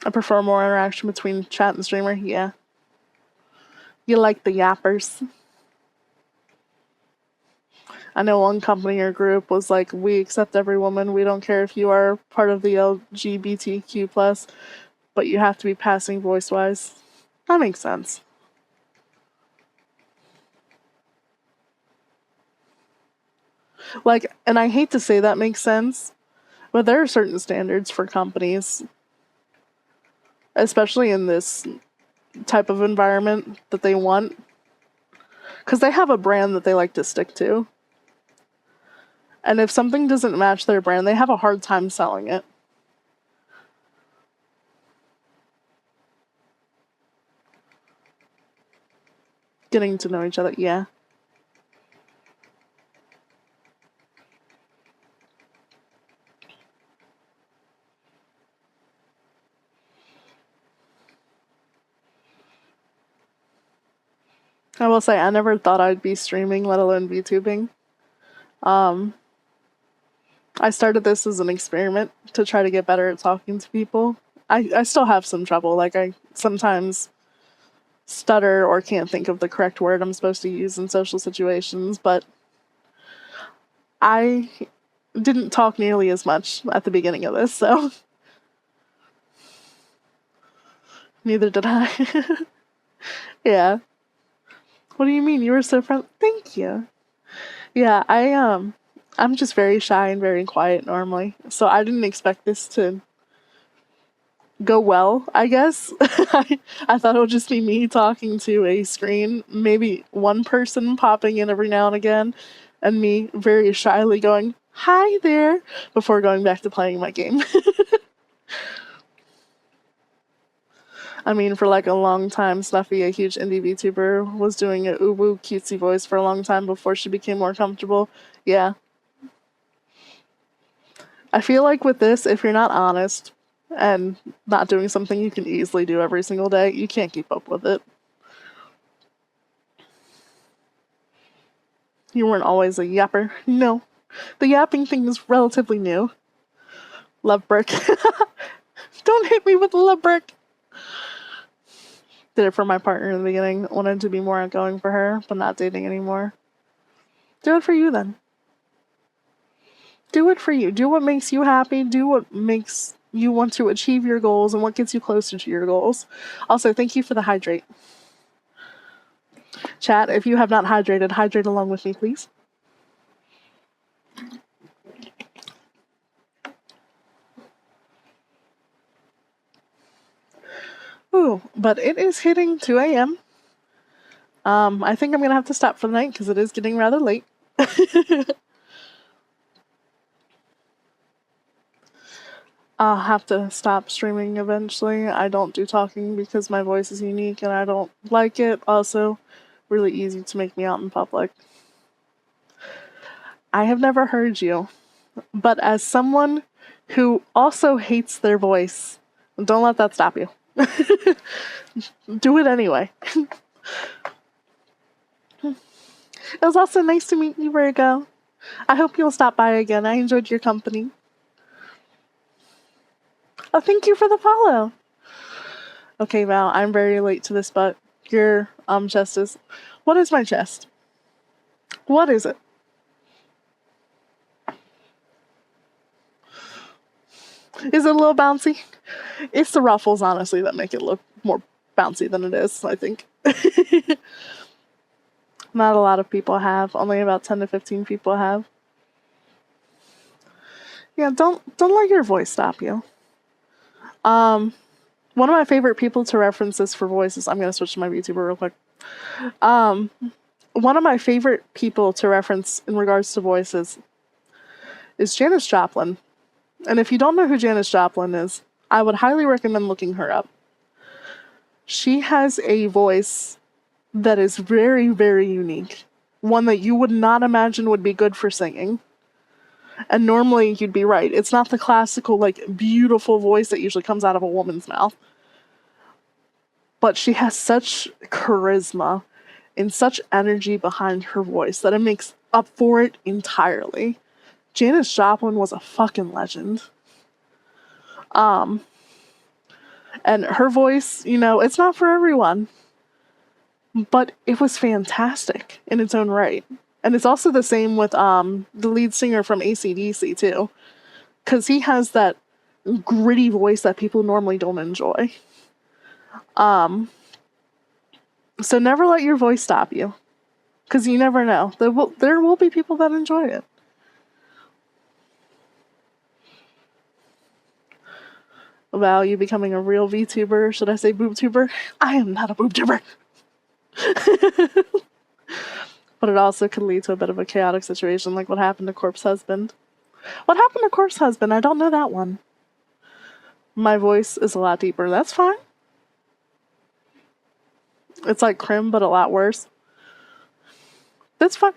I prefer more interaction between chat and streamer, yeah. You like the yappers. I know one company or group was like, we accept every woman, we don't care if you are part of the LGBTQ+, but you have to be passing voice-wise. That makes sense. Like, and I hate to say that makes sense, but there are certain standards for companies, especially in this type of environment, that they want. Because they have a brand that they like to stick to. And if something doesn't match their brand, they have a hard time selling it. Getting to know each other, yeah. I will say I never thought I'd be streaming, let alone VTubing. Um, I started this as an experiment to try to get better at talking to people. I still have some trouble. Like, I sometimes stutter or can't think of the correct word I'm supposed to use in social situations, but I didn't talk nearly as much at the beginning of this, so neither did I. Yeah. What do you mean? You were so friendly. Thank you. Yeah, I'm just very shy and very quiet normally. So I didn't expect this to go well, I guess. I thought it would just be me talking to a screen, maybe one person popping in every now and again, and me very shyly going, "Hi there," before going back to playing my game. I mean, for like a long time, Snuffy, a huge indie VTuber, was doing a uwu cutesy voice for a long time before she became more comfortable. Yeah. I feel like with this, if you're not honest and not doing something you can easily do every single day, you can't keep up with it. You weren't always a yapper. No. The yapping thing is relatively new. Love brick. Don't hit me with the love brick. Did it for my partner in the beginning. Wanted to be more outgoing for her, but not dating anymore. Do it for you then. Do it for you. Do what makes you happy. Do what makes you want to achieve your goals and what gets you closer to your goals. Also, thank you for the hydrate. Chat, if you have not hydrated, hydrate along with me, please. Ooh, but it is hitting 2 a.m. I think I'm gonna have to stop for the night because it is getting rather late. I'll have to stop streaming eventually. I don't do talking because my voice is unique and I don't like it. Also, really easy to make me out in public. I have never heard you, but as someone who also hates their voice, don't let that stop you. Do it anyway. It was also nice to meet you, Virgo. I hope you'll stop by again. I enjoyed your company. Oh, thank you for the follow. Okay, Val, I'm very late to this, but your chest is... What is my chest? What is it? Is it a little bouncy? It's the ruffles, honestly, that make it look more bouncy than it is, I think. Not a lot of people have. Only about 10 to 15 people have. Yeah, don't let your voice stop you. One of my favorite people to reference this for voices... I'm going to switch to my VTuber real quick. One of my favorite people to reference in regards to voices is Janis Joplin. And if you don't know who Janis Joplin is, I would highly recommend looking her up. She has a voice that is very, very unique. One that you would not imagine would be good for singing. And normally you'd be right. It's not the classical, like, beautiful voice that usually comes out of a woman's mouth. But she has such charisma and such energy behind her voice that it makes up for it entirely. Janis Joplin was a fucking legend. And her voice, you know, it's not for everyone. But it was fantastic in its own right. And it's also the same with the lead singer from AC/DC too. Because he has that gritty voice that people normally don't enjoy. So never let your voice stop you. Because you never know. There will be people that enjoy it. About you becoming a real VTuber. Should I say boobtuber? I am not a boobtuber. But it also could lead to a bit of a chaotic situation, like what happened to Corpse Husband. What happened to Corpse Husband? I don't know that one. My voice is a lot deeper. That's fine. It's like Crim, but a lot worse. That's fine.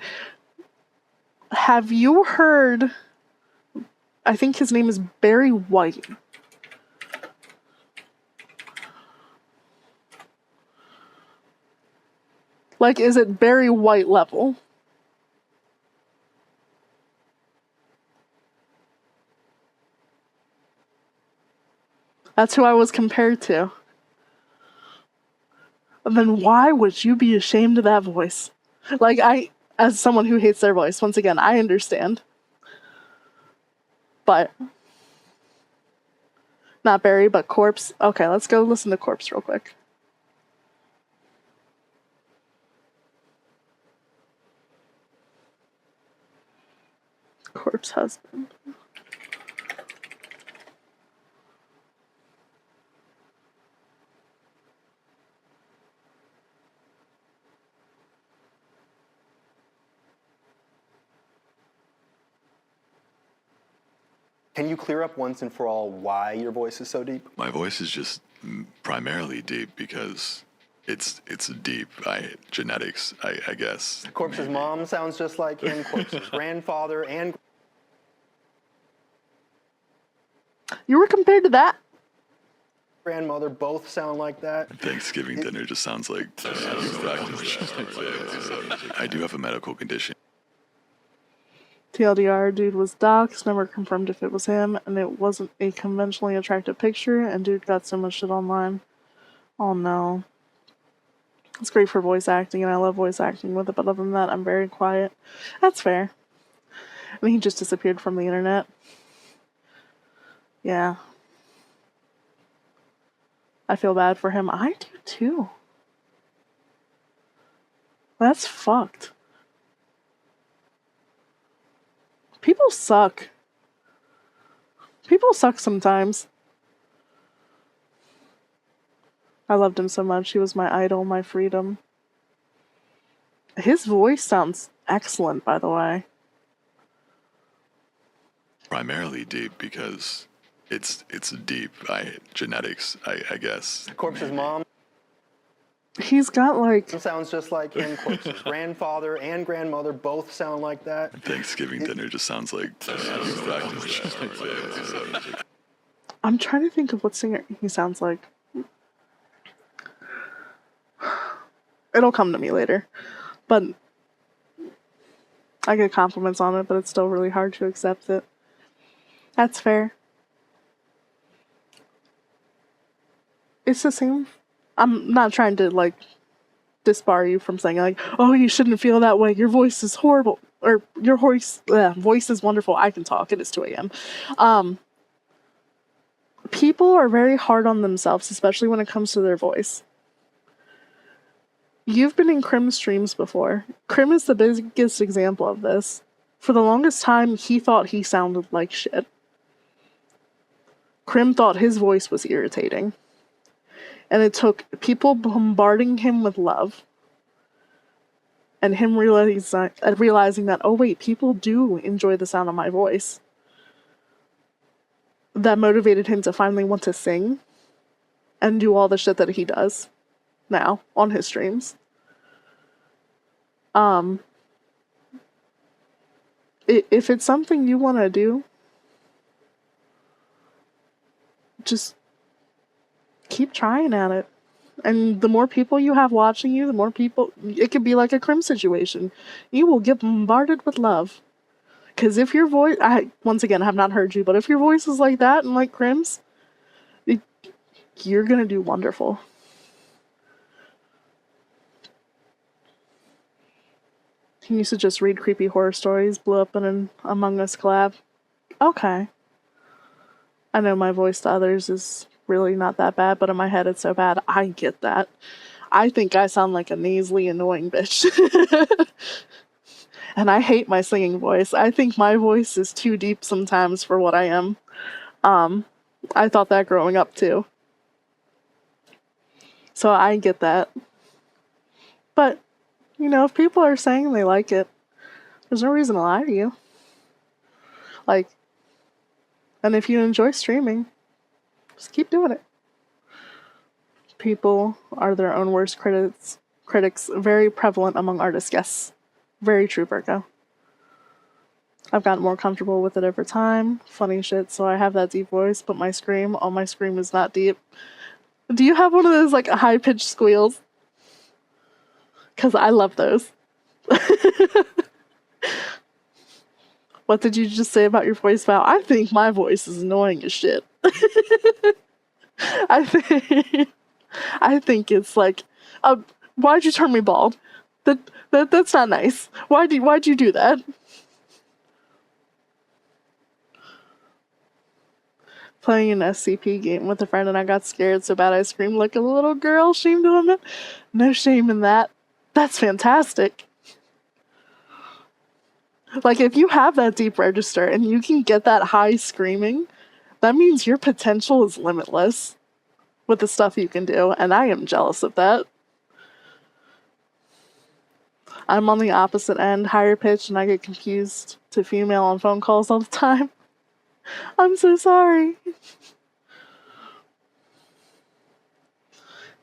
Have you heard... I think his name is Barry White. Like, is it Barry White level? That's who I was compared to. And then why would you be ashamed of that voice? Like, as someone who hates their voice, once again, I understand. But not Barry, but Corpse. Okay, let's go listen to Corpse real quick. Corpse husband. Can you clear up once and for all why your voice is so deep? My voice is just primarily deep because it's deep. Genetics, I guess. Corpse's maybe. mom sounds just like him. Corpse's grandfather and You were compared to that? grandmother both sound like that. Thanksgiving dinner just sounds like I do have a medical condition. TLDR, dude was doxxed, never confirmed if it was him, and it wasn't a conventionally attractive picture, and dude got so much shit online. Oh no. It's great for voice acting, and I love voice acting with it, but other than that, I'm very quiet. That's fair. And he just disappeared from the internet. Yeah. I feel bad for him. I do too. That's fucked. People suck. People suck sometimes. I loved him so much. He was my idol, my freedom. His voice sounds excellent, by the way. Primarily deep because it's deep. Genetics, I guess. Corpse's maybe. mom He's got like... sounds just like him. Corpse's grandfather and grandmother both sound like that. Thanksgiving dinner just sounds like I'm trying to think of what singer he sounds like. It'll come to me later. But I get compliments on it, but it's still really hard to accept it. That's fair. It's the same. I'm not trying to, like, disbar you from saying, like, oh, you shouldn't feel that way. Your voice is horrible. Or your voice is wonderful. I can talk. It is 2 a.m. People are very hard on themselves, especially when it comes to their voice. You've been in Crim's streams before. Crim is the biggest example of this. For the longest time, he thought he sounded like shit. Crim thought his voice was irritating. And it took people bombarding him with love and him realizing that, oh wait, people do enjoy the sound of my voice. That motivated him to finally want to sing and do all the shit that he does now on his streams. If it's something you want to do, just keep trying at it. And the more people you have watching you, the more people... It could be like a Crim situation. You will get bombarded with love. Because if your voice... once again, I have not heard you, but if your voice is like that and like Crim's, you're going to do wonderful. He used to just read creepy horror stories, blew up in an Among Us collab. Okay. I know my voice to others is really not that bad, but in my head it's so bad. I get that. I think I sound like a nasally, annoying bitch. And I hate my singing voice. I think my voice is too deep sometimes for what I am. I thought that growing up too. So I get that. But, you know, if people are saying they like it, there's no reason to lie to you. Like, and if you enjoy streaming, just keep doing it. People are their own worst critics. Very prevalent among artists, yes. Very true, Virgo. I've gotten more comfortable with it over time. Funny shit, so I have that deep voice, but my scream is not deep. Do you have one of those, like, high-pitched squeals? Because I love those. What did you just say about your voice, Val? I think my voice is annoying as shit. I think I think it's like, why'd you turn me bald? That's not nice. Why'd you do that? Playing an SCP game with a friend and I got scared so bad I screamed like a little girl. Shame to admit. No shame in that. That's fantastic. Like, if you have that deep register and you can get that high screaming, that means your potential is limitless with the stuff you can do, and I am jealous of that. I'm on the opposite end, higher pitch, and I get confused to female on phone calls all the time. I'm so sorry.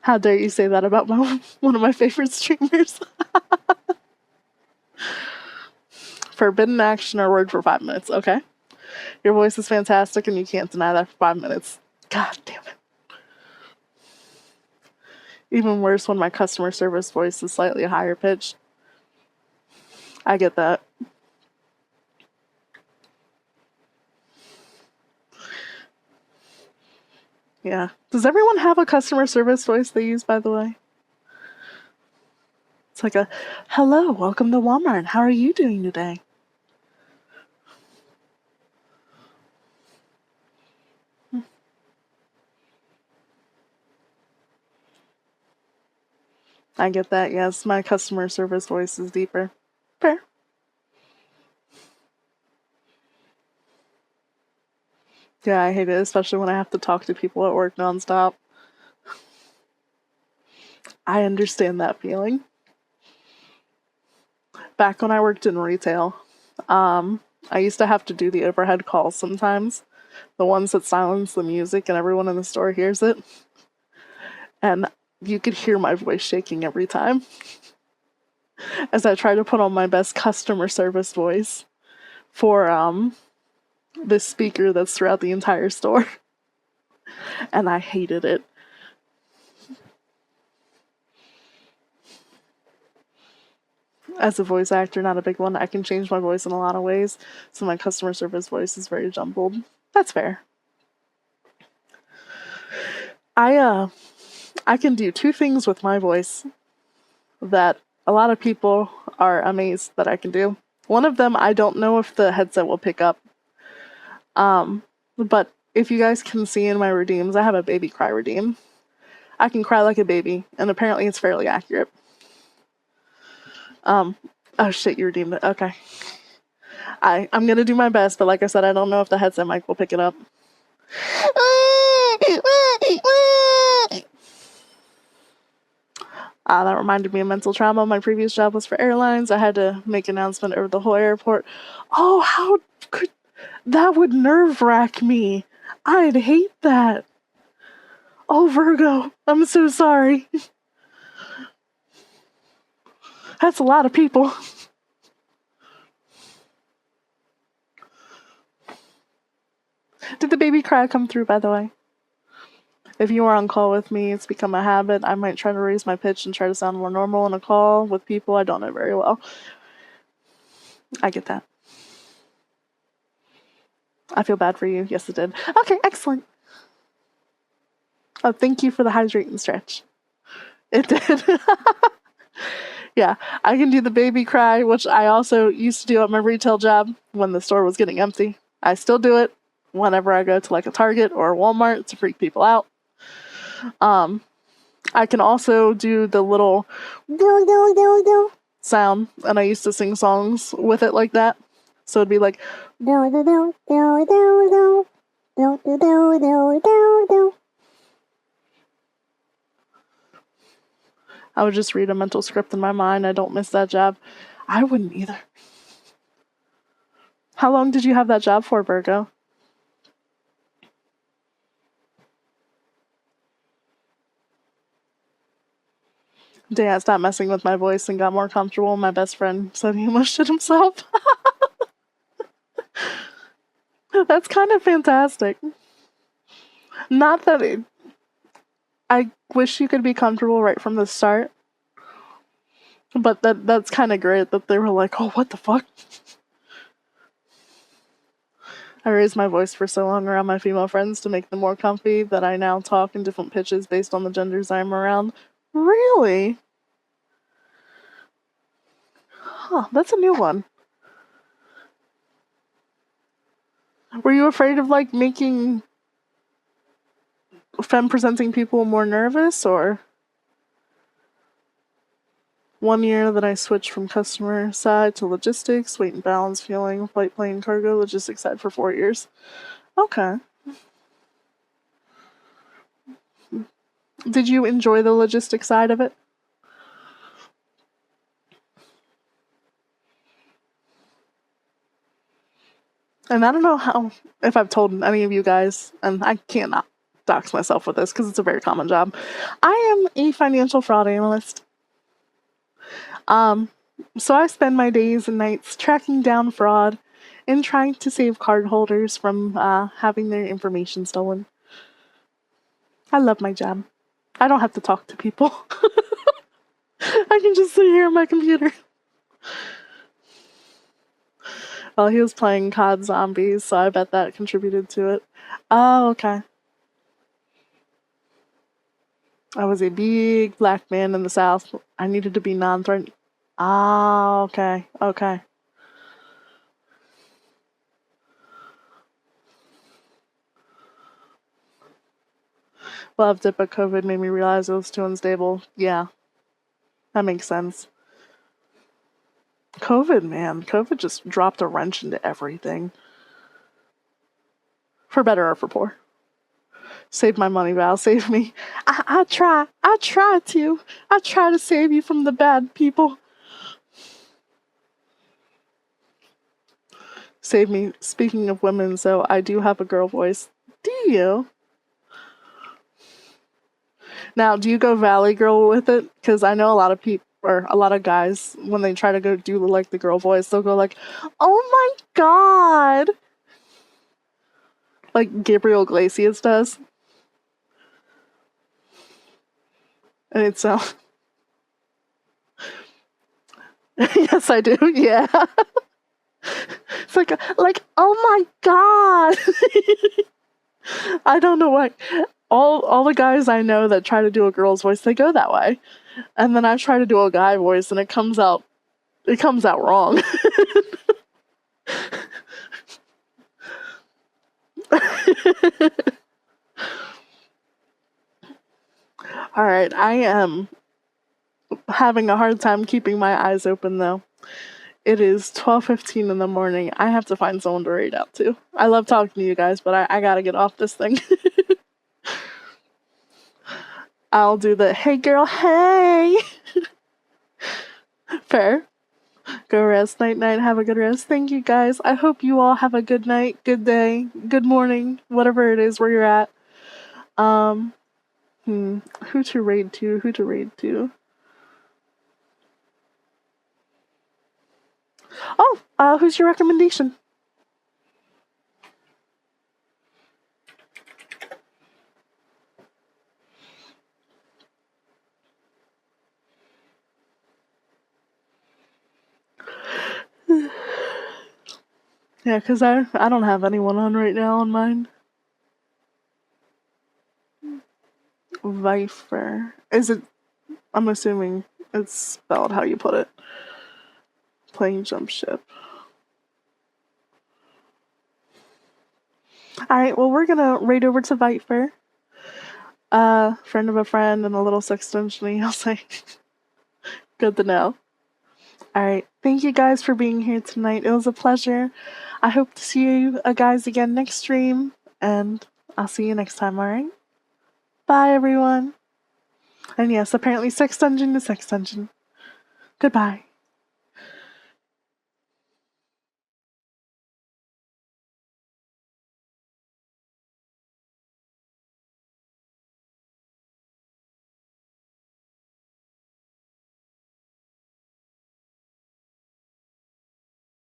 How dare you say that about one of my favorite streamers? Forbidden action or word for 5 minutes. Okay. Your voice is fantastic and you can't deny that for 5 minutes. God damn it. Even worse when my customer service voice is slightly higher pitched. I get that. Yeah. Does everyone have a customer service voice they use, by the way? It's like a, hello, welcome to Walmart. How are you doing today? I get that, yes. My customer service voice is deeper. Fair. Yeah, I hate it, especially when I have to talk to people at work nonstop. I understand that feeling. Back when I worked in retail, I used to have to do the overhead calls sometimes. The ones that silence the music and everyone in the store hears it. And you could hear my voice shaking every time as I try to put on my best customer service voice for this speaker that's throughout the entire store. And I hated it. As a voice actor, not a big one, I can change my voice in a lot of ways, so my customer service voice is very jumbled. That's fair. I can do two things with my voice that a lot of people are amazed that I can do. One of them, I don't know if the headset will pick up. But if you guys can see in my redeems, I have a baby cry redeem. I can cry like a baby, and apparently it's fairly accurate. Oh shit, you redeemed it. Okay. I'm gonna do my best, but like I said, I don't know if the headset mic will pick it up. That reminded me of mental trauma. My previous job was for airlines. I had to make an announcement over the whole airport. Oh, how could that would nerve wrack me. I'd hate that. Oh, Virgo, I'm so sorry. That's a lot of people. Did the baby cry come through, by the way? If you are on call with me, it's become a habit. I might try to raise my pitch and try to sound more normal in a call with people I don't know very well. I get that. I feel bad for you. Yes, it did. Okay, excellent. Oh, thank you for the hydrate and stretch. It did. Yeah, I can do the baby cry, which I also used to do at my retail job when the store was getting empty. I still do it whenever I go to like a Target or a Walmart to freak people out. I can also do the little sound, and I used to sing songs with it like that. So it'd be like I would just read a mental script in my mind. I don't miss that job. I wouldn't either. How long did you have that job for, Virgo? Day I stopped messing with my voice and got more comfortable. My best friend said he almost shit himself. That's kind of fantastic. Not that I wish you could be comfortable right from the start. But that's kind of great that they were like, oh, what the fuck? I raised my voice for so long around my female friends to make them more comfy that I now talk in different pitches based on the genders I'm around. Really? Huh, that's a new one. Were you afraid of, like, making femme-presenting people more nervous, or? One year that I switched from customer side to logistics, weight and balance, fueling, flight, plane, cargo, logistics side for 4 years. Okay. Did you enjoy the logistics side of it? And I don't know if I've told any of you guys, and I cannot dox myself with this because it's a very common job. I am a financial fraud analyst. So I spend my days and nights tracking down fraud and trying to save cardholders from having their information stolen. I love my job. I don't have to talk to people. I can just sit here on my computer. Well, he was playing COD Zombies, so I bet that contributed to it. Oh, okay. I was a big black man in the South. I needed to be non-threatening. Ah, okay, okay. Loved it, but COVID made me realize it was too unstable. Yeah, that makes sense. COVID, man. COVID just dropped a wrench into everything. For better or for poor. Save my money, Val. Save me. I try. I try to save you from the bad people. Save me. Speaking of women, so I do have a girl voice. Do you? Now, do you go Valley Girl with it? Because I know a lot of people, or a lot of guys, when they try to go do like the girl voice, they'll go like, "Oh my god," like Gabriel Iglesias does, and it's yes, I do. Yeah, it's like oh my god. I don't know why. All the guys I know that try to do a girl's voice, they go that way, and then I try to do a guy voice, and it comes out wrong. All right, I am having a hard time keeping my eyes open though. It is 12:15 in the morning. I have to find someone to raid out to. I love talking to you guys, but I gotta get off this thing. I'll do the hey girl, hey. Fair. Go rest, night, night. Have a good rest. Thank you guys. I hope you all have a good night, good day, good morning, whatever it is where you're at. Who to raid to? Who to raid to? Oh, who's your recommendation? Yeah, because I don't have anyone on right now on mine. Viper. Is it? I'm assuming it's spelled how you put it. Playing jump ship. Alright, well, we're gonna raid over to Viper. Friend of a friend and a little sex dungeon, I'll say. Good to know. Alright, thank you guys for being here tonight. It was a pleasure. I hope to see you guys again next stream, and I'll see you next time, alright? Bye, everyone. And yes, apparently sex dungeon is sex dungeon. Goodbye.